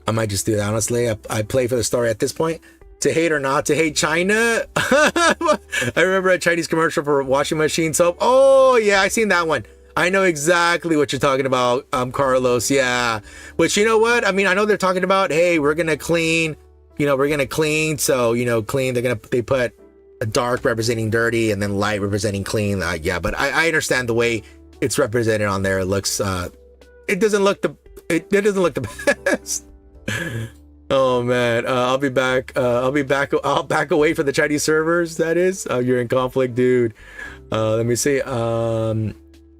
I might just do that, honestly. I play for the story at this point. To hate or not to hate China. I remember a Chinese commercial for washing machine soap. Oh yeah, I seen that one. I know exactly what you're talking about, Carlos. Yeah. Which, you know what? I mean, I know they're talking about, hey, we're going to clean, we're going to clean. So, clean, they put, dark representing dirty and then light representing clean. Yeah, but I understand the way it's represented on there. It looks it doesn't look the best. Oh man, I'll be back. I'll back away from the Chinese servers. That is, you're in conflict, dude. Let me see.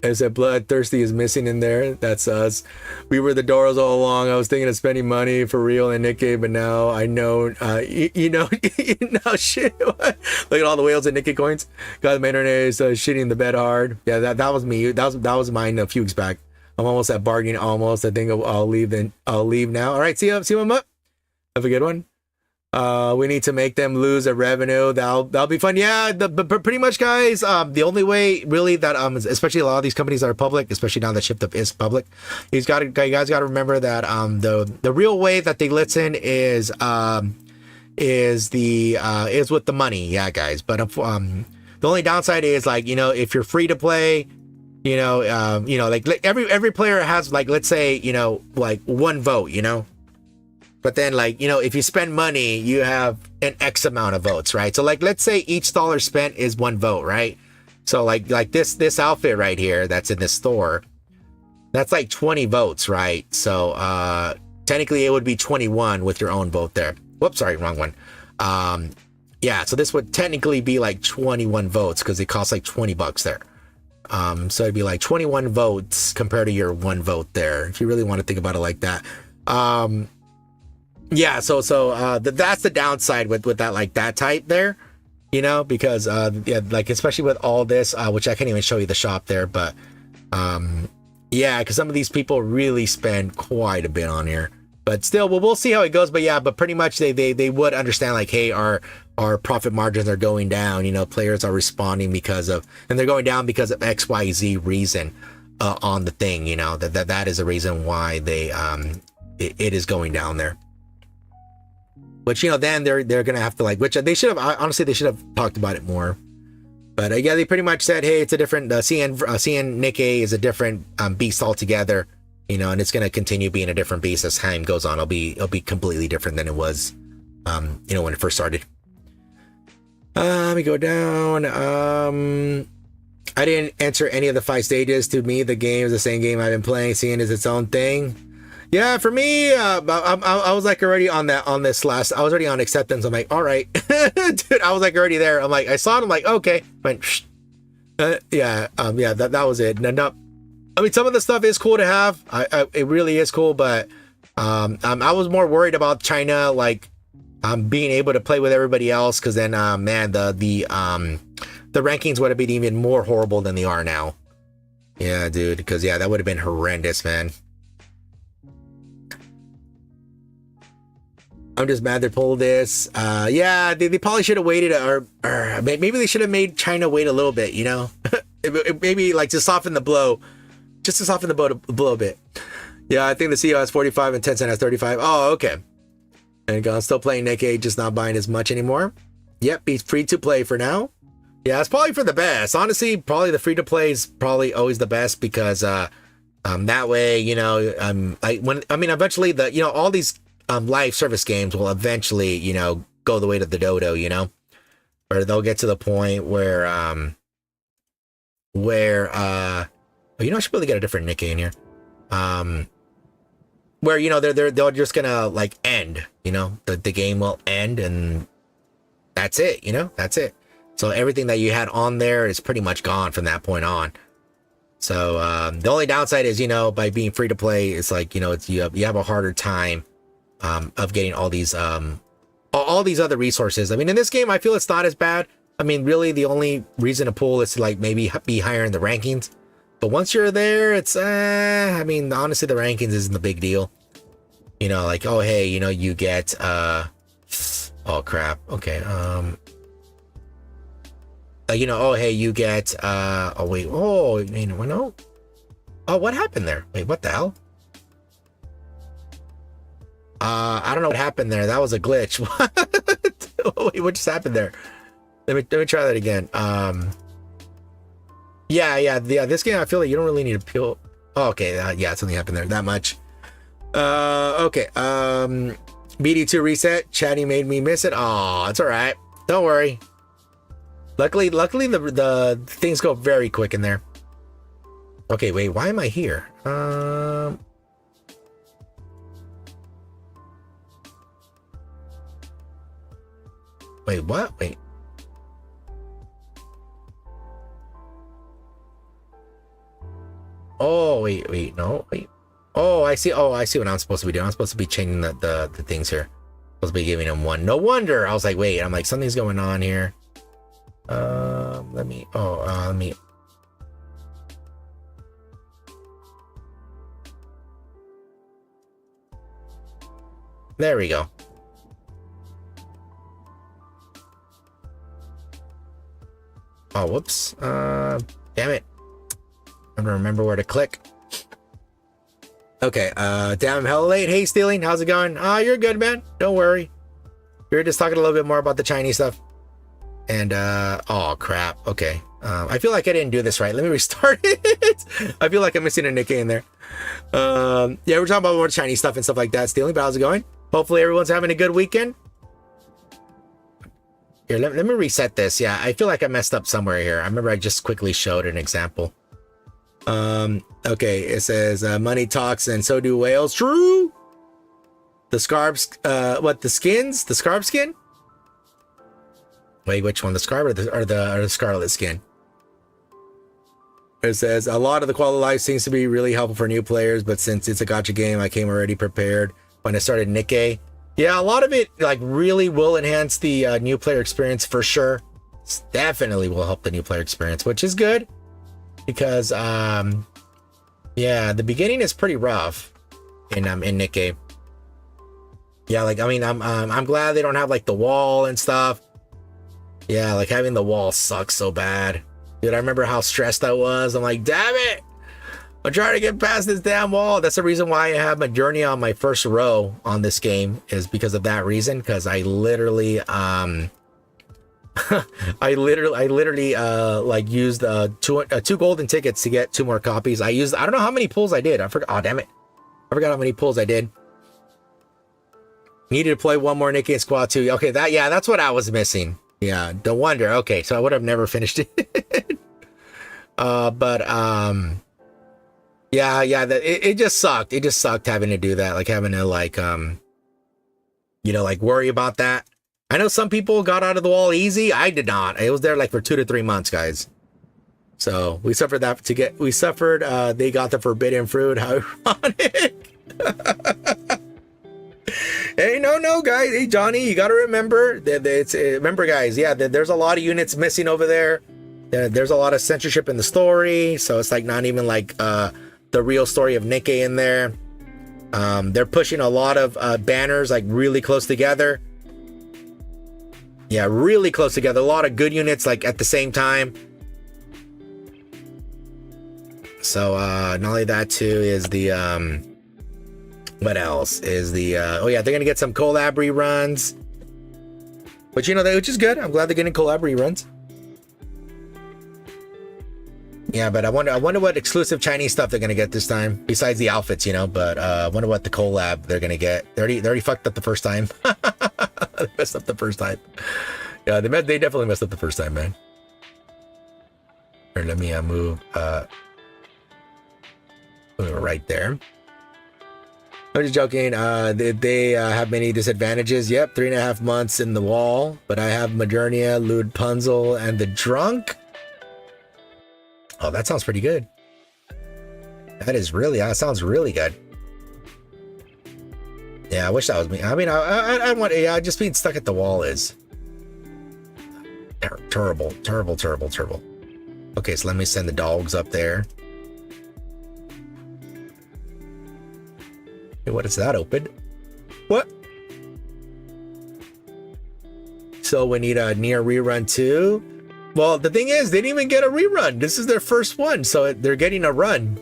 Is that bloodthirsty is missing in there? That's us. We were the Doros all along. I was thinking of spending money for real in Nikke, but now I know. You know, shit. Look at all the whales and Nikke coins. Guys, my internet is shitting the bed hard. Yeah, that was me. That was mine a few weeks back. I'm almost at bargaining. Almost. I think I'll leave. Then I'll leave now. All right. See you. See you, up. Have a good one. We need to make them lose a revenue. That'll be fun. Yeah, but pretty much, guys. The only way really that especially a lot of these companies that are public, especially now that ShiftUp is public, you guys got to remember that the real way that they listen is with the money. Yeah, guys. But the only downside is, like, you know, if you're free to play, you know, like every player has, like, let's say, you know, like one vote, you know. But then, like, you know, if you spend money, you have an X amount of votes, right? So, like, let's say each dollar spent is one vote, right? So, like this outfit right here that's in this store, that's like 20 votes, right? So, technically, it would be 21 with your own vote there. Whoops, sorry, wrong one. Yeah, so this would technically be like 21 votes because it costs like $20 there. So it'd be like 21 votes compared to your one vote there, if you really want to think about it like that. Yeah, so that's the downside with that, like, that type there, you know, because yeah, like, especially with all this, which I can't even show you the shop there, but yeah, because some of these people really spend quite a bit on here, but still, we'll see how it goes. But yeah, but pretty much they would understand, like, hey, our profit margins are going down, you know, players are responding and they're going down because of XYZ reason on the thing, you know, that is a reason why they it is going down there. Which, you know, then they're gonna have to, like, which they should have, honestly, they should have talked about it more. But yeah, they pretty much said, hey, it's a different CN Nikke is a different beast altogether, you know, and it's gonna continue being a different beast as time goes on. It'll be completely different than it was, you know, when it first started. Let me go down. I didn't enter any of the 5 stages. To me, the game is the same game I've been playing. CN is its own thing. Yeah, for me, I was like already on this last. I was already on acceptance. I'm like, all right, dude. I was like already there. I'm like, I saw it. I'm like, okay. Went, yeah, yeah. That was it. No, I mean, some of the stuff is cool to have. It really is cool, but I was more worried about China, like, being able to play with everybody else, because then, man, the rankings would have been even more horrible than they are now. Yeah, dude. Because yeah, that would have been horrendous, man. I'm just mad they pulled this. Yeah, they probably should have waited, or maybe they should have made China wait a little bit, you know? Maybe, like, to soften the blow. Just to soften the blow a bit. Yeah, I think the CEO has 45 and Tencent has 35. Oh, okay. And I'm still playing Nikke, just not buying as much anymore. Yep, he's free to play for now. Yeah, it's probably for the best. Honestly, probably the free to play is probably always the best, because that way, you know, eventually all these live service games will eventually, you know, go the way to the dodo, you know, or they'll get to the point where you know, I should really get a different Nikke in here, where, you know, they're just gonna, like, end, you know, the game will end and that's it, you know, that's it. So everything that you had on there is pretty much gone from that point on. So the only downside is, you know, by being free to play, it's like, you know, you have a harder time of getting all these other resources. I mean, in this game, I feel it's not as bad. I mean, really, the only reason to pull is to, like, maybe be higher in the rankings. But once you're there, it's I mean, honestly, the rankings isn't the big deal. You know, like, oh, hey, you know, you get oh crap, okay, you know, oh, hey, you get oh wait, oh, you know, no, oh, what happened there? Wait, what the hell? I don't know what happened there. That was a glitch. Wait, what just happened there? Let me try that again. Yeah. This game, I feel like you don't really need to peel. Oh, okay. Yeah, something happened there. That much. Okay. BD2 reset. Chatty made me miss it. Oh, it's all right. Don't worry. Luckily, the things go very quick in there. Okay, wait, why am I here? Wait, what? Wait. Oh, wait, no, wait. Oh, I see. Oh, I see what I'm supposed to be doing. I'm supposed to be changing the things here. Supposed to be giving him one. No wonder. I was like, wait. I'm like, something's going on here. Let me. Let me. There we go. Oh, whoops. Damn it. I'm gonna remember where to click. Okay, damn, I'm hella late. Hey, Stealing, how's it going? You're good, man. Don't worry. We were just talking a little bit more about the Chinese stuff. And, oh, crap. Okay. I feel like I didn't do this right. Let me restart it. I feel like I'm missing a Nikke in there. Yeah, we're talking about more Chinese stuff and stuff like that, Stealing, but how's it going? Hopefully everyone's having a good weekend. Here, let me reset this. Yeah, I feel like I messed up somewhere here. I remember I just quickly showed an example. Okay, it says money talks and so do whales. True. The scarbs, what, the skins? The scarb skin? Wait, which one? The scarb or the scarlet skin? It says a lot of the quality of life seems to be really helpful for new players, but since it's a gacha game, I came already prepared when I started Nikke. Yeah, a lot of it like really will enhance the new player experience for sure. It's definitely will help the new player experience, which is good. Because yeah, the beginning is pretty rough in Nikke. Yeah, like I mean, I'm glad they don't have like the wall and stuff. Yeah, like having the wall sucks so bad. Dude, I remember how stressed I was. I'm like, damn it, I'm trying to get past this damn wall. That's the reason why I have my journey on my first row on this game, is because of that reason. Because I literally I literally like used two golden tickets to get 2 more copies. I don't know how many pulls I did. I forgot. Oh, damn it. I forgot how many pulls I did. Needed to play 1 more Nikke in Squad 2. Okay, that's what I was missing. Yeah, no wonder. Okay, so I would have never finished it. Yeah, it just sucked. It just sucked having to do that. Like having to like, you know, like worry about that. I know some people got out of the wall easy. I did not. It was there like for 2 to 3 months, guys. So we suffered that they got the forbidden fruit. How ironic. Hey, no, guys. Hey, Johnny, you got to remember that remember, guys. Yeah, there's a lot of units missing over there. There's a lot of censorship in the story. So it's like not even like the real story of Nikke in there. They're pushing a lot of banners like really close together. Yeah, really close together. A lot of good units like at the same time. So not only that too is the what else is the oh yeah, they're gonna get some collab reruns, but you know, which is good. I'm glad they're getting collab reruns. Yeah, but I wonder what exclusive Chinese stuff they're gonna get this time besides the outfits, you know. But I wonder what the collab they're gonna get. They already fucked up the first time. They messed up the first time. Yeah, they definitely messed up the first time, man. Here, let me move right there. I'm just joking. They have many disadvantages. Yep, 3.5 months in the wall. But I have Modernia, Ludpunzel, and the Drunk. Oh, that sounds pretty good. That sounds really good. Yeah, I wish that was me. I mean, I want. Yeah, just being stuck at the wall is terrible. Okay, so let me send the dogs up there. Hey, what is that open? What? So we need a near rerun too. Well, the thing is, they didn't even get a rerun. This is their first one, so they're getting a run.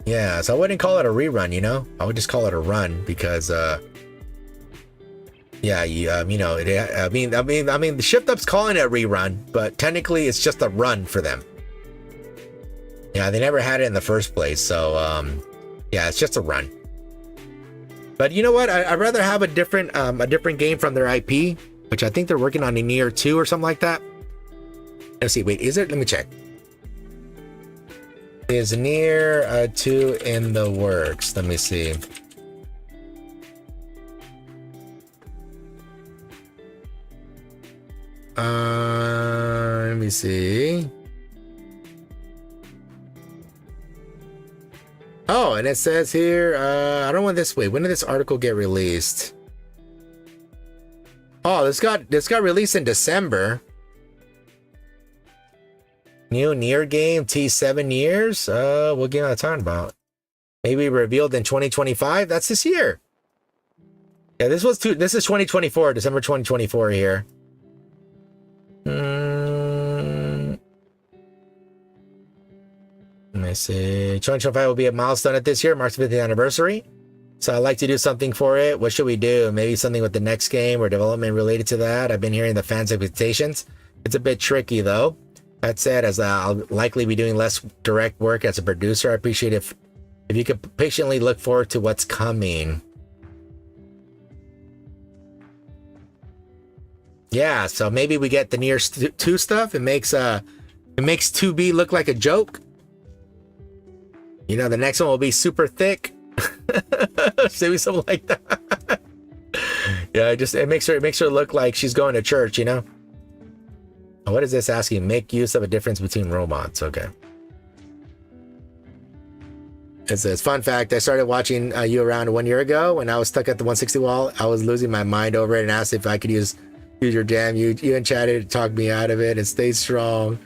Yeah, so I wouldn't call it a rerun, you know? I would just call it a run because, yeah, you know, I mean, the Shift Up's calling it a rerun, but technically it's just a run for them. Yeah, they never had it in the first place, so, yeah, it's just a run. But you know what? I'd rather have a different game from their IP which I think they're working on a Nier 2 or something like that. Let's see. Wait, is it? Let me check. Is Nier 2 in the works? Let me see. Let me see. Oh, and it says here, I don't want this. Wait, when did this article get released? Oh, this got released in December. New Nier game, T7 years. What game am I talking about? Maybe revealed in 2025. That's this year. Yeah, this is 2024, December 2024 here. Let me see. 2025 will be a milestone at this year, marks the 50th anniversary. So I'd like to do something for it. What should we do? Maybe something with the next game or development related to that. I've been hearing the fans' expectations. It's a bit tricky though. That said, as I'll likely be doing less direct work as a producer, I appreciate if you could patiently look forward to what's coming. Yeah, so maybe we get the Nier 2 stuff. It makes 2B look like a joke. You know, the next one will be super thick. Maybe something like that. Yeah, it makes her look like she's going to church, you know? What is this asking? Make use of a difference between robots. Okay. It says, fun fact, I started watching you around 1 year ago. When I was stuck at the 160 wall, I was losing my mind over it and asked if I could use your jam. You and chatted, talked me out of it and stay strong.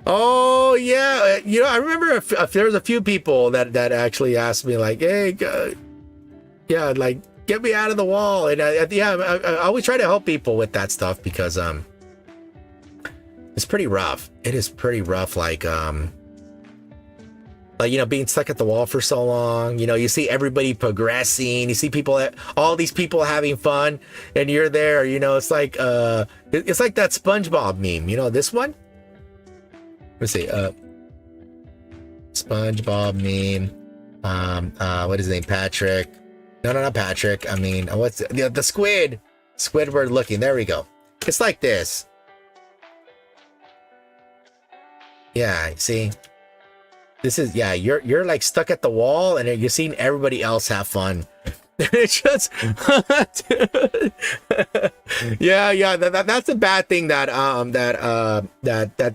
Oh yeah, you know, I remember there was a few people that actually asked me like, hey, yeah, like get me out of the wall. And I always try to help people with that stuff because it's pretty rough. It is pretty rough. Like you know, being stuck at the wall for so long. You know, you see everybody progressing. You see all these people having fun, and you're there. You know, it's like that SpongeBob meme. You know this one. Let's see. SpongeBob meme. What is his name? Patrick. No, not Patrick. I mean, what's the squid? Squidward looking. There we go. It's like this. Yeah. See. This is, yeah, you're like stuck at the wall and you're seeing everybody else have fun. It's just, yeah, that's a bad thing that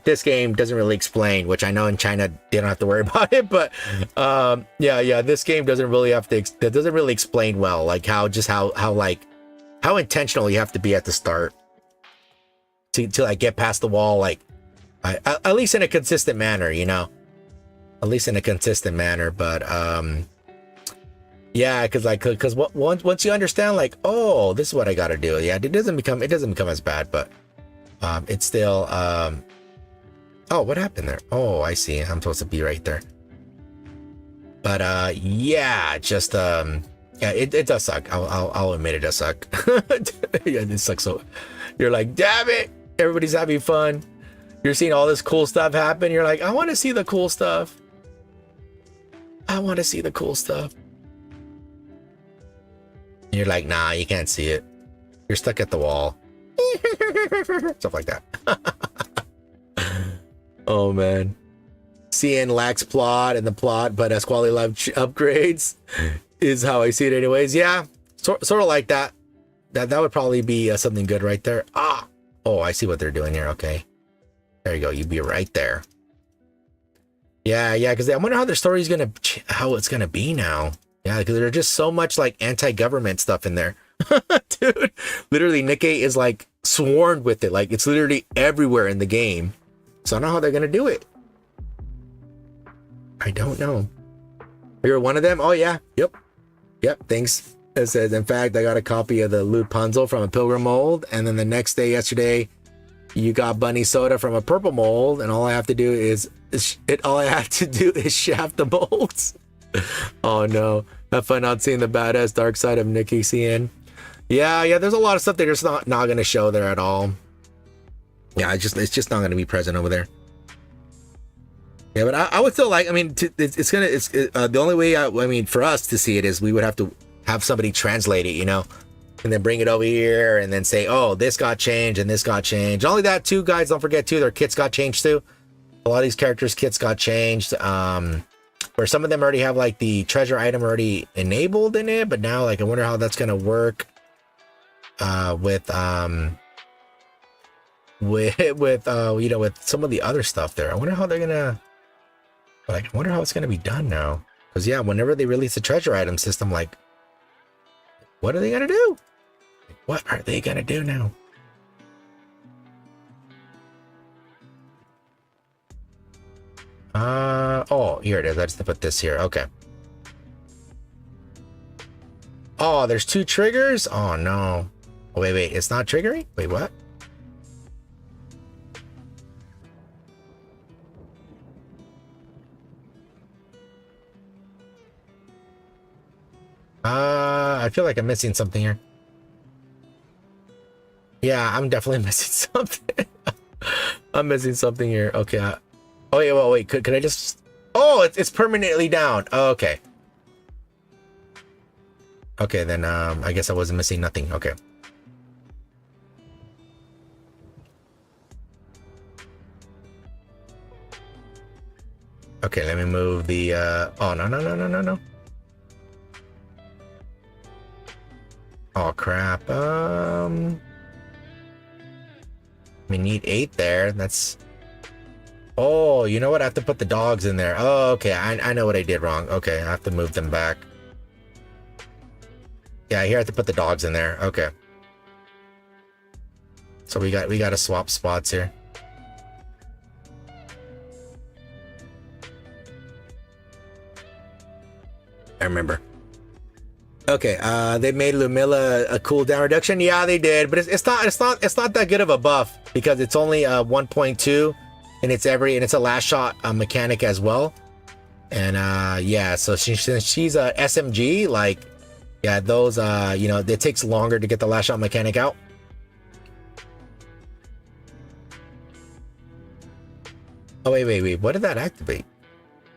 this game doesn't really explain, which I know in China they don't have to worry about it, but yeah, this game doesn't really explain well, like how intentional you have to be at the start to like get past the wall, like at least in a consistent manner, you know. At least in a consistent manner, but yeah, because once you understand, like, oh, this is what I gotta do. Yeah, it doesn't become as bad, but it's still oh, what happened there? Oh, I see. I'm supposed to be right there. But yeah, just yeah, it does suck. I'll admit it does suck. Yeah, it sucks. So you're like, damn it, everybody's having fun. You're seeing all this cool stuff happen. You're like, I want to see the cool stuff. I want to see the cool stuff. And you're like, nah, you can't see it. You're stuck at the wall. Stuff like that. Oh, man. CN lacks plot and the plot, but as quality life upgrades is how I see it anyways. Yeah, sort of like that. That would probably be something good right there. Ah, oh, I see what they're doing here. Okay. There you go. You'd be right there. Yeah, because I wonder how their story is how it's gonna be now. Yeah, because there's just so much like anti-government stuff in there. Dude, literally Nikke is like swarmed with it. Like it's literally everywhere in the game. So I don't know how they're gonna do it. I don't know. You're one of them? Oh yeah. Yep. Thanks. It says, in fact, I got a copy of the Rapunzel from a pilgrim mold, and then the next day, yesterday, you got bunny soda from a purple mold, and all I have to do is shaft the molds. Oh no. Have fun not seeing the badass dark side of Nikke CN. Yeah, there's a lot of stuff they're just not gonna show there at all. Yeah, it's just not gonna be present over there. Yeah, but I would still like, I mean, the only way, I mean, for us to see it is we would have to have somebody translate it, you know? and then bring it over here and then say, oh, this got changed and this got changed. Not only that, too, guys, don't forget, too, their kits got changed, too. A lot of these characters' kits got changed. Where some of them already have, like, the treasure item already enabled in it, but now, like, I wonder how that's going to work with you know, with some of the other stuff there. I wonder how they're going to, like, I wonder how it's going to be done now. Because, yeah, whenever they release the treasure item system, like, what are they going to do? What are they going to do now? Oh, here it is. I just put this here. Okay. Oh, there's 2 triggers? Oh, no. Oh, wait. It's not triggering? Wait, what? I feel like I'm missing something here. Yeah, I'm definitely missing something. I'm missing something here. Okay. Oh, wait, wait. Could I just... Oh, it's permanently down. Oh, okay. Okay, then I guess I wasn't missing nothing. Okay. Okay, let me move the... Oh, no. Oh, crap. We need 8 there. That's... Oh, you know what? I have to put the dogs in there. Oh, okay. I know what I did wrong. Okay, I have to move them back. Yeah, here I have to put the dogs in there. Okay. So we got to swap spots here. I remember. Okay, they made Lumilla a cooldown reduction. Yeah, they did, but it's not that good of a buff because it's only 1.2, and it's a last shot mechanic as well. And yeah, so since she's a SMG, like, yeah, those you know, it takes longer to get the last shot mechanic out. Oh wait, what did that activate?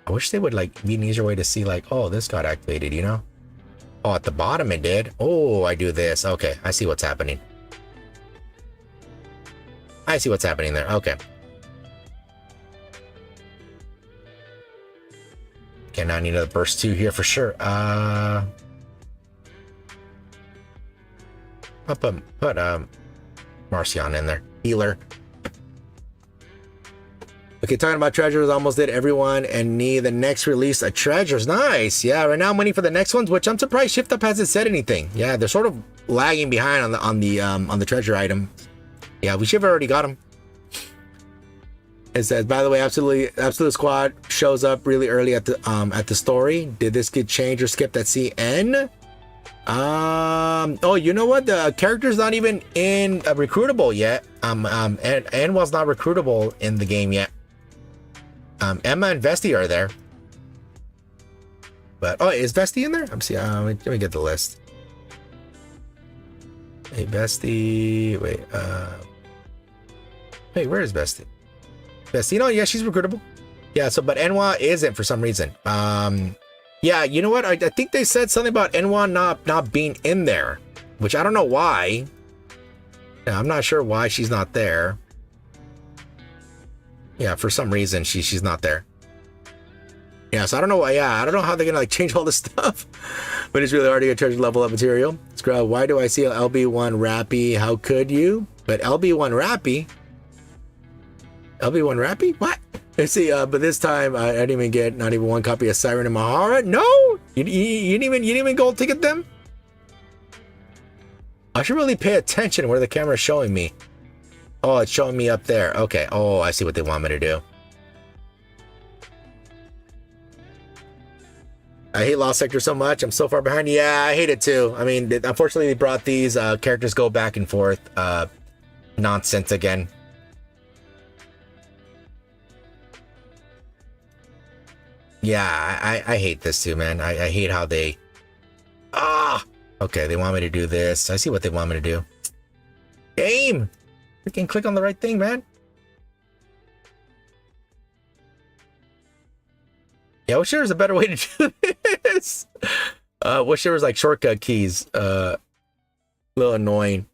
I wish they would like be an easier way to see, like, oh, this got activated, you know? Oh, at the bottom it did. Oh, I do this. Okay, I see what's happening. I see what's happening there. Okay. Okay, now I need another burst 2 here for sure. I'll put Marcion in there. Healer. Okay, talking about treasures, almost did everyone and need the next release of treasures. Nice. Yeah, right now I'm waiting for the next ones, which I'm surprised Shift Up hasn't said anything. Yeah, they're sort of lagging behind on the treasure item. Yeah, we should have already got them. It says, by the way, Absolute Squad shows up really early at the story. Did this get changed or skipped at CN? Oh, you know what? The character's not even in recruitable yet. And Anwell's not recruitable in the game yet. Emma and Vesti are there. But, oh, is Vesti in there? I'm seeing, let me get the list. Hey, Vesti, wait, where is Vesti? Vesti, no, yeah, she's recruitable. Yeah, so, but Enwa isn't for some reason. Yeah, you know what? I think they said something about Enwa not being in there, which I don't know why. Yeah, I'm not sure why she's not there. Yeah, for some reason she's not there. Yeah, so I don't know why. Yeah, I don't know how they're gonna like change all this stuff. But it's really hard to get treasure level up material. Scrub, why do I see a LB1 Rappy? How could you? But LB1 Rappy? LB1 Rappy? What? Let's see, but this time I didn't even get not even one copy of Siren and Mahara. No, you didn't even gold ticket them. I should really pay attention where the camera's showing me. Oh, it's showing me up there. Okay. Oh, I see what they want me to do. I hate Lost Sector so much. I'm so far behind. Yeah, I hate it too. I mean, unfortunately, they brought these characters go back and forth. Nonsense again. Yeah, I hate this too, man. I hate how they... Okay, they want me to do this. I see what they want me to do. Game! Freaking click on the right thing, man. Yeah, I wish there was a better way to do this. Wish there was like shortcut keys. A little annoying.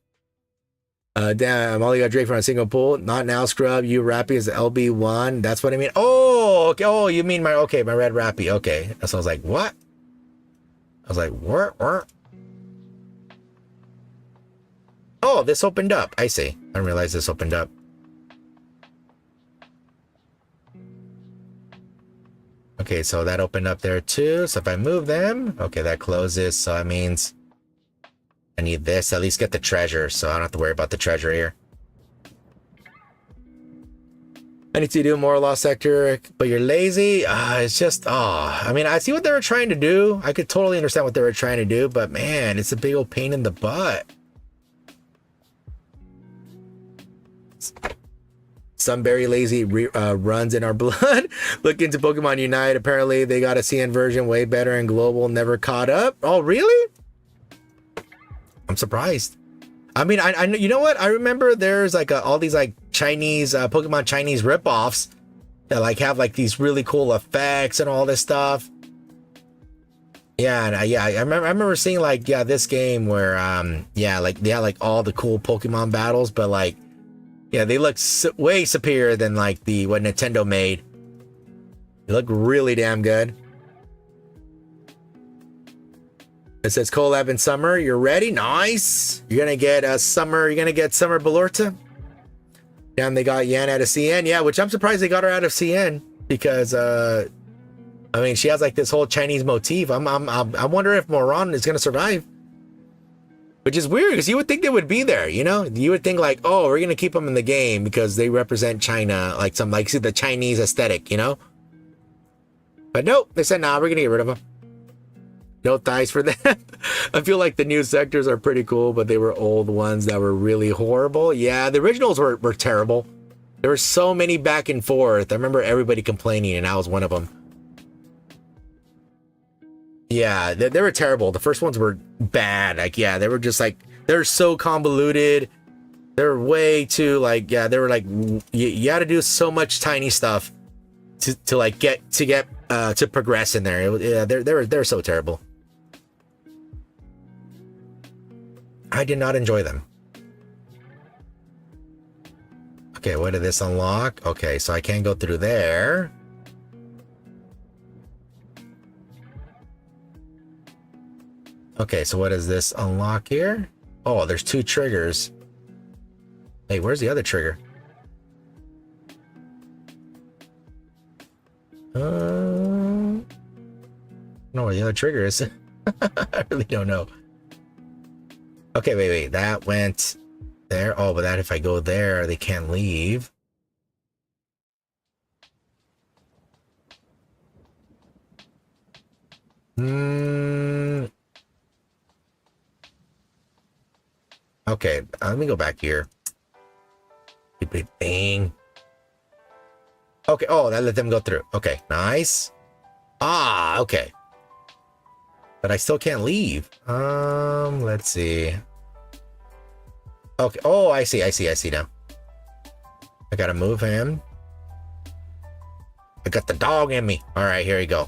Damn, all you got Drake from a single pull. Not now, Scrub. You Rappy is the LB1. That's what I mean. Oh, okay. Oh, you mean my red Rappy. Okay. So I was like, what? I was like, what? Oh, this opened up. I see. I didn't realize this opened up. Okay, so that opened up there too. So if I move them, okay, that closes. So that means I need this. At least get the treasure, so I don't have to worry about the treasure here. I need to do more Lost Sector, but you're lazy. It's just, I mean, I see what they were trying to do. I could totally understand what they were trying to do, but man, it's a big old pain in the butt. Some very lazy runs in our blood. Look into Pokemon Unite. Apparently, they got a CN version way better and global never caught up. Oh, really? I'm surprised. I mean, I you know what? I remember there's like all these like Chinese Pokemon Chinese ripoffs that like have like these really cool effects and all this stuff. Yeah, and I remember seeing like this game where like all the cool Pokemon battles, but like. Yeah, they look way superior than like what Nintendo made. They look really damn good. It says collab in summer. You're ready? Nice. You're gonna get summer. You're gonna get Summer Balorta. And they got Yan out of CN. Yeah, which I'm surprised they got her out of CN because I mean she has like this whole Chinese motif. I'm wondering if Moran is gonna survive. Which is weird because you would think they would be there, you know? You would think like, oh, we're going to keep them in the game because they represent China, like see the Chinese aesthetic, you know? But nope, they said, nah, we're going to get rid of them. No thighs for them. I feel like the new sectors are pretty cool, but they were old ones that were really horrible. Yeah, the originals were terrible. There were so many back and forth. I remember everybody complaining and I was one of them. Yeah, they were terrible. The first ones were bad. Like, yeah, they were just like, they're so convoluted. They're way too like, yeah, they were like, you had to do so much tiny stuff to get to progress in there. Yeah, they're so terrible. I did not enjoy them. Okay, what did this unlock? Okay, so I can't go through there. Okay, so what does this unlock here? Oh, there's 2 triggers. Hey, where's the other trigger? I don't know where the other trigger is. I really don't know. Okay, wait. That went there. Oh, but that if I go there, they can't leave. Okay, let me go back here. Stupid thing. Okay, oh, that let them go through. Okay, nice. Ah, okay. But I still can't leave. Let's see. Okay, oh, I see now. I gotta move him. I got the dog in me. All right, here we go.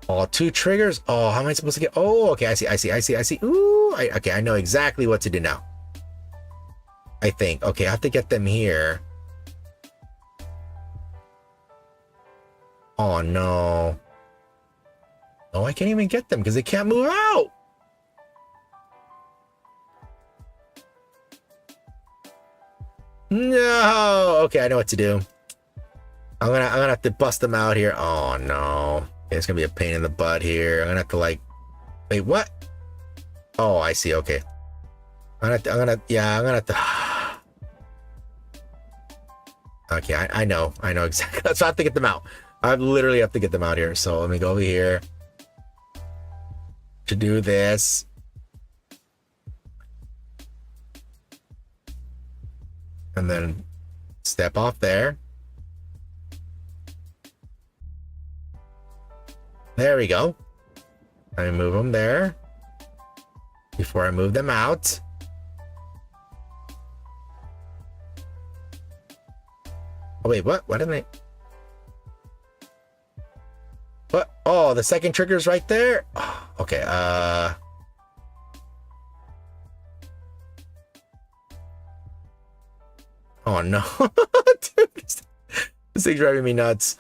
Oh, 2 triggers. Oh, how am I supposed to get? Oh, okay. I see. Ooh, okay. I know exactly what to do now. I think. Okay, I have to get them here. Oh, no. Oh, I can't even get them because they can't move out. No. Okay, I know what to do. I'm gonna have to bust them out here. Oh, no. It's gonna be a pain in the butt here. I'm gonna have to like, wait, what? Oh, I see. Okay, I'm gonna have to. Okay, I know exactly. So I have to get them out. I literally have to get them out here. So let me go over here to do this. And then step off there. There we go. I move them there before I move them out. Oh wait, what? Why didn't I? What? Oh, the second trigger's right there. Oh, okay. Oh no. Dude, this thing's driving me nuts.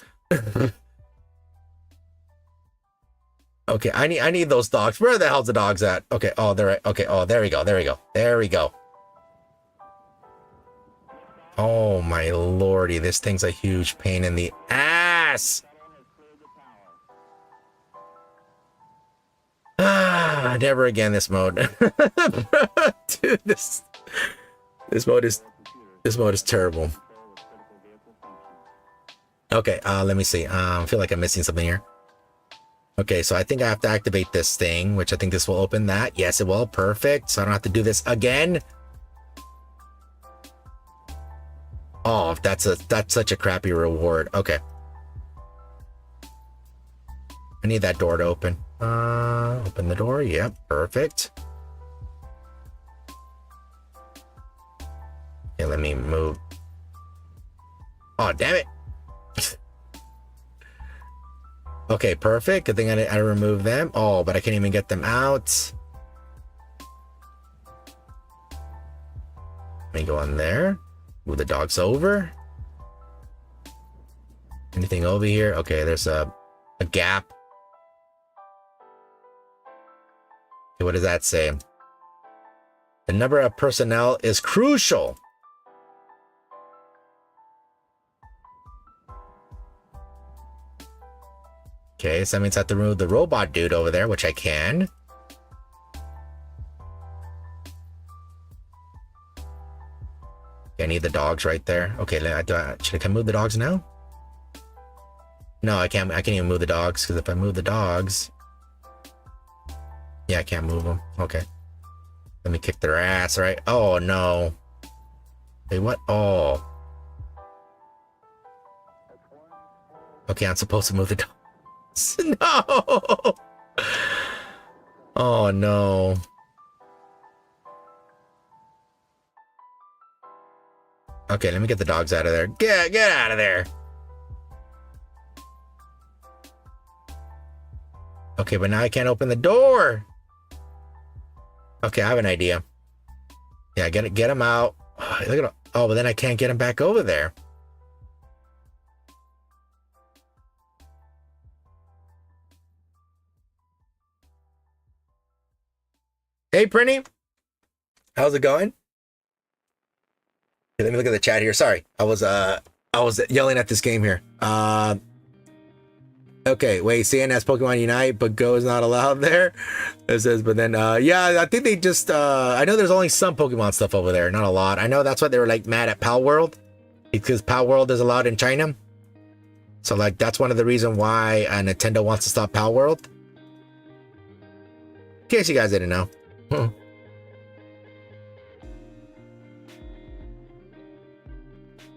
Okay, I need those dogs. Where the hell's the dogs at? Okay, oh, they're right. Okay, oh, there we go. There we go. There we go. Oh my lordy, this thing's a huge pain in the ass. Ah, never again this mode. Dude, this mode is terrible. Okay, let me see. I feel like I'm missing something here. Okay, so I think I have to activate this thing, which I think this will open that. Yes, it will. Perfect. So I don't have to do this again. Oh, that's such a crappy reward. Okay. I need that door to open. Open the door. Yep, perfect. Okay, let me move. Oh, damn it. Okay, perfect. Good thing I removed them. Oh, but I can't even get them out. Let me go in there. Move the dogs over. Anything over here? Okay, there's a gap. Okay, what does that say? The number of personnel is crucial. Okay, so that means I have to remove the robot dude over there, which I can. Okay, I need the dogs right there. Okay, should I move the dogs now? No, I can't even move the dogs, because if I move the dogs... Yeah, I can't move them. Okay. Let me kick their ass, right? Oh, no. Wait, what? Oh. Okay, I'm supposed to move the dogs. No! Oh, no. Okay, let me get the dogs out of there. Get out of there. Okay, but now I can't open the door. Okay, I have an idea. Yeah, get them out. Oh, look at them. Oh, but then I can't get them back over there. Hey, Prinny. How's it going? Okay, let me look at the chat here. Sorry, I was yelling at this game here. Okay, wait, CNS Pokemon Unite, but Go is not allowed there. It says, but then, yeah, I think they just, I know there's only some Pokemon stuff over there, not a lot. I know that's why they were, like, mad at Pal World, because Pal World is allowed in China. So, like, that's one of the reasons why Nintendo wants to stop Pal World. In case you guys didn't know.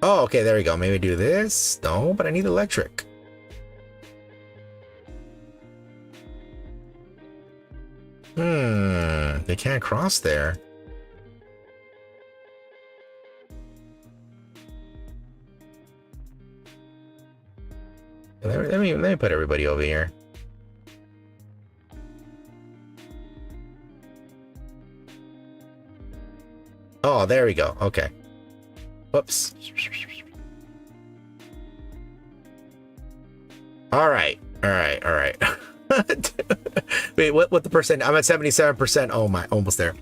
Oh, okay, there we go. Maybe do this. No, but I need electric. They can't cross there. Let me put everybody over here. Oh, there we go. Okay. Whoops. All right. Wait, what the percent? I'm at 77%. Oh my, almost there.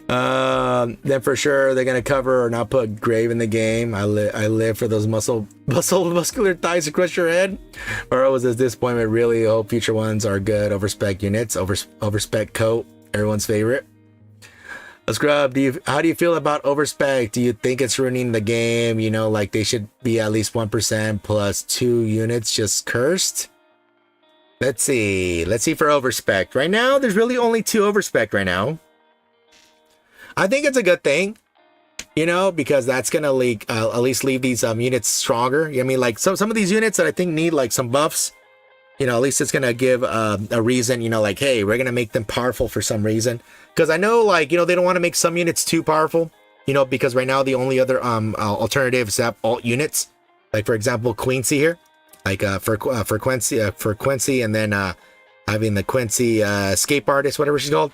Then for sure they're gonna cover or not put grave in the game. I live for those muscular thighs to crush your head. Or was this disappointment? Really hope future ones are good. Overspec units, overspec coat, everyone's favorite. Scrub, how do you feel about overspec? Do you think it's ruining the game? You know, like they should be at least 1% plus 2 units just cursed. Let's see for overspec. Right now, there's really only 2 overspec right now. I think it's a good thing, you know, because that's gonna at least leave these units stronger. I mean, like some of these units that I think need like some buffs, you know, at least it's gonna give a reason, you know, like, hey, we're gonna make them powerful for some reason. Because I know, like, you know, they don't want to make some units too powerful, you know, because right now the only other alternatives have alt units, like for example Quincy here, like for Quincy, and then having the Quincy escape artist, whatever she's called.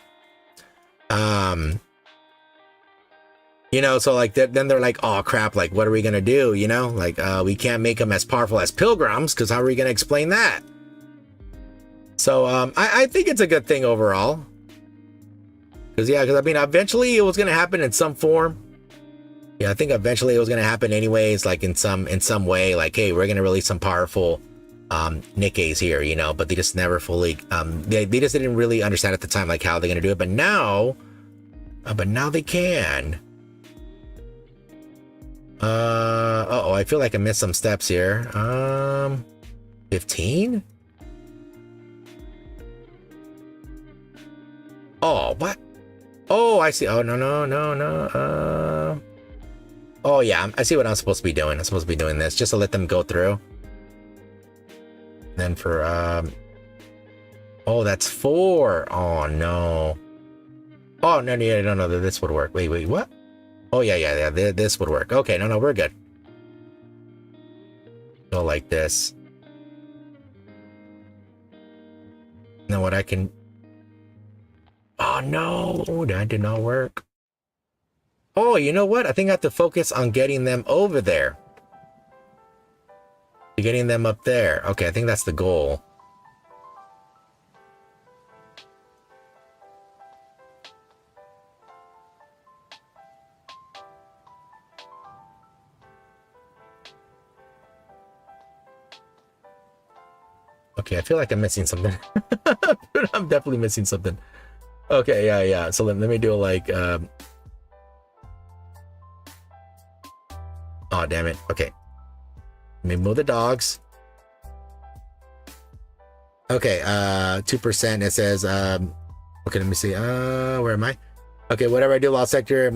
You You know, so like then they're like, oh crap, like what are we gonna do? You know, like we can't make them as powerful as pilgrims because how are we gonna explain that? So I think it's a good thing overall. Because I mean, eventually it was gonna happen in some form. Yeah, I think eventually it was gonna happen anyways, like in some way, like hey, we're gonna release some powerful Nikkes here, you know, but they just never fully they just didn't really understand at the time like how they're gonna do it, but now they can. Uh-oh, I feel like I missed some steps here. 15? Oh, what? Oh, I see. Oh, no. Oh, yeah, I see what I'm supposed to be doing. I'm supposed to be doing this just to let them go through. Then for, oh, that's 4. Oh, no. Oh, no, this would work. Wait, what? Oh, yeah, this would work. Okay, no, we're good. Go like this. Now what I can... Oh, no, that did not work. Oh, you know what? I think I have to focus on getting them over there. Getting them up there. Okay, I think that's the goal. Okay, I feel like I'm missing something. I'm definitely missing something. Okay, yeah. So let me do like... Oh, damn it. Okay. Let me move the dogs. Okay, 2%. It says... okay, let me see. Where am I? Okay, whatever I do, lost sector,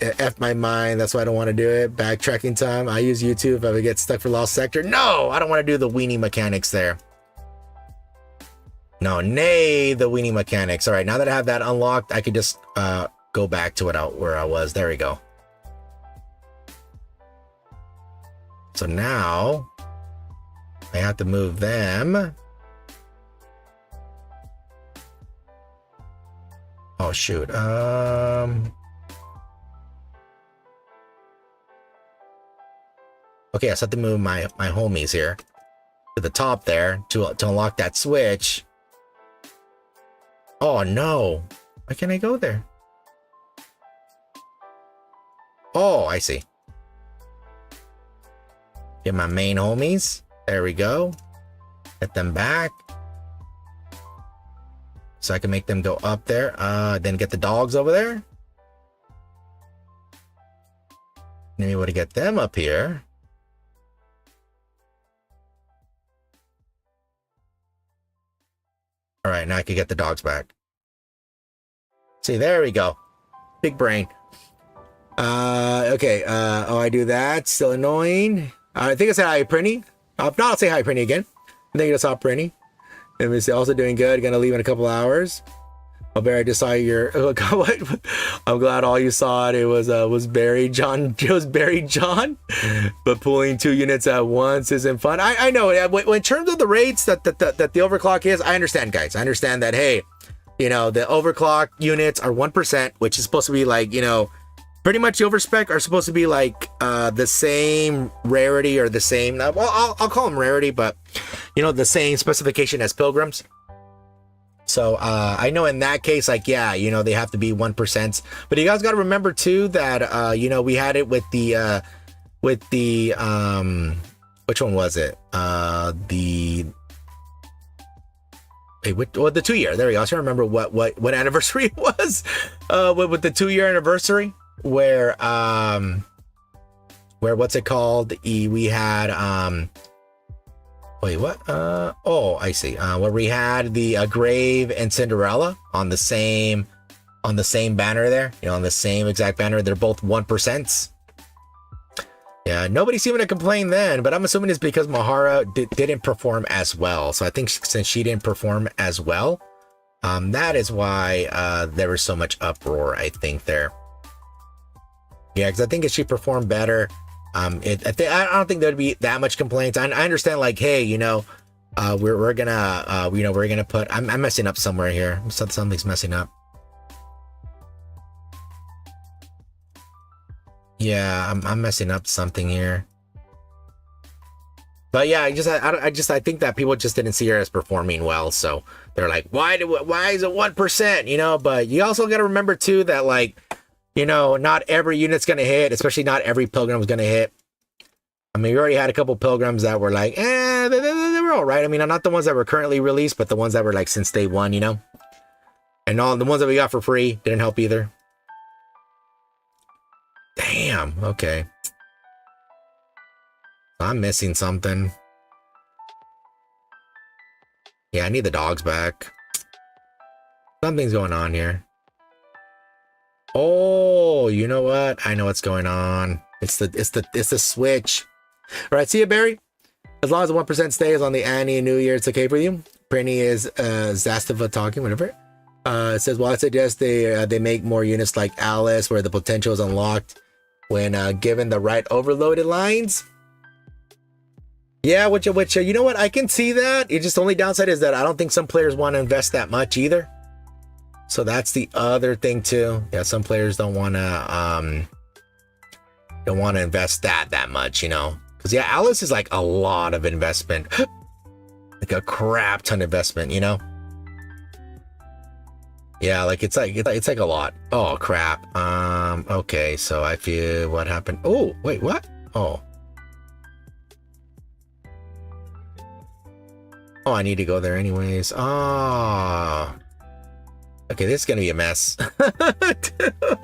F my mind. That's why I don't want to do it. Backtracking time. I use YouTube if I get stuck for lost sector. No, I don't want to do the weenie mechanics there. No, nay, the weenie mechanics. All right, now that I have that unlocked, I can just go back to where I was. There we go. So now I have to move them. Oh shoot. Okay, I just have to move my homies here to the top there to unlock that switch. Oh no. Why can't I go there? Oh, I see. Get my main homies. There we go. Get them back. So I can make them go up there. Then get the dogs over there. Then we want to get them up here. All right, now I can get the dogs back. See, there we go. Big brain. Okay. Oh, I do that. Still annoying. I think I said hi, Prinny. If not, I'll say hi, Prinny again. I think I saw Prinny. Let me see. Also doing good. Gonna leave in a couple hours. Oh, Barry, I just saw your. Oh, God, what? I'm glad all you saw it. It was Barry John. It was Barry John. But pulling 2 units at once isn't fun. I know. In terms of the rates that the overclock is, I understand, guys. I understand that. Hey, you know, the overclock units are 1%, which is supposed to be like, you know, pretty much the overspec are supposed to be like the same rarity or the same. Well, I'll call them rarity, but you know, the same specification as pilgrims. So I know in that case, like, yeah, you know, they have to be 1%. But you guys got to remember too that you know, we had it with the which one was it? The 2 year. There we go. I was trying to remember what anniversary it was. With the 2 year anniversary, where what's it called? We had wait, what? Oh, I see. Where we had the Grave and Cinderella on the same banner there. You know, on the same exact banner. They're both 1%. Yeah, nobody seemed to complain then, but I'm assuming it's because Mahara didn't perform as well. So I think since she didn't perform as well, that is why there was so much uproar, I think, there. Yeah, because I think if she performed better, I don't think there'd be that much complaints. I understand, like, hey, you know, we're gonna put. I'm messing up somewhere here. Something's messing up. Yeah, I'm messing up something here. But yeah, I think that people just didn't see her as performing well, so they're like, why is it 1%? You know, but you also got to remember too that, like, you know, not every unit's gonna hit, especially not every pilgrim's gonna hit. I mean, we already had a couple pilgrims that were like, they were all right. I mean, not the ones that were currently released, but the ones that were like since day one, you know. And all the ones that we got for free didn't help either. Damn. Okay. I'm missing something. Yeah, I need the dogs back. Something's going on here. Oh, you know what? I know what's going on. It's the switch. All right, see you, Barry. As long as the 1% stays on the Annie and New Year, it's okay for you. Prinny is Zastava talking, whatever. It says, well, I suggest they make more units like Alice, where the potential is unlocked when given the right overloaded lines. Yeah, which you know what? I can see that. It's just the only downside is that I don't think some players want to invest that much either. So that's the other thing too. Yeah, some players don't want to invest that much, you know. Because yeah, Alice is like a lot of investment, like a crap ton of investment, you know. Yeah, like it's like a lot. Oh crap. Okay, so I feel what happened. Oh wait, what? Oh, I need to go there anyways. Oh, okay, this is gonna be a mess.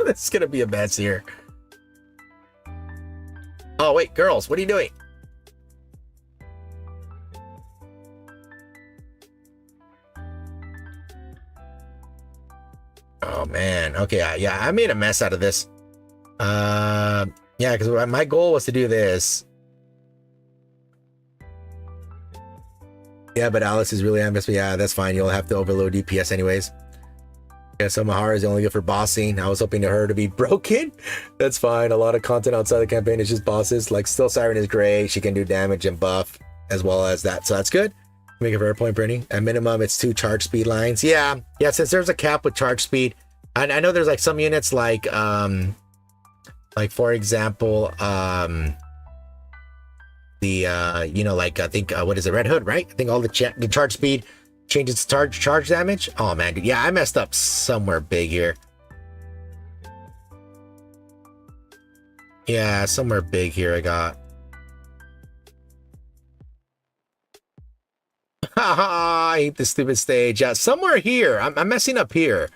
This is gonna be a mess here. Oh wait, girls, what are you doing? Oh man, okay, yeah, I made a mess out of this. Yeah, because my goal was to do this. Yeah, but Alice is really ambitious. Yeah, that's fine. You'll have to overload DPS anyways. Yeah, so Mahara is only good for bossing. I was hoping to her to be broken. That's fine. A lot of content outside the campaign is just bosses. Like, still Siren is great. She can do damage and buff as well as that. So that's good. Make a fair point, Brittany. At minimum, it's 2 charge speed lines. Yeah, since there's a cap with charge speed. I know there's like some units like for example, you know, like I think what is it, Red Hood, right? I think all the charge speed changes to charge damage. Oh man, dude, yeah, I messed up somewhere big here. Yeah, somewhere big here I got. Haha, I hate this stupid stage. Yeah, somewhere here. I'm messing up here.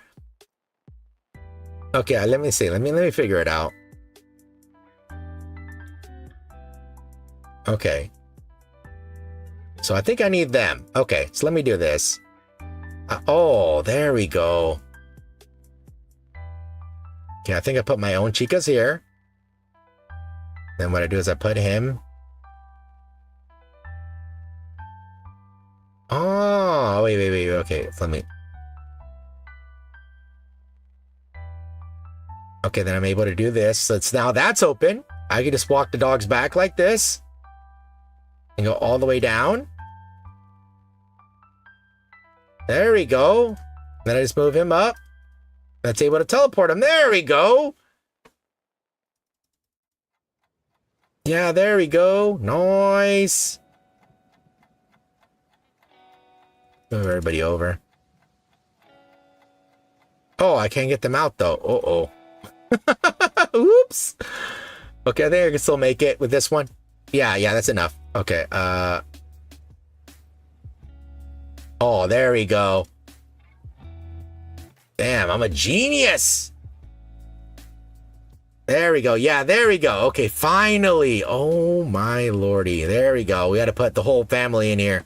Okay, let me see. Let me figure it out. Okay. So I think I need them. Okay, so let me do this. Oh, there we go. Okay, I think I put my own chicas here. Then what I do is I put him. Oh, wait. Okay, so let me. Okay, then I'm able to do this. So now that's open. I can just walk the dogs back like this and go all the way down. There we go. Then I just move him up. That's able to teleport him. There we go. Yeah, there we go. Nice. Move everybody over. Oh, I can't get them out though. Uh-oh. Oops. Okay, I think I can still make it with this one. Yeah, that's enough. Okay, oh, there we go. Damn, I'm a genius. There we go. Yeah, there we go. Okay, finally. Oh my lordy. There we go. We got to put the whole family in here.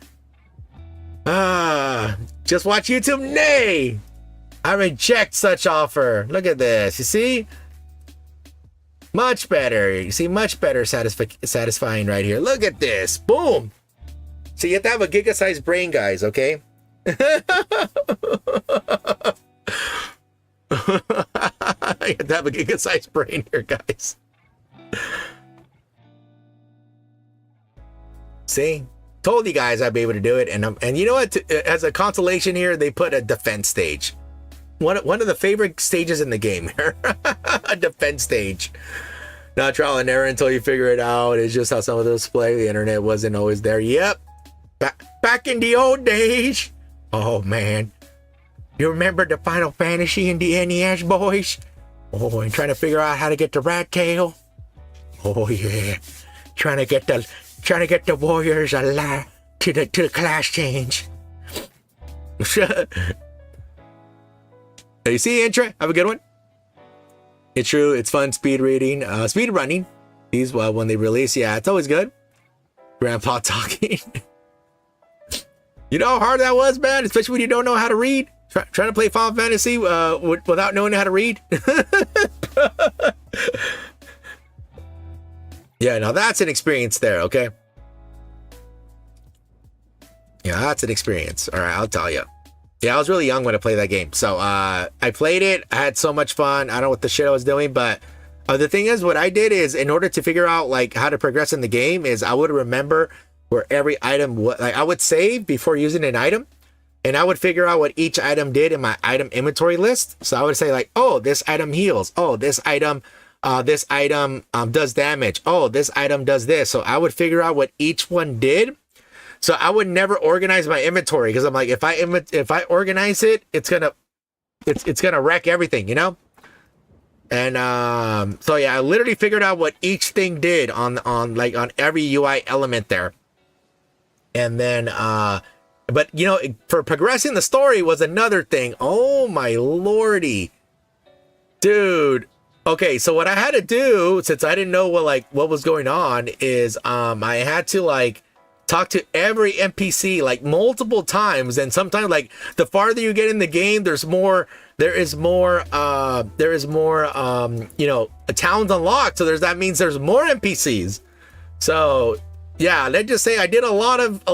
Just watch YouTube? Nay! I reject such offer. Look at this. You see? Much better. You see, much better satisfying right here. Look at this. Boom. So you have to have a giga-sized brain, guys, okay? You have to have a giga-sized brain here, guys. See? Told you guys I'd be able to do it. And you know what? As a consolation here, they put a defense stage. One of the favorite stages in the game. A defense stage. Not trial and error until you figure it out. It's just how some of those play. The internet wasn't always there. Yep. Back in the old days. Oh, man. You remember the Final Fantasy and the NES, boys? Oh, and trying to figure out how to get the rat tail. Oh, yeah. Trying to get the warriors alive to the class change. You see, Intra? Have a good one. It's true. It's fun speed reading, speed running. These when they release, yeah, it's always good. Grandpa talking. You know how hard that was, man, especially when you don't know how to read. Trying to play Final Fantasy without knowing how to read. Yeah, now that's an experience there. Okay. Yeah, that's an experience. All right, I'll tell you. Yeah, I was really young when I played that game. So I played it. I had so much fun. I don't know what the shit I was doing, but the thing is, what I did is, in order to figure out like how to progress in the game, is I would remember where every item was. Like I would save before using an item, and I would figure out what each item did in my item inventory list. So I would say like, oh, this item heals. Oh, this item does damage. Oh, this item does this. So I would figure out what each one did. So I would never organize my inventory, because I'm like, if I organize it, it's gonna wreck everything, you know. And so yeah, I literally figured out what each thing did on every UI element there. And then but you know, for progressing the story was another thing. Oh my lordy, dude. Okay, so what I had to do, since I didn't know what was going on, is I had to like talk to every NPC like multiple times, and sometimes like the farther you get in the game, there is more you know, towns unlocked, so that means there's more NPCs. So yeah, let's just say I did a lot of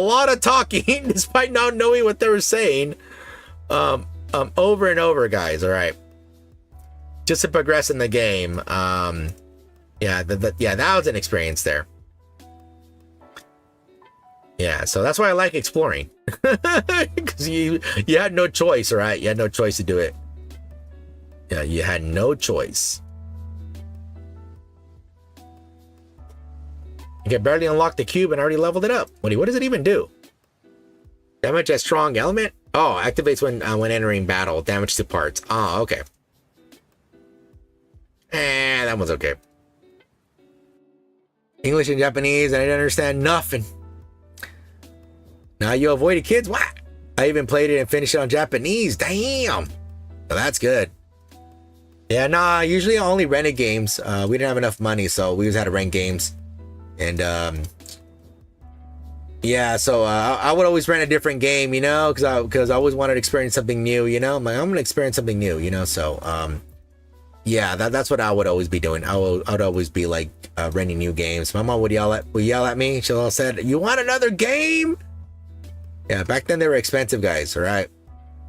talking despite not knowing what they were saying over and over, guys. All right, just to progress in the game. Yeah, that was an experience there. Yeah, so that's why I like exploring, because you had no choice, right? You had no choice to do it. Yeah, you had no choice. You can barely unlock the cube and already leveled it up. What does it even do? Damage a strong element? Oh, activates when entering battle. Damage to parts. Oh, okay. That one's okay. English and Japanese, I didn't understand nothing. Now you avoided kids? What? I even played it and finished it on Japanese. Damn. So that's good. Yeah, nah, usually I only rented games. We didn't have enough money, so we just had to rent games. And yeah, so I would always rent a different game, you know, because I always wanted to experience something new, you know. I'm gonna experience something new, you know. So yeah, that's what I would always be doing. I would always be like renting new games. My mom would yell at me. She all said, "You want another game?" Yeah, back then they were expensive, guys. All right.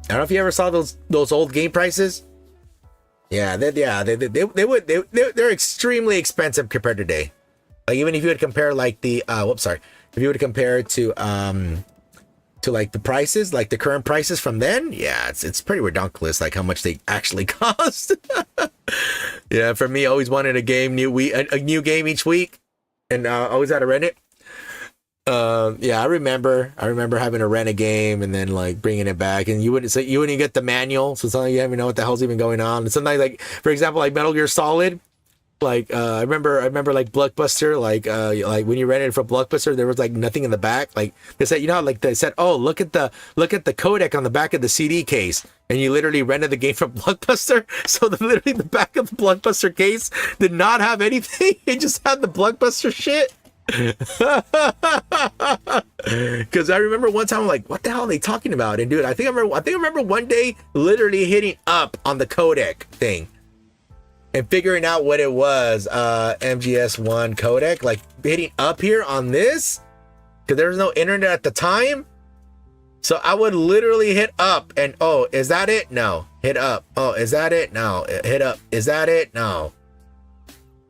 I don't know if you ever saw those old game prices. Yeah, they're extremely expensive compared to today. Like even if you would compare like the if you would compare it to like the prices, like the current prices from then, yeah, it's pretty ridiculous, like how much they actually cost. Yeah, for me, I always wanted a new game each week, and always had to rent it. Yeah, I remember having to rent a game and then like bringing it back, and you wouldn't get the manual, so sometimes you don't even know what the hell's even going on. And sometimes, like for example, like Metal Gear Solid, like I remember like Blockbuster, like when you rented it from Blockbuster, there was like nothing in the back. Like they said, you know, like they said, oh, look at the codec on the back of the CD case, and you literally rented the game from Blockbuster. So literally the back of the Blockbuster case did not have anything; it just had the Blockbuster shit. Because I remember one time I'm like, what the hell are they talking about? And dude, I think I remember one day literally hitting up on the codec thing and figuring out what it was. MGS1 codec, like hitting up here on this, because there was no internet at the time. So I would literally hit up and, oh, is that it? No. Hit up. Oh, is that it? No. Hit up. Is that it? No.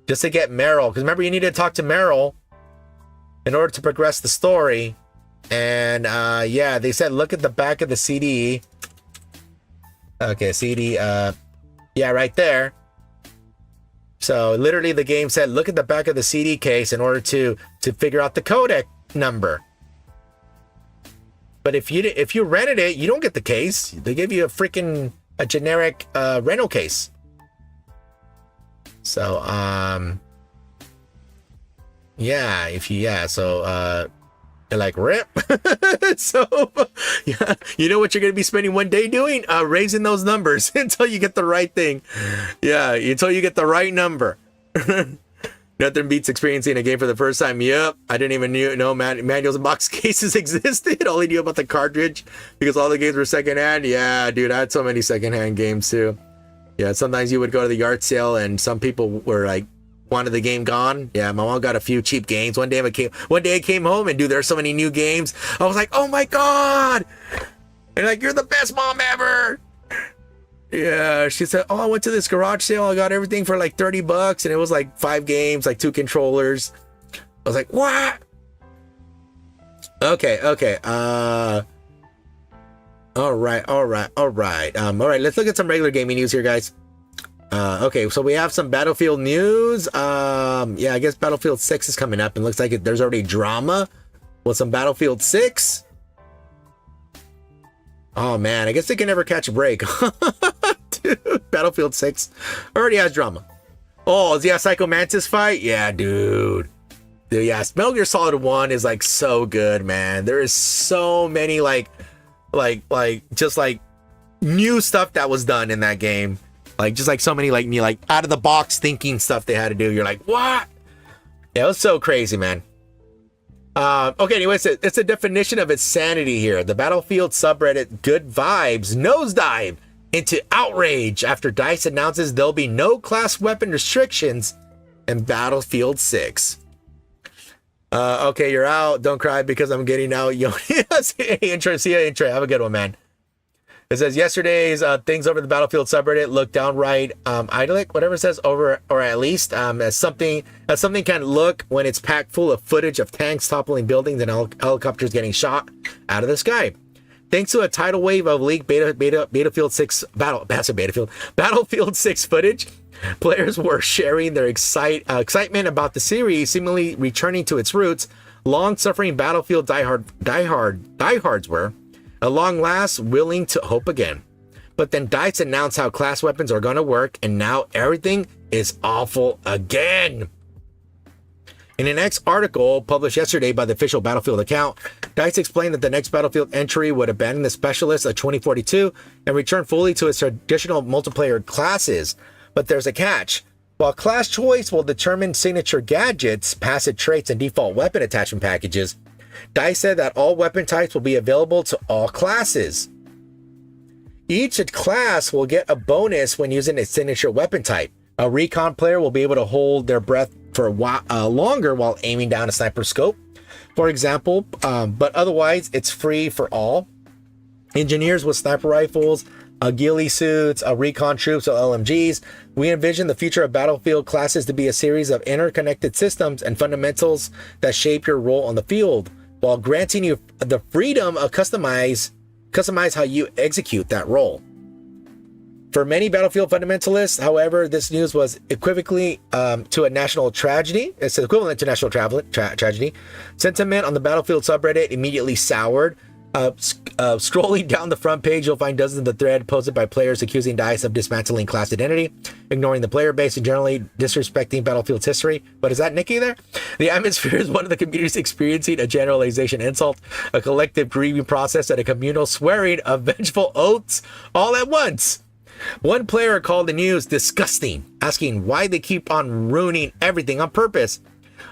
Just to get Meryl, because remember you need to talk to Meryl in order to progress the story. And yeah, they said look at the back of the CD. Okay, CD, yeah, right there. So literally the game said, look at the back of the CD case in order to figure out the codec number. But if you rented it, you don't get the case. They give you a generic rental case. So you're like, rip. So yeah, you know what you're gonna be spending one day doing? Raising those numbers until you get the right thing. Yeah, until you get the right number. Nothing beats experiencing a game for the first time. Yep, I didn't even know manuals and box cases existed. All I knew about the cartridge because all the games were secondhand. Yeah, dude, I had so many secondhand games too. Yeah, sometimes you would go to the yard sale and some people were like, wanted the game gone. Yeah, my mom got a few cheap games. One day I came home and dude, there's so many new games. I was like, oh my god! And like, you're the best mom ever. Yeah, she said, oh, I went to this garage sale. I got everything for like $30, and it was like 5 games, like 2 controllers. I was like, what? Okay. All right. All right. Let's look at some regular gaming news here, guys. Okay, so we have some Battlefield news. Yeah, I guess Battlefield 6 is coming up, and looks like there's already drama with some Battlefield 6. Oh man, I guess they can never catch a break. Dude, Battlefield 6 already has drama. Oh, yeah, Psycho Mantis fight? Yeah, dude. Yeah, Metal Gear Solid 1 is like so good, man. There is so many just new stuff that was done in that game. Like, just like so many like out of the box thinking stuff they had to do. You're like, what? Yeah, it was so crazy, man. Okay, anyways, it's a definition of insanity here. The Battlefield subreddit Good Vibes nosedive into outrage after DICE announces there'll be no class weapon restrictions in Battlefield 6. Okay, you're out. Don't cry because I'm getting out. Yo, hey, intro. See ya, intro. Have a good one, man. It says yesterday's things over the Battlefield subreddit look downright idyllic, whatever it says, over or at least as something can look when it's packed full of footage of tanks toppling buildings and helicopters getting shot out of the sky. Thanks to a tidal wave of leaked Battlefield 6 Battlefield 6 footage, players were sharing their excitement about the series seemingly returning to its roots. Long-suffering Battlefield diehards were, at long last, willing to hope again. But then DICE announced how class weapons are going to work, and now everything is awful again. In an X article published yesterday by the official Battlefield account, DICE explained that the next Battlefield entry would abandon the Specialist of 2042 and return fully to its traditional multiplayer classes. But there's a catch. While class choice will determine signature gadgets, passive traits, and default weapon attachment packages, DICE said that all weapon types will be available to all classes. Each class will get a bonus when using its signature weapon type. A recon player will be able to hold their breath for a while, longer while aiming down a sniper scope, for example, but otherwise it's free for all. Engineers with sniper rifles, ghillie suits, recon troops, or LMGs. We envision the future of Battlefield classes to be a series of interconnected systems and fundamentals that shape your role on the field, while granting you the freedom of customize how you execute that role. For many Battlefield fundamentalists, however, this news was equivocally to a national tragedy. It's equivalent to national tragedy. Sentiment on the Battlefield subreddit immediately soured. Scrolling down the front page, you'll find dozens of the thread posted by players accusing DICE of dismantling class identity, ignoring the player base, and generally disrespecting Battlefield's history. But is that Nikke there? The atmosphere is one of the communities experiencing a generalization insult, a collective grieving process, and a communal swearing of vengeful oaths all at once. One player called the news disgusting, asking why they keep on ruining everything on purpose.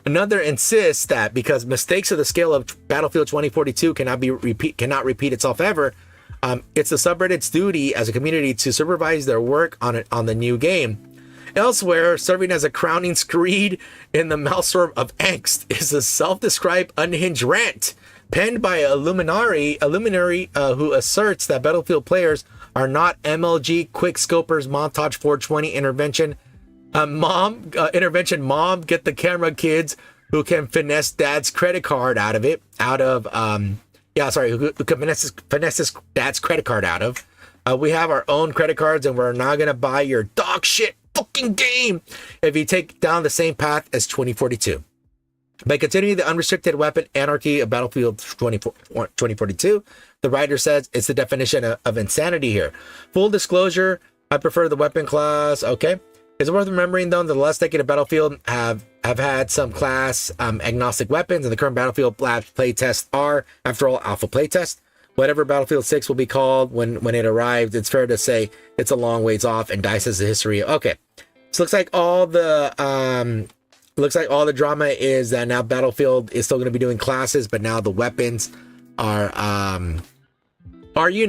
Another insists that because mistakes of the scale of Battlefield 2042 cannot repeat itself ever, it's the subreddit's duty as a community to supervise their work on the new game. Elsewhere, serving as a crowning screed in the maelstrom of angst is a self-described unhinged rant penned by a luminary who asserts that Battlefield players are not MLG quickscopers montage 420 intervention mom, get the camera kids who can finesse dad's credit card who can finesse his dad's credit card out of. We have our own credit cards and we're not gonna buy your dog shit fucking game if you take down the same path as 2042. By continuing the unrestricted weapon anarchy of Battlefield 2042, the writer says it's the definition of insanity here. Full disclosure, I prefer the weapon class. Okay. It's worth remembering, though, that the last decade of Battlefield have had some class agnostic weapons, and the current Battlefield Labs playtests are, after all, alpha playtests. Whatever Battlefield 6 will be called when it arrived, it's fair to say it's a long ways off, and DICE has a history. Okay. So looks like all the drama is that now Battlefield is still going to be doing classes, but now the weapons are pretty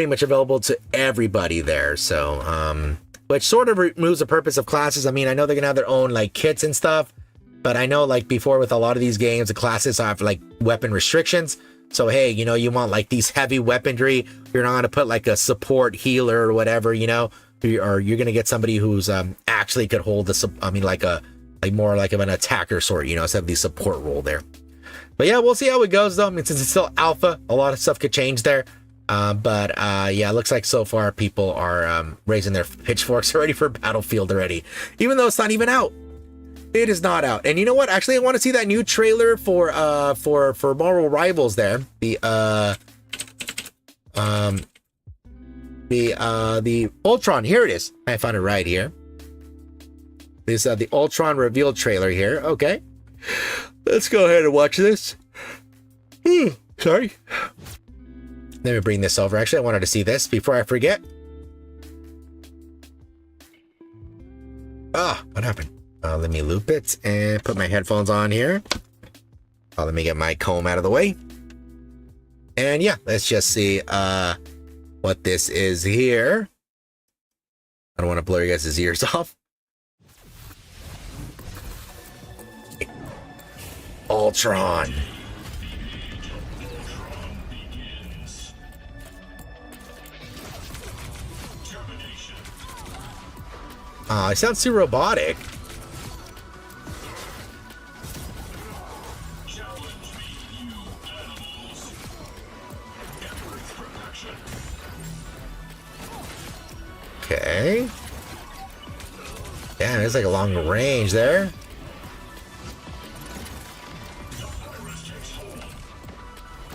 much available to everybody there. So which sort of removes the purpose of classes. I mean, I know they're gonna have their own like kits and stuff, but I know like before with a lot of these games, the classes have like weapon restrictions. So hey, you want like these heavy weaponry, you're not gonna put like a support healer or whatever, or you're gonna get somebody who's actually could hold more like of an attacker sort, instead of the support role there. But yeah, we'll see how it goes though. I mean, since it's still alpha, a lot of stuff could change there. But yeah, it looks like so far people are raising their pitchforks already for Battlefield already, even though it's not even out. It is not out. And you know what? Actually, I want to see that new trailer for Marvel Rivals there. The Ultron. Here it is. I found it right here. This the Ultron reveal trailer here. Okay, let's go ahead and watch this. Sorry. Let me bring this over. Actually, I wanted to see this before I forget. What happened? Let me loop it and put my headphones on here. Let me get my comb out of the way. And yeah, let's just see what this is here. I don't want to blow your guys' ears off. Ultron. It sounds too robotic. Okay. Damn, it's like a long range there.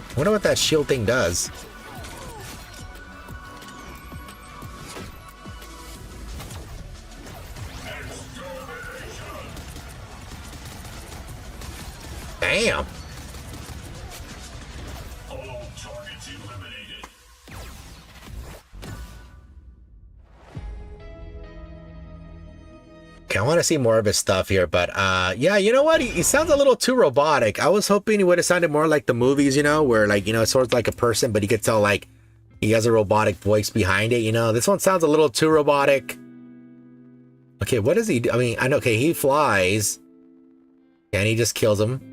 I wonder what that shield thing does. Damn. All targets eliminated. Okay, I want to see more of his stuff here, but yeah, you know what? He sounds a little too robotic. I was hoping he would have sounded more like the movies, where like, sort of like a person, but you could tell like he has a robotic voice behind it, This one sounds a little too robotic. Okay, what does he do? I mean, I know, okay, he flies and he just kills him.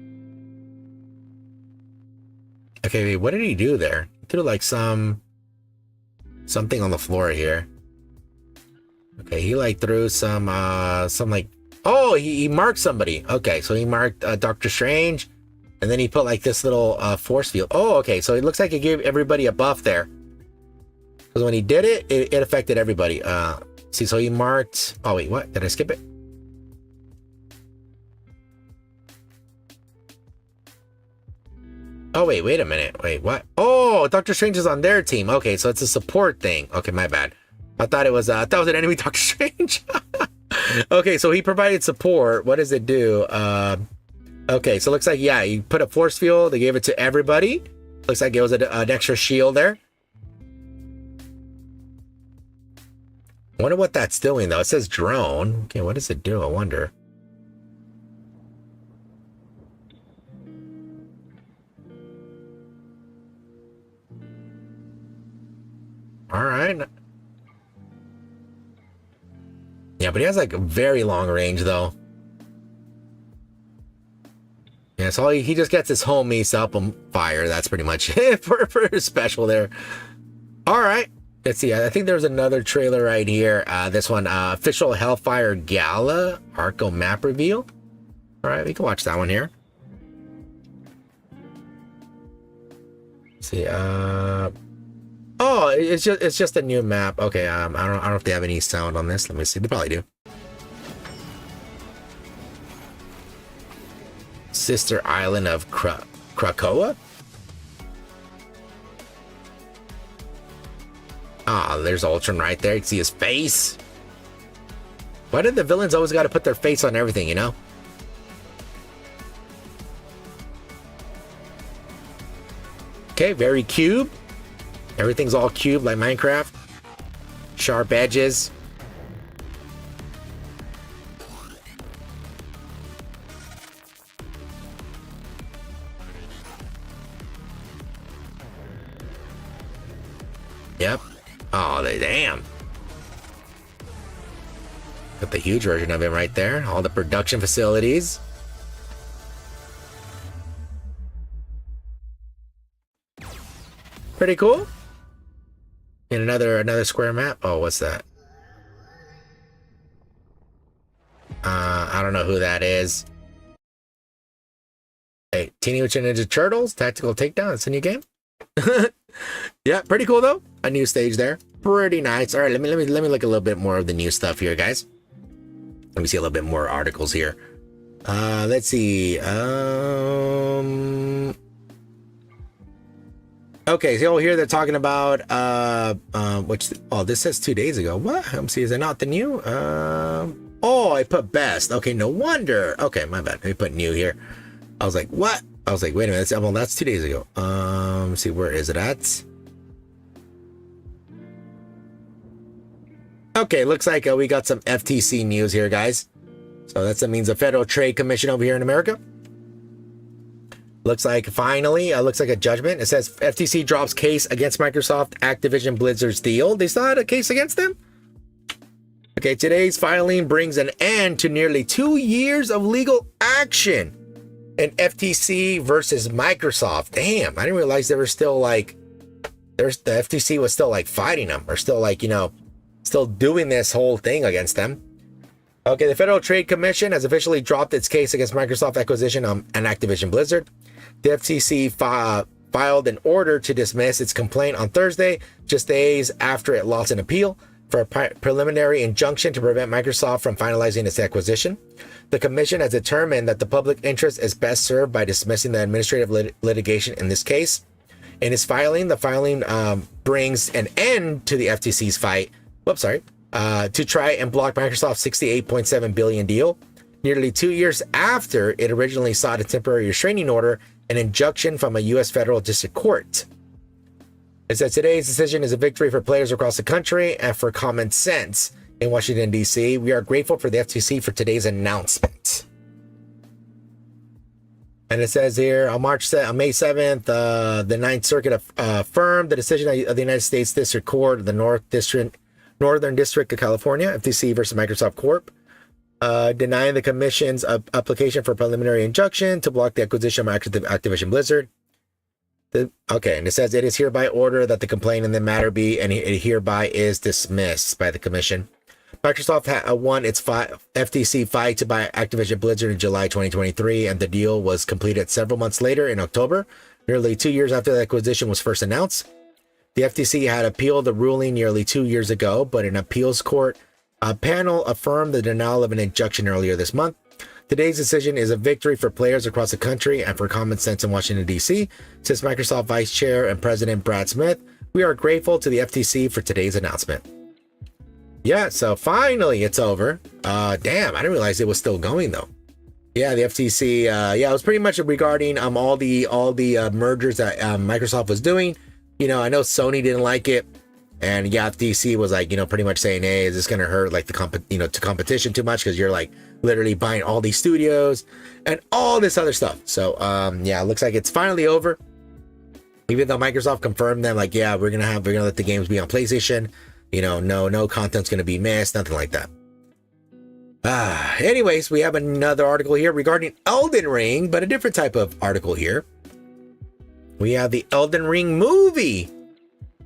Okay, wait, what did he do there? He threw like something on the floor here. Okay, he like threw some like, oh, he marked somebody. Okay, so he marked Doctor Strange, and then he put like this little force field. Oh, okay, so it looks like he gave everybody a buff there. Because when he did it, it affected everybody. See, so he marked, oh wait, what? Did I skip it? Oh, wait a minute. Wait, what? Oh, Doctor Strange is on their team. Okay, so it's a support thing. Okay, my bad. I thought it was an enemy Doctor Strange. Okay, so he provided support. What does it do? Okay, so it looks like, yeah, he put a force field. They gave it to everybody. Looks like it was an extra shield there. I wonder what that's doing, though. It says drone. Okay, what does it do? I wonder. All right. Yeah, but he has like a very long range though. Yeah, so he just gets his homies up on fire. That's pretty much it for his special there. All right. Let's see. I think there's another trailer right here. This one, official Hellfire Gala Arco map reveal. All right, we can watch that one here. Let's see. Oh, Oh, it's just a new map. Okay, I don't know if they have any sound on this. Let me see. They probably do. Sister Island of Krakoa. Ah, there's Ultron right there. You can see his face. Why did the villains always got to put their face on everything, you know? Okay, very cube. Everything's all cube like Minecraft. Sharp edges. Yep. Oh, damn. Got the huge version of him right there. All the production facilities. Pretty cool. And another square map. Oh, what's that? I don't know who that is. Hey, Teenage Mutant Ninja Turtles Tactical Takedown. It's a new game. Yeah, pretty cool though. A new stage there. Pretty nice. All right, let me look a little bit more of the new stuff here, guys. Let me see a little bit more articles here. Let's see. Okay, so here they're talking about this says 2 days ago. What? Let me see. Is it not the new? Oh, I put best. Okay, no wonder. Okay, my bad. Let me put new here. I was like, what? I was like, wait a minute. Well, that's 2 days ago. Let's see, where is it at? Okay, looks like we got some FTC news here, guys. So that means the Federal Trade Commission over here in America. Looks like finally, looks like a judgment. It says FTC drops case against Microsoft Activision Blizzard's deal. They still had a case against them? Okay, today's filing brings an end to nearly 2 years of legal action in FTC versus Microsoft. Damn, I didn't realize they were still like, the FTC was still like fighting them, or still like, you know, still doing this whole thing against them. Okay, the Federal Trade Commission has officially dropped its case against Microsoft acquisition and Activision Blizzard. The FTC filed an order to dismiss its complaint on Thursday, just days after it lost an appeal for a preliminary injunction to prevent Microsoft from finalizing its acquisition. The commission has determined that the public interest is best served by dismissing the administrative litigation in this case. In its filing, the filing brings an end to the FTC's fight. To try and block Microsoft's $68.7 billion deal, nearly 2 years after it originally sought a temporary restraining order, an injunction from a U.S. federal district court. It said today's decision is a victory for players across the country and for common sense in Washington, D.C. We are grateful for the FTC for today's announcement. And it says here, on May 7th, the Ninth Circuit affirmed the decision of the United States District Court of the Northern District of California, FTC versus Microsoft Corp., denying the commission's application for preliminary injunction to block the acquisition of Activision Blizzard. And it says it is hereby ordered that the complaint in the matter be, and it hereby is dismissed by the commission. Microsoft won its FTC fight to buy Activision Blizzard in July 2023, and the deal was completed several months later in October, nearly 2 years after the acquisition was first announced. The FTC had appealed the ruling nearly 2 years ago, but an appeals court panel affirmed the denial of an injunction earlier this month. Today's decision is a victory for players across the country and for common sense in Washington, D.C., says Microsoft Vice Chair and President Brad Smith. We are grateful to the FTC for today's announcement. Yeah, so finally it's over. Damn, I didn't realize it was still going though. Yeah, the FTC, it was pretty much regarding all the mergers that Microsoft was doing. You know, I know Sony didn't like it, and yeah, FTC was like, you know, pretty much saying, hey, is this going to hurt like to competition too much, because you're like literally buying all these studios and all this other stuff. So it looks like it's finally over. Even though Microsoft confirmed them, like, yeah, we're gonna let the games be on PlayStation. You know, no content's gonna be missed, nothing like that. Anyways, we have another article here regarding Elden Ring, but a different type of article here. We have the Elden Ring movie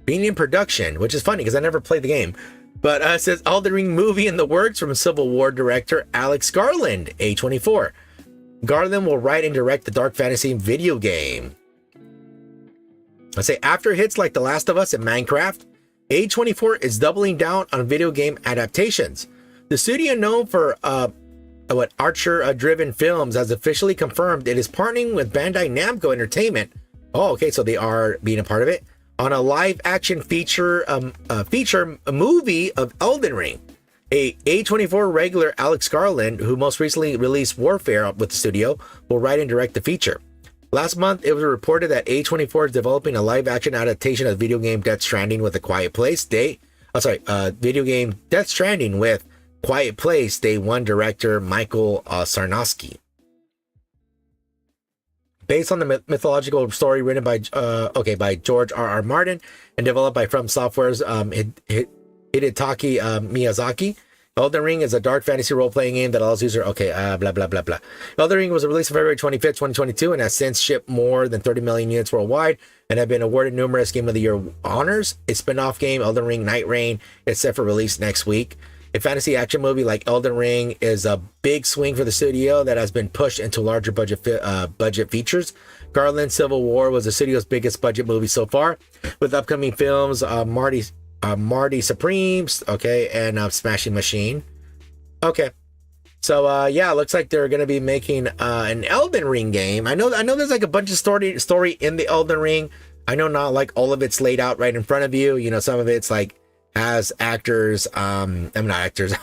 being in production, which is funny because I never played the game. But it says Elden Ring movie in the works from Civil War director Alex Garland, A24. Garland will write and direct the dark fantasy video game. I say after hits like The Last of Us and Minecraft, A24 is doubling down on video game adaptations. The studio known for Archer-driven films has officially confirmed it is partnering with Bandai Namco Entertainment. Oh, okay, so they are being a part of it on a live-action feature movie of Elden Ring. A24 regular Alex Garland, who most recently released Warfare with the studio, will write and direct the feature. Last month, it was reported that A24 is developing a live-action adaptation of video game Death Stranding with A Quiet Place. Video game Death Stranding with Quiet Place Day One director Michael Sarnowski. Based on the mythological story written by George R.R. Martin and developed by From Software's Hidetaki Miyazaki, Elden Ring is a dark fantasy role-playing game that allows users... blah, blah, blah, blah. Elden Ring was released on February 25th, 2022, and has since shipped more than 30 million units worldwide and have been awarded numerous Game of the Year honors. A spin-off game, Elden Ring Night Reign, is set for release next week. A fantasy action movie like Elden Ring is a big swing for the studio that has been pushed into larger budget features. Garland's Civil War was the studio's biggest budget movie so far, with upcoming films Marty Supremes, and Smashing Machine. Okay, so yeah, it looks like they're gonna be making an Elden Ring game. I know there's like a bunch of story in the Elden Ring. I know not like all of it's laid out right in front of you. You know, some of it's like has actors, I'm not actors.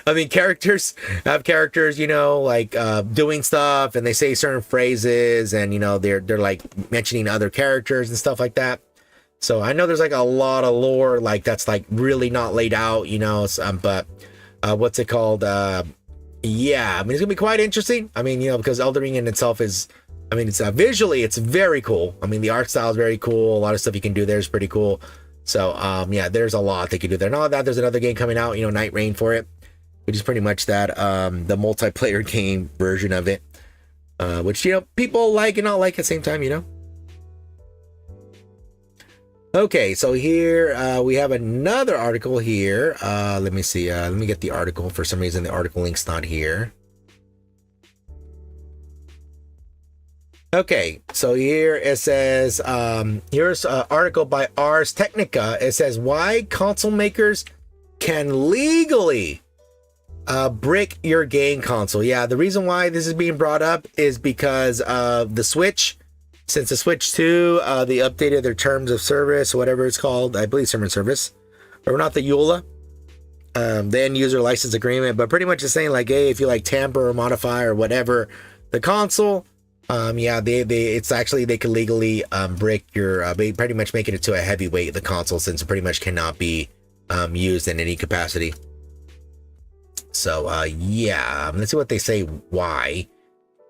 I mean characters have characters, you know, like doing stuff, and they say certain phrases, and you know they're like mentioning other characters and stuff like that. So I know there's like a lot of lore like that's like really not laid out, you know, but what's it called? Yeah, I mean, it's gonna be quite interesting. I mean, you know, because Elden Ring in itself is, I mean, it's visually, it's very cool. I mean, the art style is very cool. A lot of stuff you can do there is pretty cool. So yeah, there's a lot they can do there. Not that there's another game coming out, you know, Night Reign for it, which is pretty much that the multiplayer game version of it, which, you know, people like and not like at the same time, you know. Okay, so here we have another article here. Let me see. Let me get the article. For some reason, the article link's not here. Okay, so here it says, here's an article by Ars Technica. It says, why console makers can legally brick your game console. Yeah, the reason why this is being brought up is because of the Switch. Since the Switch 2, they updated their terms of service, whatever it's called. I believe terms of service, or not the EULA, the end user license agreement. But pretty much it's saying like, hey, if you like tamper or modify or whatever the console, yeah, it's actually they can legally brick your, pretty much making it to a heavyweight the console, since it pretty much cannot be used in any capacity. So yeah, let's see what they say. Why?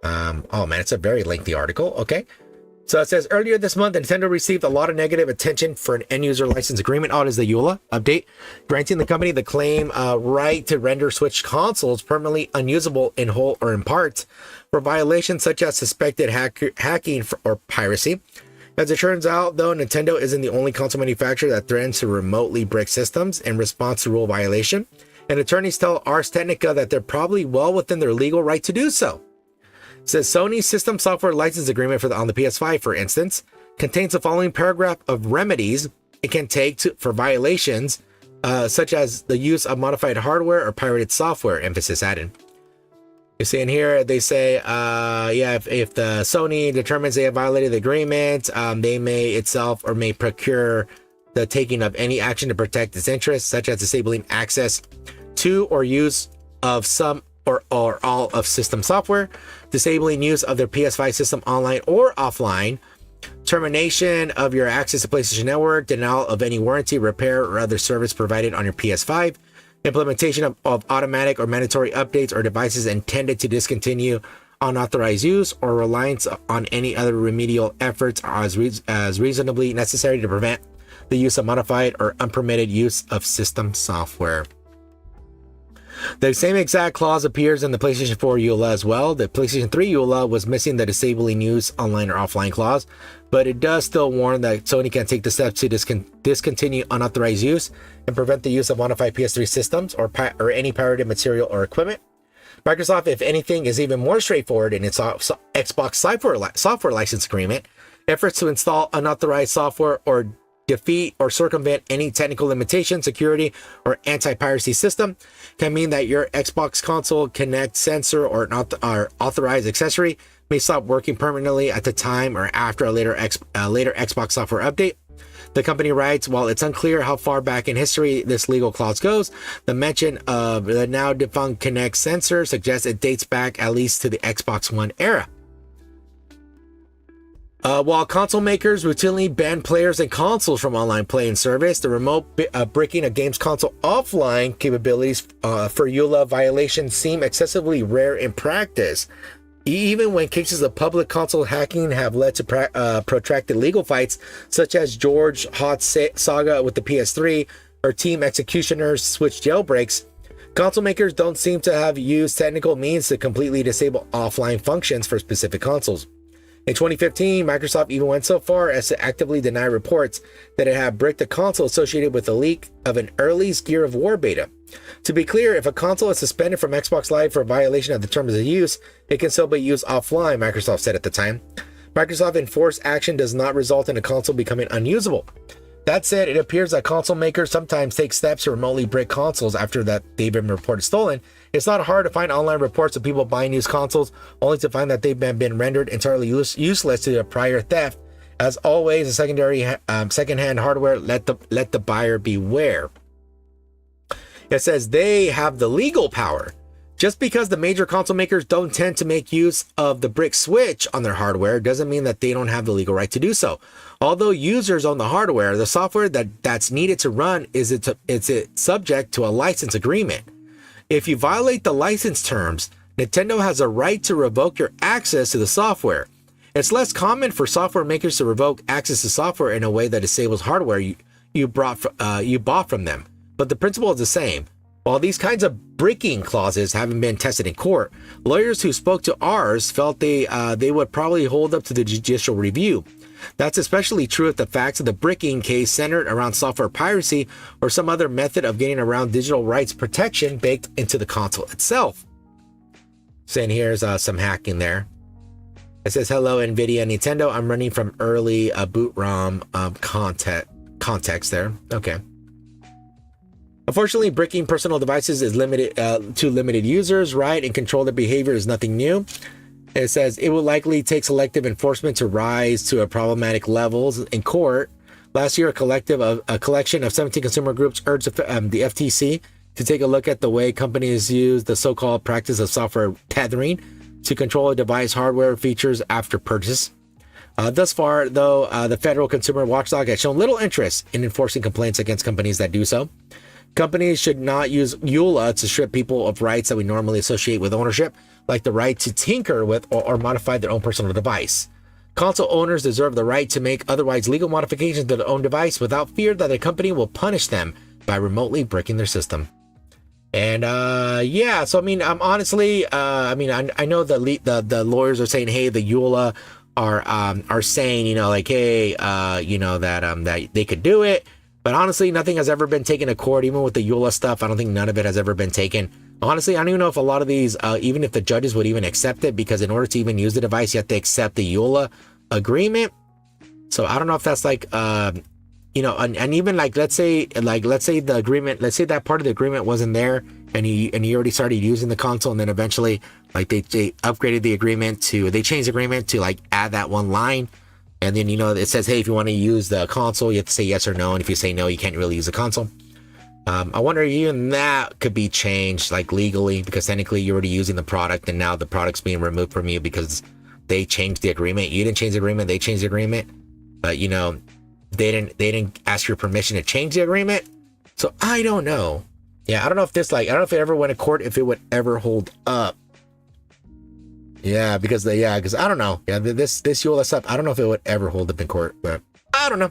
Oh man, it's a very lengthy article. Okay. So it says, earlier this month, Nintendo received a lot of negative attention for an end-user license agreement. Oh, it is the EULA update, granting the company the claim right to render Switch consoles permanently unusable in whole or in part for violations such as suspected hacking or piracy. As it turns out, though, Nintendo isn't the only console manufacturer that threatens to remotely brick systems in response to rule violation, and attorneys tell Ars Technica that they're probably well within their legal right to do so. It says Sony's system software license agreement on the PS5, for instance, contains the following paragraph of remedies it can take for violations, such as the use of modified hardware or pirated software, emphasis added. You see in here, they say, yeah, if the Sony determines they have violated the agreement, they may itself or may procure the taking of any action to protect its interests, such as disabling access to or use of some or all of system software, disabling use of their PS5 system online or offline, termination of your access to PlayStation Network, denial of any warranty, repair, or other service provided on your PS5, implementation of automatic or mandatory updates or devices intended to discontinue unauthorized use, or reliance on any other remedial efforts as reasonably necessary to prevent the use of modified or unpermitted use of system software. The same exact clause appears in the PlayStation 4 EULA as well. The PlayStation 3 EULA was missing the disabling use online or offline clause, but it does still warn that Sony can take the steps to discontinue unauthorized use and prevent the use of modified PS3 systems or any pirated material or equipment. Microsoft, if anything, is even more straightforward in its Xbox software license agreement. Efforts to install unauthorized software or defeat or circumvent any technical limitation, security, or anti-piracy system can mean that your Xbox console Connect sensor or authorized accessory may stop working permanently at the time or after a later Xbox software update. The company writes, while it's unclear how far back in history this legal clause goes, the mention of the now defunct Kinect sensor suggests it dates back at least to the Xbox One era. While console makers routinely ban players and consoles from online play and service, the remote breaking a game's console offline capabilities for EULA violations seem excessively rare in practice. Even when cases of public console hacking have led to protracted legal fights, such as George Hot's saga with the PS3 or Team Executioner's Switch jailbreaks, console makers don't seem to have used technical means to completely disable offline functions for specific consoles. In 2015, Microsoft even went so far as to actively deny reports that it had bricked a console associated with the leak of an early Gears of War beta. To be clear, if a console is suspended from Xbox Live for violation of the terms of use, it can still be used offline, Microsoft said at the time. Microsoft enforced action does not result in a console becoming unusable. That said, it appears that console makers sometimes take steps to remotely break consoles after that they've been reported stolen. It's not hard to find online reports of people buying used consoles only to find that they've been rendered entirely useless to their prior theft. As always, a secondhand hardware, let the buyer beware. It says they have the legal power. Just because the major console makers don't tend to make use of the brick switch on their hardware doesn't mean that they don't have the legal right to do so. Although users own the hardware, the software that's needed to run is subject to a license agreement. If you violate the license terms, Nintendo has a right to revoke your access to the software. It's less common for software makers to revoke access to software in a way that disables hardware you bought from them, but the principle is the same. While these kinds of breaking clauses haven't been tested in court, lawyers who spoke to ours felt they would probably hold up to the judicial review. That's especially true if the facts of the bricking case centered around software piracy or some other method of getting around digital rights protection baked into the console itself. Saying here's some hacking there. It says, hello, NVIDIA, Nintendo. I'm running from early boot ROM context there. Okay. Unfortunately, bricking personal devices is limited to limited users, right? And control their behavior is nothing new. It says it will likely take selective enforcement to rise to a problematic levels in court. Last year, a collection of 17 consumer groups urged the FTC to take a look at the way companies use the so-called practice of software tethering to control a device hardware features after purchase. Thus far, though, the federal consumer watchdog has shown little interest in enforcing complaints against companies that do so. Companies should not use EULA to strip people of rights that we normally associate with ownership, like the right to tinker with or modify their own personal device. Console owners deserve the right to make otherwise legal modifications to their own device without fear that the company will punish them by remotely breaking their system. And yeah, so I mean, honestly, I know the lawyers are saying, hey, the EULA are saying, you know, like, hey, you know, that they could do it. But honestly, nothing has ever been taken to court, even with the EULA stuff. I don't think none of it has ever been taken. Honestly, I don't even know if a lot of these, even if the judges would even accept it, because in order to even use the device, you have to accept the EULA agreement. So I don't know if that's like, you know, and even like, let's say the agreement, let's say that part of the agreement wasn't there, and you already started using the console, and then eventually, like they upgraded the agreement they changed the agreement to like add that one line. And then, you know, it says, hey, if you want to use the console, you have to say yes or no. And if you say no, you can't really use the console. I wonder if even that could be changed, like legally, because technically you're already using the product and now the product's being removed from you because they changed the agreement. You didn't change the agreement, they changed the agreement. But, you know, they didn't ask your permission to change the agreement. So I don't know. Yeah, I don't know if I don't know if it ever went to court, if it would ever hold up. Yeah, because I don't know. Yeah, this EULA stuff, I don't know if it would ever hold up in court, but I don't know.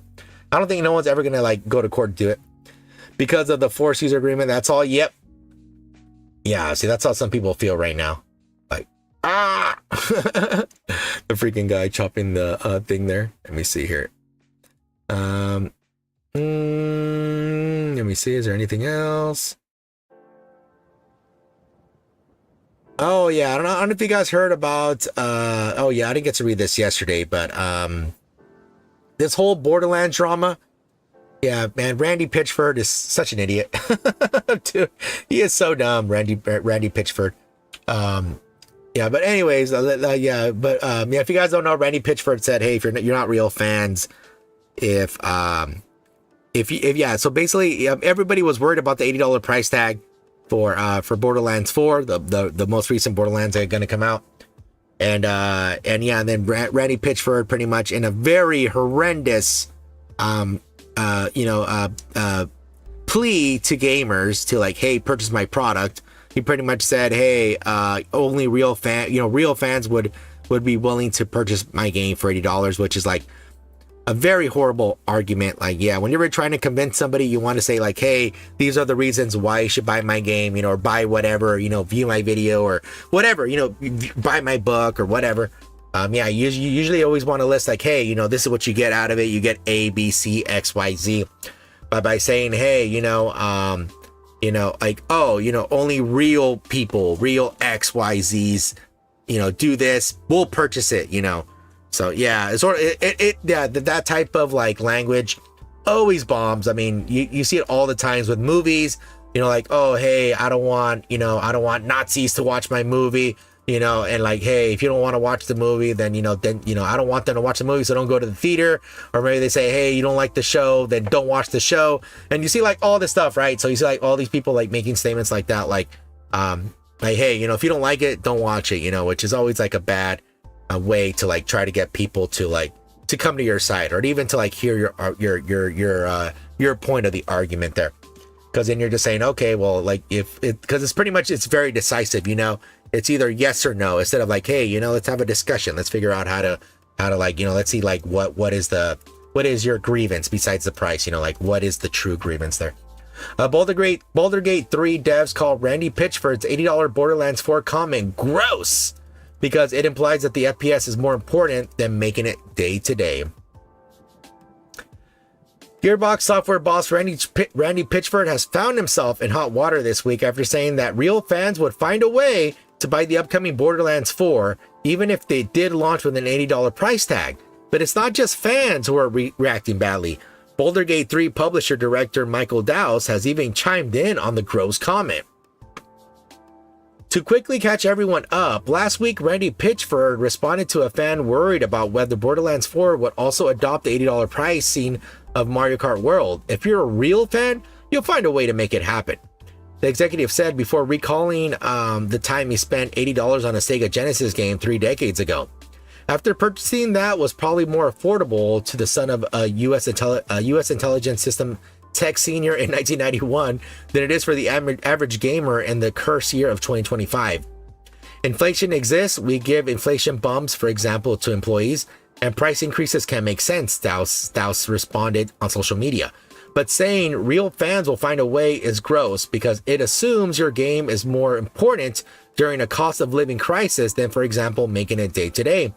I don't think no one's ever gonna like go to court to do it because of the forced user agreement. That's all. Yep. Yeah. See, that's how some people feel right now. Like, the freaking guy chopping the thing there. Let me see here. Let me see. Is there anything else? Oh yeah, I don't know if you guys heard about oh yeah, I didn't get to read this yesterday, but this whole Borderlands drama. Yeah, man, Randy Pitchford is such an idiot. Dude, he is so dumb, Randy Pitchford. Yeah, but anyways, yeah, if you guys don't know, Randy Pitchford said, hey, if you're not real fans, if so basically everybody was worried about the $80 price tag for Borderlands 4, the most recent Borderlands that are going to come out. And then Randy Pitchford pretty much in a very horrendous plea to gamers to like, hey, purchase my product. He pretty much said, hey, only real fans would be willing to purchase my game for $80, which is like a very horrible argument. Like, yeah, when you're trying to convince somebody, you want to say like, hey, these are the reasons why you should buy my game, or buy whatever, view my video or whatever, buy my book or whatever. You usually always want to list like, hey, this is what you get out of it. You get A, B, C, X, Y, Z. But by saying, hey, like, oh, only real people, real X, Y, Zs, do this, we'll purchase it, So yeah, it's sort of that type of like language always bombs. I mean, you see it all the times with movies, like, oh, hey, I don't want Nazis to watch my movie. And like, hey, if you don't want to watch the movie, then I don't want them to watch the movie, so don't go to the theater. Or maybe they say, hey, you don't like the show, then don't watch the show. And you see like all this stuff, right? So you see like all these people like making statements like that, like hey, if you don't like it, don't watch it, which is always like a bad way to like try to get people to like to come to your side, or even to like hear your point of the argument there. Because then you're just saying, okay, well, like because it's pretty much, it's very decisive, it's either yes or no, instead of like, hey, let's have a discussion. Let's figure out how to like, let's see like what is your grievance besides the price, like what is the true grievance there. Boulder Gate 3 devs call Randy Pitchford's $80 Borderlands 4 comment gross because it implies that the FPS is more important than making it day to day. Gearbox software boss Randy Pitchford has found himself in hot water this week after saying that real fans would find a way to buy the upcoming Borderlands 4, even if they did launch with an $80 price tag. But it's not just fans who are reacting badly. Boulder Gate 3 publisher director Michael Dowse has even chimed in on the gross comment. To quickly catch everyone up, last week Randy Pitchford responded to a fan worried about whether Borderlands 4 would also adopt the $80 pricing of Mario Kart World. If you're a real fan, you'll find a way to make it happen. The executive said before recalling the time he spent $80 on a Sega Genesis game 3 decades ago. After purchasing that was probably more affordable to the son of a U.S. intelligence system tech senior in 1991 than it is for the average gamer in the curse year of 2025. Inflation exists. We give inflation bumps, for example, to employees, and price increases can make sense, Dowse responded on social media. But saying real fans will find a way is gross because it assumes your game is more important during a cost of living crisis than, for example, making it day to day.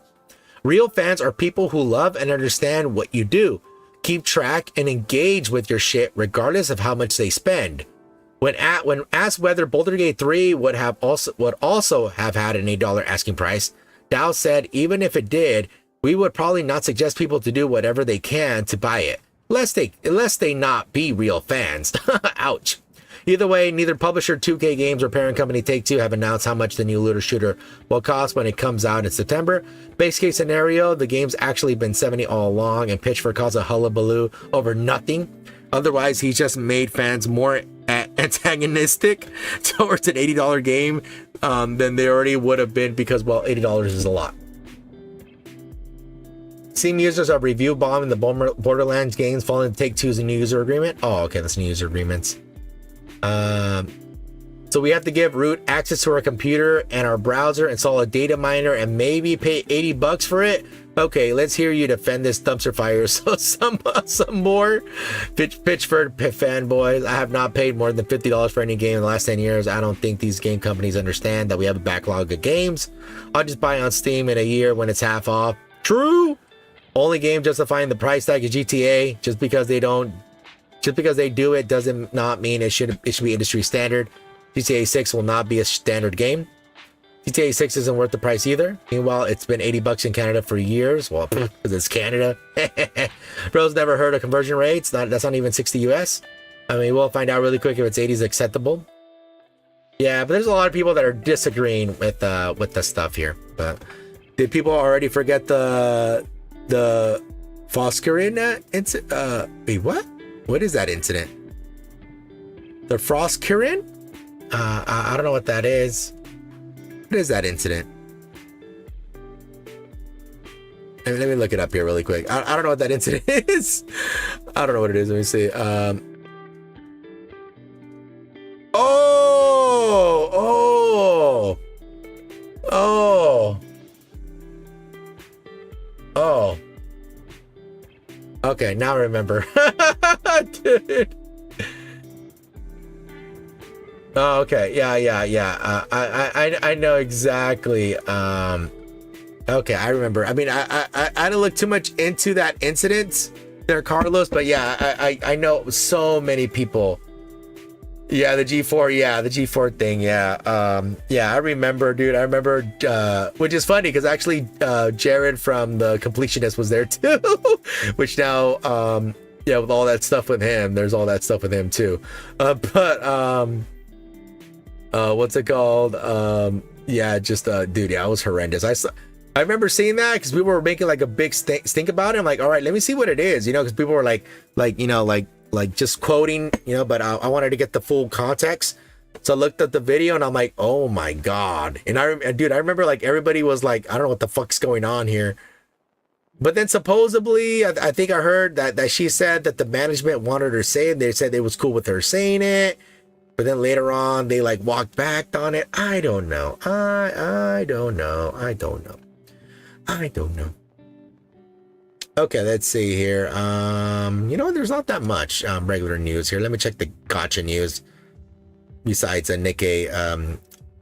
Real fans are people who love and understand what you do, keep track and engage with your shit regardless of how much they spend. When asked whether Boulder Gate 3 would also have had an $8 asking price, Dowse said even if it did, we would probably not suggest people to do whatever they can to buy it, lest they not be real fans. Ouch. Either way, neither publisher 2K Games or parent company Take-Two have announced how much the new looter shooter will cost when it comes out in September. Base case scenario, the game's actually been $70 all along, and Pitchford caused a hullabaloo over nothing. Otherwise, he's just made fans more antagonistic towards an $80 game than they already would have been because, well, $80 is a lot. Steam users are review bombing the Borderlands games following Take-Two's new user agreement. Oh, okay, that's new user agreements. So we have to give root access to our computer and our browser, install a data miner, and maybe pay $80 for it. Okay, let's hear you defend this dumpster fire. So some more Pitchford fanboys. I have not paid more than $50 for any game in the last 10 years. I don't think these game companies understand that we have a backlog of games. I'll just buy on Steam in a year when it's half off. True. Only game justifying the price tag is GTA. Just because they do it doesn't not mean it should be industry standard. GTA 6 will not be a standard game. GTA 6 isn't worth the price either. Meanwhile, it's been $80 in Canada for years. Well, because it's Canada. Bro's never heard of conversion rates. That's not even 60 US. I mean, we'll find out really quick if it's 80 is acceptable. Yeah, but there's a lot of people that are disagreeing with the stuff here. But did people already forget the Foscarin incident? Wait, what? What is that incident? The Foscarin? I don't know what that is. What is that incident? Let me look it up here really quick. I don't know what that incident is. I don't know what it is. Let me see. Oh. Okay, now I remember. Dude. Oh, okay. Yeah. I know exactly. Okay, I remember. I mean, I didn't look too much into that incident there, Carlos, but yeah, I know so many people. Yeah, the G4. Yeah, the G4 thing. Yeah. Yeah, I remember, dude. I remember, which is funny because actually, Jared from the Completionist was there too, which now, yeah, with all that stuff with him, there's all that stuff with him too. What's it called? Yeah, just dude, yeah, it was horrendous. I remember seeing that because people were making like a big stink about it. I'm like, all right, let me see what it is, you know, because people were like just quoting, you know, but I wanted to get the full context. So I looked at the video and I'm like, oh my God. And dude, I remember like everybody was like, I don't know what the fuck's going on here. But then supposedly, I think I heard that she said that the management wanted her saying, they said it was cool with her saying it. But then later on, they like walked back on it. I don't know. I don't know. Okay, let's see here. You know, there's not that much regular news here. Let me check the gacha news. Besides a Nikke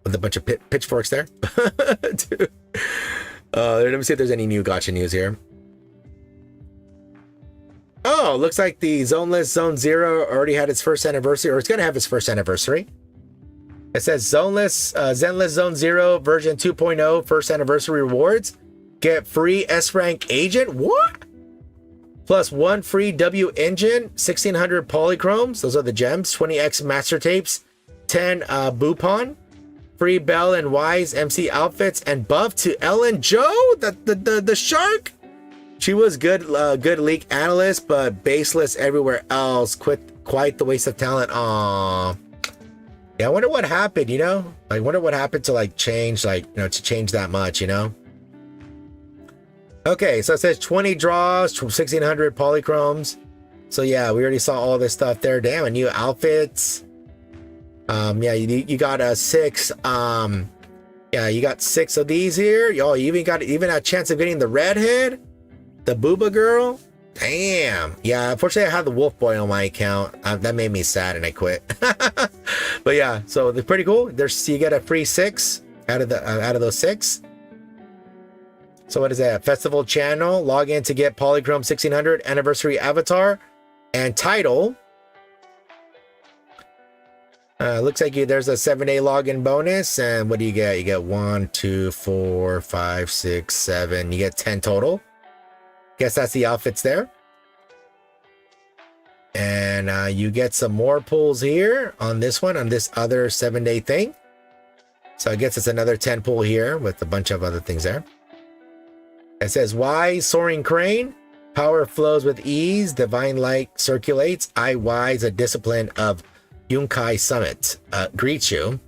with a bunch of pitchforks there. Let me see if there's any new gacha news here. Oh, looks like the Zoneless Zone Zero already had its first anniversary, or it's gonna have its first anniversary. It says Zenless Zone Zero version 2.0 first anniversary rewards. Get free S rank agent. What? Plus 1 free W engine, 1600 polychromes. Those are the gems. 20x master tapes, 10 Bupon, free Bell and Wise MC outfits, and buff to Ellen Joe, the shark. She was good leak analyst, but baseless everywhere else. Quite the waste of talent. Aww. Yeah, I wonder what happened, you know? I wonder what happened to like change, like, you know, to change that much, you know? Okay, so it says 20 draws, 1600 polychromes. So yeah, we already saw all this stuff there. Damn, and new outfits. Yeah, you got a 6. Yeah, you got 6 of these here. Yo, you even got a chance of getting the redhead. The Booba girl? Damn. Yeah, unfortunately I had the Wolf Boy on my account. That made me sad and I quit. But yeah, so they're pretty cool. You get a free 6 out of those 6. So what is that? Festival channel. Log in to get Polychrome 1600 anniversary avatar and title. Looks like there's a 7-day login bonus. And what do you get? You get 1, 2, 4, 5, 6, 7. You get 10 total. Guess that's the outfits there. And you get some more pulls here on this one, on this other 7-day thing. So I guess it's another 10 pull here with a bunch of other things there. It says, why soaring crane? Power flows with ease. Divine light circulates. I wise, a discipline of Yunkai summit. Greets you.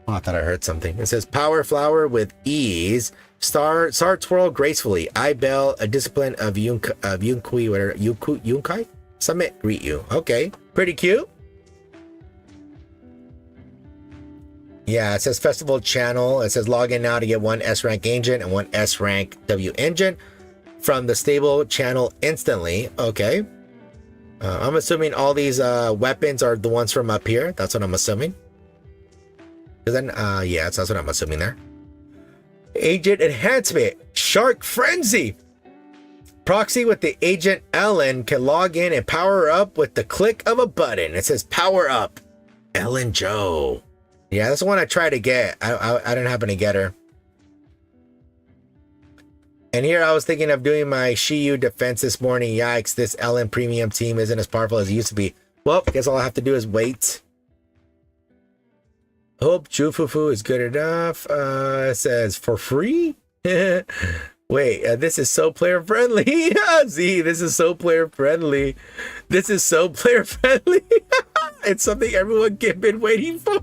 Oh, I thought I heard something. It says, power flower with ease. Star twirl gracefully. I bell, a discipline of Yunkui, whatever. Yunkai summit. Greet you. Okay. Pretty cute. Yeah, it says festival channel. It says log in now to get 1 S rank agent and 1 S rank W engine from the stable channel instantly. Okay. I'm assuming all these weapons are the ones from up here. That's what I'm assuming. Then, yeah, that's what I'm assuming there. Agent enhancement. Shark frenzy. Proxy with the agent Ellen can log in and power up with the click of a button. It says power up. Ellen Joe. Yeah, that's the one I tried to get. I didn't happen to get her. And here I was thinking of doing my Shiyu defense this morning. Yikes, this LN premium team isn't as powerful as it used to be. Well, I guess all I have to do is wait. Hope Jufufu is good enough. It says for free. Wait, this is so player friendly. Z, this is so player friendly. This is so player friendly. It's something everyone been waiting for.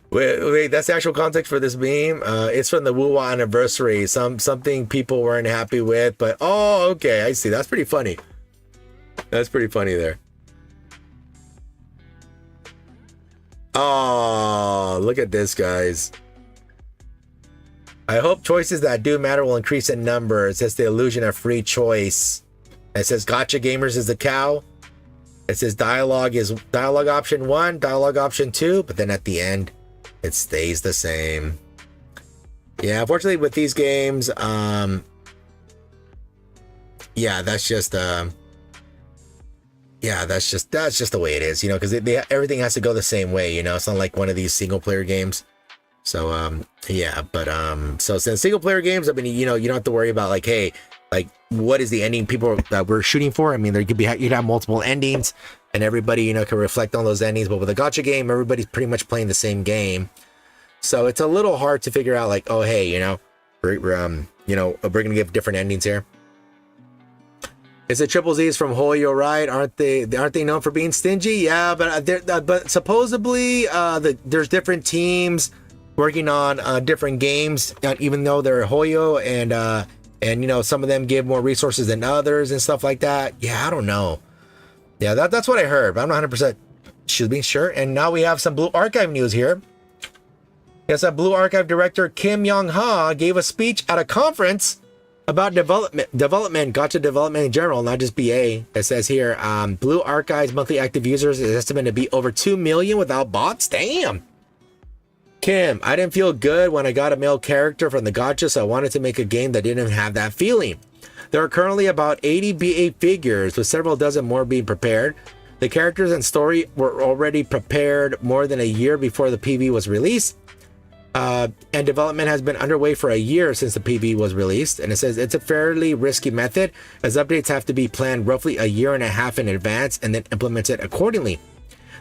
Wait, that's the actual context for this meme. It's from the Wuwa anniversary. Something people weren't happy with, but oh, okay, I see. That's pretty funny. That's pretty funny there. Oh, look at this, guys. I hope choices that do matter will increase in number. It says the illusion of free choice. It says gotcha gamers is the cow. It says dialogue option 1, dialogue option 2, but then at the end it stays the same. Yeah, unfortunately with these games, yeah, that's just the way it is, you know, because everything has to go the same way, you know. It's not like one of these single player games. So yeah, but so since single player games, I mean, you know, you don't have to worry about like, hey, like what is the ending people that we're shooting for? I mean, there could be, you'd have multiple endings and everybody, you know, can reflect on those endings. But with a gacha game, everybody's pretty much playing the same game, so it's a little hard to figure out like, oh hey, you know, we're gonna give different endings here. Is it Triple Z's from Hoyo, right? Aren't they known for being stingy? Yeah, but supposedly there's different teams working on different games, even though they're Hoyo, and you know, some of them give more resources than others and stuff like that. Yeah, I don't know. Yeah, that's what I heard, but I'm not 100% sure. And now we have some Blue Archive news here. Yes, Blue Archive director Kim Young-ha gave a speech at a conference about development, gacha development in general, not just BA. It says here, Blue Archive's monthly active users is estimated to be over 2 million without bots. Damn. Kim, I didn't feel good when I got a male character from the gacha, so I wanted to make a game that didn't have that feeling. There are currently about 80 BA figures, with several dozen more being prepared. The characters and story were already prepared more than a year before the PV was released. And development has been underway for a year since the PV was released. And it says it's a fairly risky method, as updates have to be planned roughly a year and a half in advance and then implemented accordingly.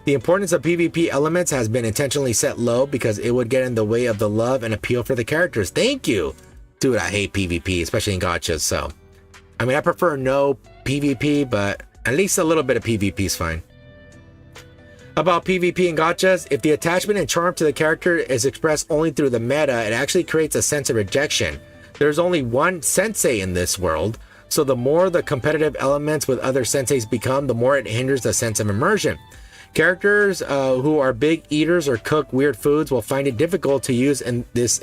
The importance of PvP elements has been intentionally set low because it would get in the way of the love and appeal for the characters. Thank you. Dude, I hate PvP, especially in gachas. So, I mean, I prefer no PvP, but at least a little bit of PvP is fine. About PvP and gachas, if the attachment and charm to the character is expressed only through the meta, it actually creates a sense of rejection. There's only one sensei in this world, so the more the competitive elements with other senseis become, the more it hinders the sense of immersion. Characters who are big eaters or cook weird foods will find it difficult to use this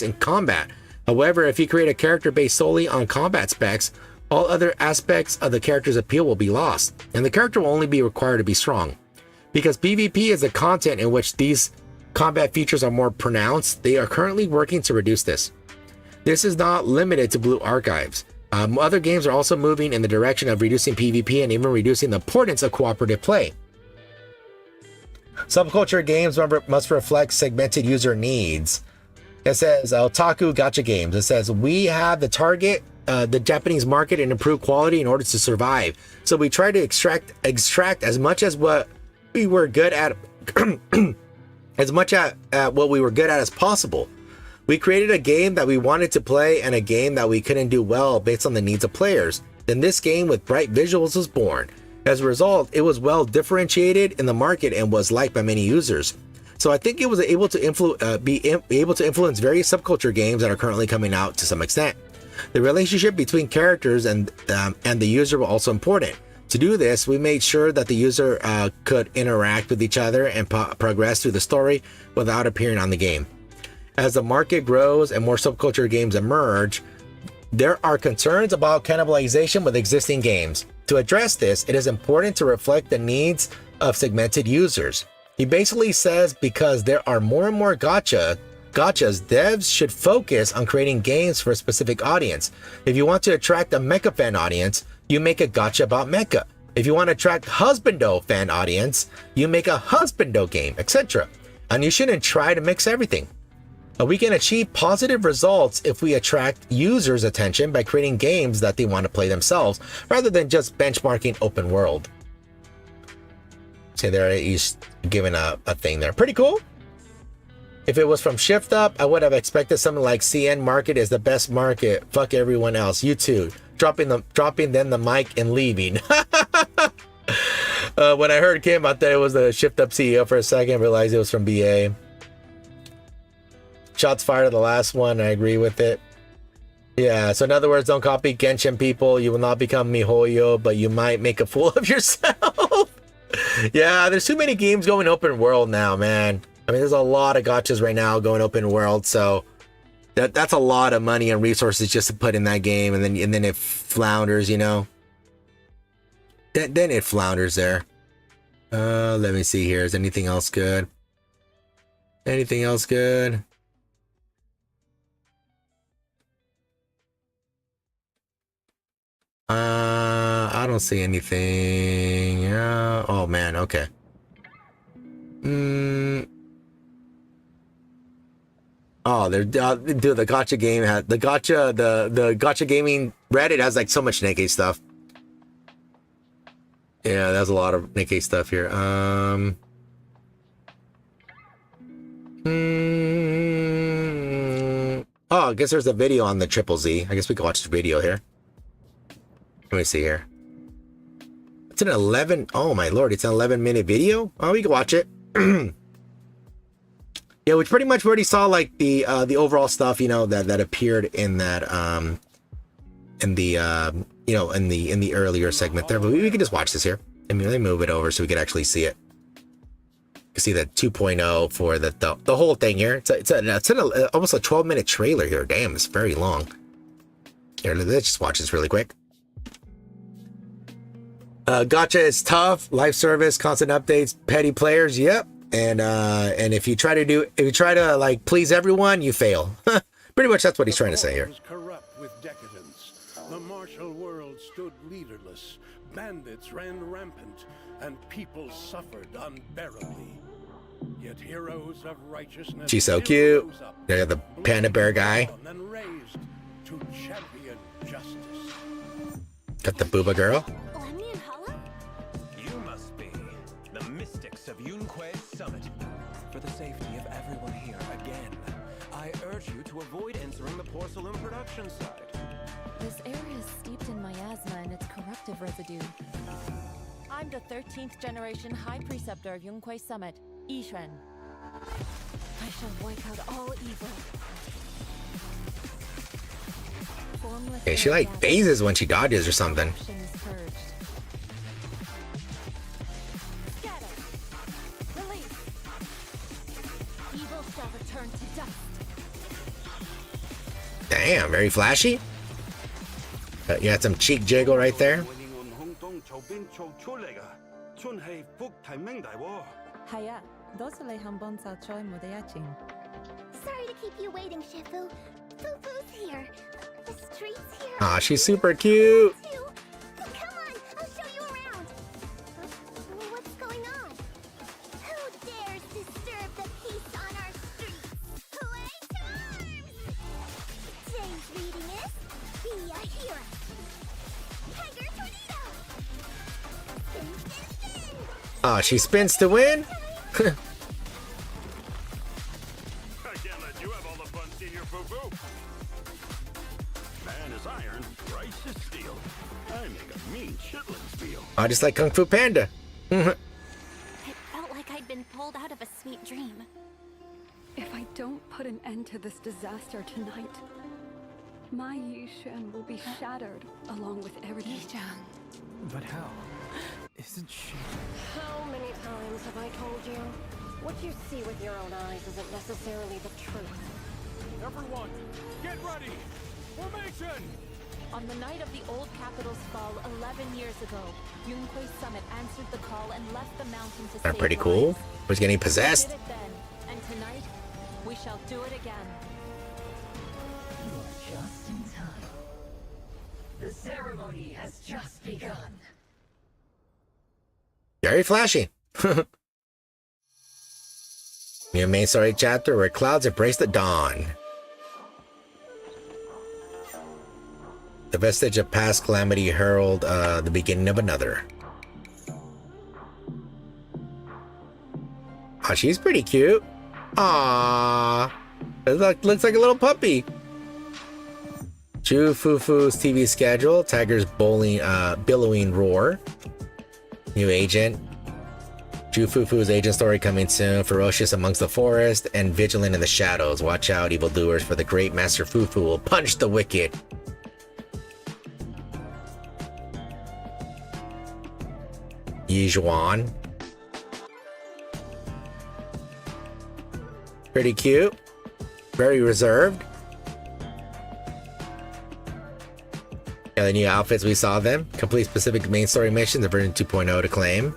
in combat. However, if you create a character based solely on combat specs, all other aspects of the character's appeal will be lost, and the character will only be required to be strong. Because PvP is the content in which these combat features are more pronounced, they are currently working to reduce this. This is not limited to Blue Archives. Other games are also moving in the direction of reducing PvP and even reducing the importance of cooperative play. Subculture games must reflect segmented user needs. It says Otaku Gacha games. It says we have the target the Japanese market and improve quality in order to survive. So we try to extract as much as what we were good at, as much at what we were good at as possible. We created a game that we wanted to play and a game that we couldn't do well based on the needs of players. Then this game with bright visuals was born. As a result, it was well differentiated in the market and was liked by many users. So I think it was able to influence various subculture games that are currently coming out to some extent. The relationship between characters and the user were also important. To do this, we made sure that the user could interact with each other and progress through the story without appearing on the game. As the market grows and more subculture games emerge, there are concerns about cannibalization with existing games. To address this, it is important to reflect the needs of segmented users. He basically says because there are more and more gachas, devs should focus on creating games for a specific audience. If you want to attract a mecha fan audience, you make a gacha about mecha. If you want to attract husbando fan audience, you make a husbando game, etc. And you shouldn't try to mix everything. We can achieve positive results if we attract users' attention by creating games that they want to play themselves, rather than just benchmarking open world. See there, he's giving a thing there. Pretty cool. If it was from Shift Up, I would have expected something like CN Market is the best market. Fuck everyone else. You too. Dropping then the mic and leaving. When I heard Kim, I thought it was the Shift Up CEO for a second. Realized it was from BA. Shots fired at the last one. I agree with it. Yeah, so in other words, don't copy Genshin, people. You will not become MiHoYo, but you might make a fool of yourself. Yeah, there's too many games going open world now, man. I mean, there's a lot of gachas right now going open world, so that's a lot of money and resources just to put in that game, and then it flounders, you know. Then it flounders there. Let me see here. Is anything else good? Anything else good? I don't see anything. Yeah. Oh man. Okay. Oh, they're dude. The gacha game had the gacha gaming Reddit has like so much Nikke stuff. Yeah, there's a lot of Nikke stuff here. Oh, I guess there's a video on the Triple Z. I guess we can watch the video here. Let me see here. It's an 11. Oh my lord, it's an 11-minute video. Oh, we can watch it. Yeah, which pretty much already saw like the overall stuff, you know, that appeared in that in the you know, in the earlier segment there. But we can just watch this here. I mean, let me move it over so we can actually see it. You can see the 2.0 for the whole thing here. It's almost a 12-minute trailer here. Damn, it's very long. Here, let's just watch this really quick. Gacha is tough. Live service, constant updates, petty players. Yep. And if you try to like please everyone, you fail. Pretty much that's what he's trying to say here. Was corrupt with decadence. The martial world stood leaderless. Bandits ran rampant, and people suffered unbearably. Yet heroes of righteousness. She's so cute. They got the panda bear guy. And raised to champion justice. Got the booba girl. You must be the mystics of Unthinkable Summit. For the safety of everyone here again, I urge you to avoid entering the porcelain production site. This area is steeped in miasma and its corruptive residue. I'm the 13th generation High Preceptor of Unthinkable Summit, Yishuan. I shall wipe out all evil. Hey, she like phases when she dodges or something. Damn, very flashy. You had some cheek jiggle right there. Sorry to keep you waiting, Shifu. Fufu's here. The streets here. Aw, she's super cute. Come on, I'll show you around. What's going on? Who dares disturb the peace on our streets? Play time! Today's reading is Be a Hero. Tiger Tornado. Spin, spin, spin. Aw, she spins to win. I just like Kung Fu Panda. It felt like I'd been pulled out of a sweet dream. If I don't put an end to this disaster tonight, my Yishuan will be shattered along with everything. But how? Isn't she? How many times have I told you? What you see with your own eyes isn't necessarily the truth. Everyone, get ready! Formation! On the night of the old capital's fall 11 years ago, Unthinkable Summit answered the call and left the mountain to They're save pretty cool. lives. Was getting We possessed. did it then, and tonight, we shall do it again. You're just in time. The ceremony has just begun. Very flashy. New main story chapter where clouds embrace the dawn. The vestige of past calamity herald the beginning of another. Oh, she's pretty cute. Aww. It looks like a little puppy. Chu Fufu's TV schedule. Tiger's billowing roar. New agent. Chu Fufu's agent story coming soon. Ferocious amongst the forest and vigilant in the shadows. Watch out, evildoers, for the great Master Fufu will punch the wicked. Yijuan. Pretty cute. Very reserved. Yeah, the new outfits, we saw them. Complete specific main story missions, the version 2.0 to claim.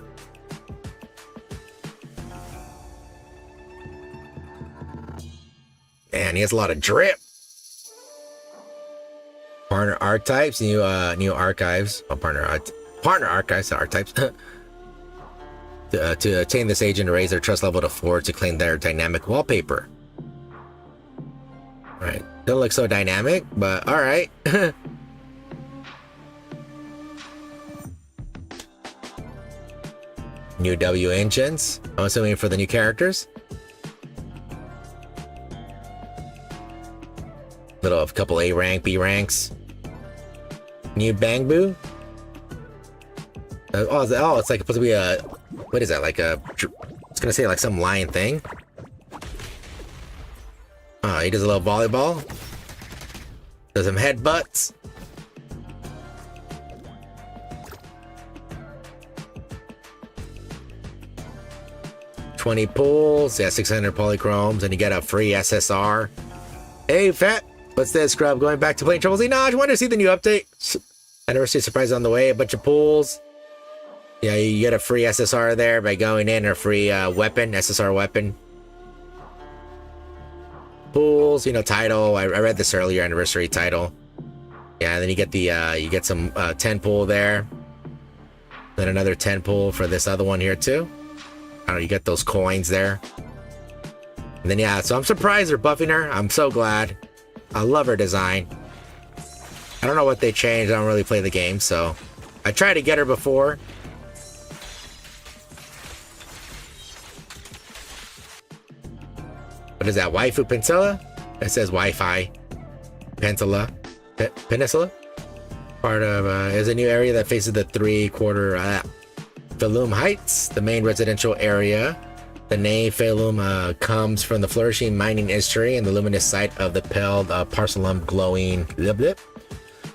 Man, he has a lot of drip. Partner archetypes, new archives. Oh, partner archives, archetypes. To attain this agent, raise their trust level to 4 to claim their dynamic wallpaper. Right, doesn't look so dynamic, but all right. New W engines. I'm assuming for the new characters. Little of couple A rank, B ranks. New Bangbu. It's like supposed to be a. What is that? Like a. It's gonna say like some lion thing. Oh, he does a little volleyball. Does some headbutts. $20 pulls, yeah, 600 polychromes, and you get a free SSR. Hey, Fat, what's this, Scrub? Going back to playing Trouble Z? No, I just wanted to see the new update. Anniversary surprise on the way, a bunch of pulls. Yeah, you get a free SSR there by going in, or free weapon, SSR weapon. Pulls, title. I read this earlier, anniversary title. Yeah, and then you get the you get some 10 pull there. Then another 10 pull for this other one here too. I don't know, you get those coins there. And then yeah, so I'm surprised they're buffing her. I'm so glad. I love her design. I don't know what they changed. I don't really play the game, so I tried to get her before. What is that? Waifu Peninsula? It says Wi-Fi. Peninsula. Peninsula? Part of is a new area that faces the 3/4 Falum Heights, the main residential area. The name Falum comes from the flourishing mining industry and the luminous sight of the pelled Parsalum glowing blip blip.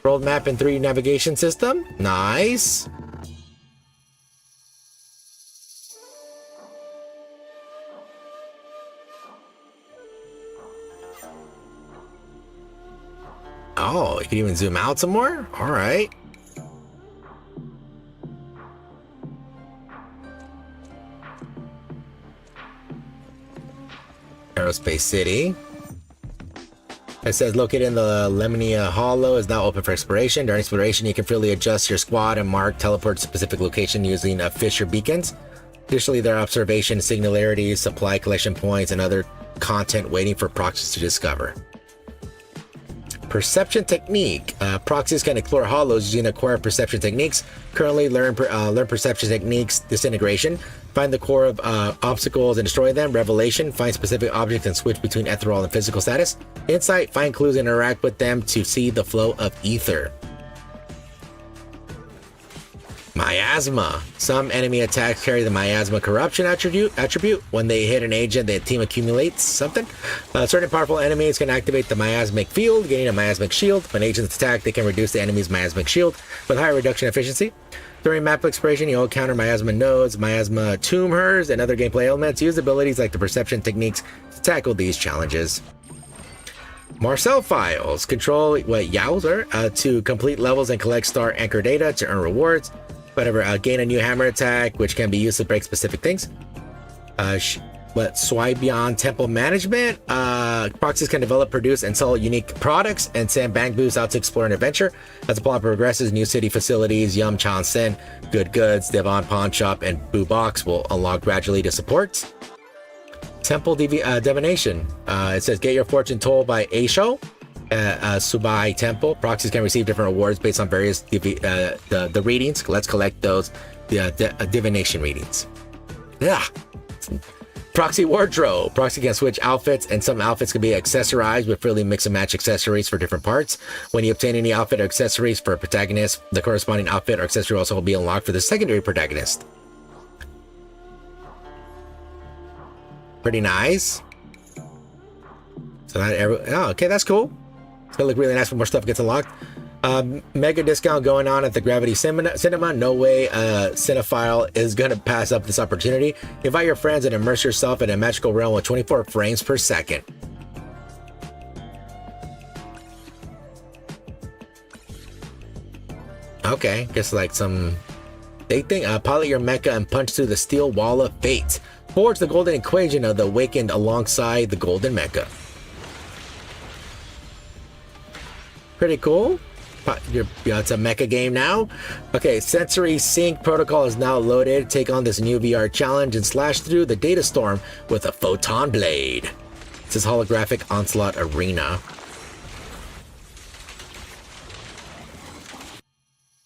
World map and 3 navigation system. Nice. Oh, you can even zoom out some more? All right. Aerospace City. It says located in the Lemnia Hollow, is now open for exploration. During exploration, you can freely adjust your squad and mark teleport to specific location using Fisher beacons. Additionally, there are observation singularities, supply collection points, and other content waiting for proxies to discover. Perception technique. Proxies can explore hollows using acquired perception techniques. Currently, learn perception techniques. Disintegration. Find the core of obstacles and destroy them. Revelation. Find specific objects and switch between ethereal and physical status. Insight. Find clues and interact with them to see the flow of ether. Miasma. Some enemy attacks carry the miasma corruption attribute. When they hit an agent, the team accumulates something. Certain powerful enemies can activate the miasmic field, gaining a miasmic shield. When agents attack, they can reduce the enemy's miasmic shield with higher reduction efficiency. During map exploration, you'll encounter miasma nodes, miasma tomb hers, and other gameplay elements. Use abilities like the perception techniques to tackle these challenges. Marcel files. Control Yowzer to complete levels and collect star anchor data to earn rewards. Whatever, gain a new hammer attack, which can be used to break specific things. Beyond Temple Management. Proxies can develop, produce, and sell unique products and send bank booths out to explore and adventure. As the plot progresses, new city facilities, Yum Chan Sen, Good Goods, Devon Pawn Shop, and Boo Box will unlock gradually to support. Temple Divination. It says, get your fortune told by Aisho. Subai Temple. Proxies can receive different rewards based on various the readings. Let's collect those divination readings. Yeah. Proxy wardrobe. Proxy can switch outfits, and some outfits can be accessorized with freely mix and match accessories for different parts. When you obtain any outfit or accessories for a protagonist, the corresponding outfit or accessory also will be unlocked for the secondary protagonist. Pretty nice. So okay, that's cool. It's gonna look really nice when more stuff gets unlocked. Mega discount going on at the Gravity Cinema. No way cinephile is gonna pass up this opportunity. Invite your friends and immerse yourself in a magical realm with 24 frames per second. Okay, just like some big thing. Pilot your mecha and punch through the steel wall of fate. Forge the golden equation of the awakened alongside the golden mecha. Pretty cool. It's a mecha game now. Okay, Sensory Sync protocol is now loaded. Take on this new VR challenge and slash through the data storm with a photon blade. This is holographic onslaught arena.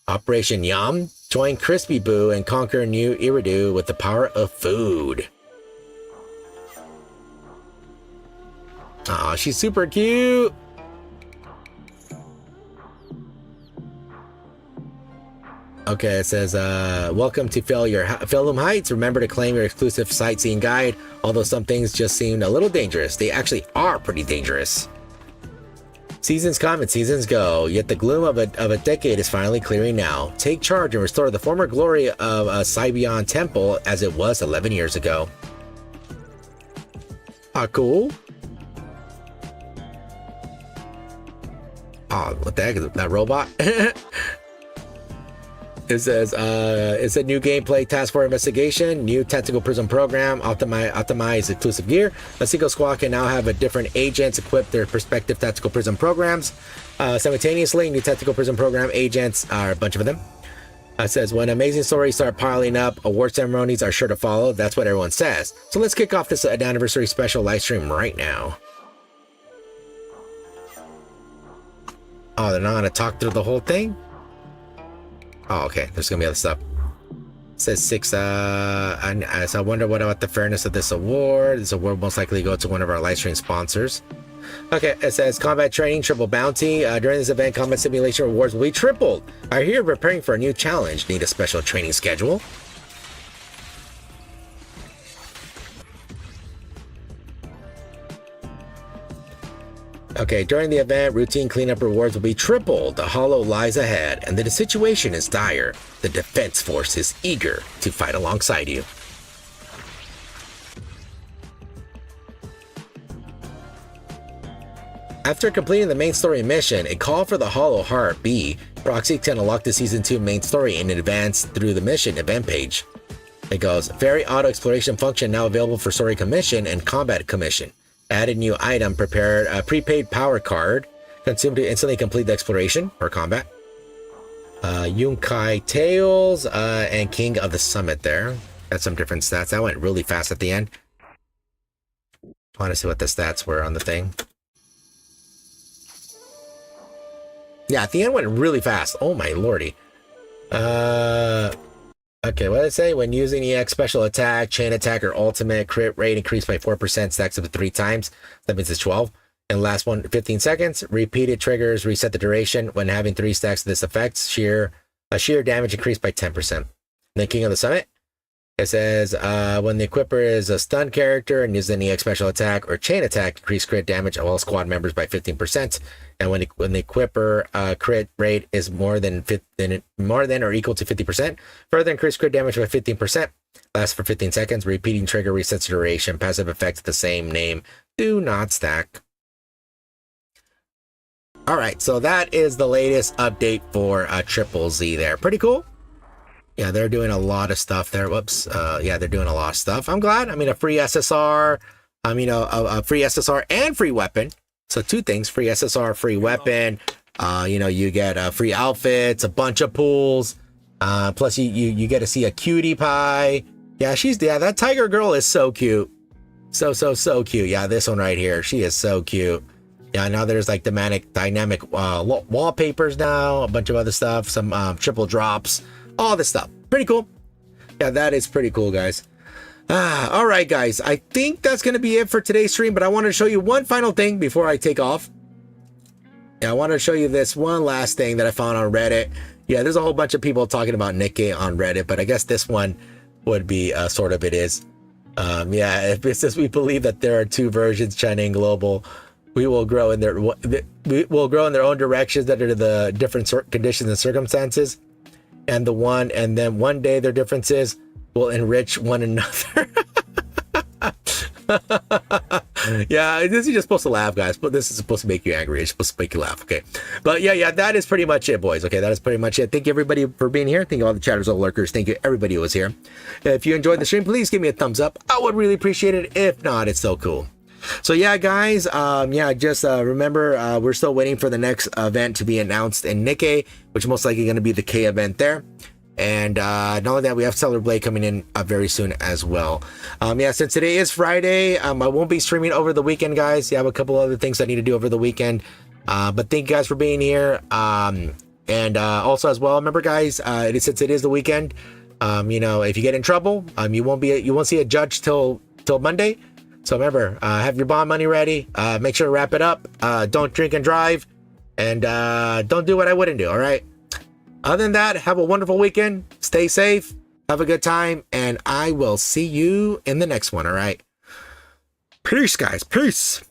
Operation Yum. Join Crispy Boo and conquer New Iridu with the power of food. Aw, she's super cute. Okay, it says, welcome to Felum Heights. Remember to claim your exclusive sightseeing guide. Although some things just seemed a little dangerous, they actually are pretty dangerous. Seasons come and seasons go, yet the gloom of a decade is finally clearing now. Take charge and restore the former glory of Saibion Temple as it was 11 years ago. Cool. Oh, what the heck is that robot? It says, it's a new gameplay task force investigation, new tactical prism program, optimize exclusive gear. A single squad can now have different agents equip their respective tactical prism programs. Simultaneously, new tactical prism program agents are a bunch of them. It says, when amazing stories start piling up, award ceremonies are sure to follow. That's what everyone says. So let's kick off this anniversary special live stream right now. Oh, they're not going to talk through the whole thing? Oh, okay. There's gonna be other stuff. It says 6. So I wonder what about the fairness of this award. This award most likely go to one of our live stream sponsors. Okay, it says combat training, triple bounty. During this event, combat simulation rewards will be tripled. Are you preparing for a new challenge? Need a special training schedule? Okay, during the event, routine cleanup rewards will be tripled. The hollow lies ahead, and the situation is dire. The defense force is eager to fight alongside you. After completing the main story mission, a call for the Hollow Heart B, Proxy can unlock the Season 2 main story in advance through the mission event page. It goes, Fairy Auto Exploration function now available for story commission and combat commission. Added new item, prepared a prepaid power card, consumed to instantly complete the exploration or combat. Yunkai Tales and King of the Summit there. Got some different stats. That went really fast at the end. I want to see what the stats were on the thing. Yeah, at the end went really fast. Oh my lordy. Okay, what did it say? When using EX special attack, chain attack, or ultimate, crit rate increased by 4%, stacks up to 3 times. That means it's 12. And last one, 15 seconds. Repeated triggers reset the duration. When having 3 stacks of this effect, sheer damage increased by 10%. The King of the Summit. It says, when the equipper is a stun character and uses an EX special attack or chain attack, increase crit damage of all squad members by 15%. And when the equipper crit rate is more than or equal to 50%, further increase crit damage by 15%. Lasts for 15 seconds. Repeating trigger resets duration. Passive effect the same name. Do not stack. All right, so that is the latest update for Triple Z there. Pretty cool. Yeah, they're doing a lot of stuff there. Whoops. Yeah, they're doing a lot of stuff. I'm glad. I mean, a free SSR. You know, a free SSR and free weapon. So 2 things: free SSR, free weapon. You know, you get free outfits, a bunch of pools. Plus, you get to see a cutie pie. Yeah, that tiger girl is so cute. So cute. Yeah, this one right here. She is so cute. Yeah, now there's like dynamic wallpapers now, a bunch of other stuff, some triple drops, all this stuff. Pretty cool. Yeah, that is pretty cool, guys. All right, guys. I think that's going to be it for today's stream, but I want to show you one final thing before I take off. Yeah, I want to show you this one last thing that I found on Reddit. Yeah, there's a whole bunch of people talking about Nikke on Reddit, but I guess this one would be sort of it is. Yeah, if it says we believe that there are 2 versions, China and global, we will grow in their own directions that are the different conditions and circumstances, and then one day their differences will enrich one another. Yeah, this is just supposed to laugh, guys, but this is supposed to make you angry. It's supposed to make you laugh, okay? But yeah, that is pretty much it, boys. Okay, that is pretty much it. Thank you, everybody, for being here. Thank you, all the chatters, all the lurkers. Thank you, everybody who was here. If you enjoyed the stream, please give me a thumbs up. I would really appreciate it. If not, it's so cool. So yeah, guys, just remember, we're still waiting for the next event to be announced in Nikke, which is most likely going to be the K event there. And not only that, we have Stellar Blade coming in very soon as well. Yeah, since today is Friday, I won't be streaming over the weekend, guys. Yeah, I have a couple other things I need to do over the weekend. But thank you guys for being here. And also as well, remember, guys, since it is the weekend, you know, if you get in trouble, you won't see a judge till Monday. So remember, have your bond money ready. Make sure to wrap it up. Don't drink and drive, and don't do what I wouldn't do. All right. Other than that, have a wonderful weekend. Stay safe. Have a good time. And I will see you in the next one. All right. Peace, guys. Peace.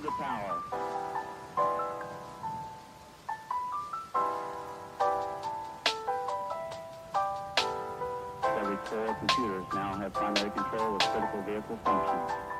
the tower. Every 4 computers now have primary control of critical vehicle functions.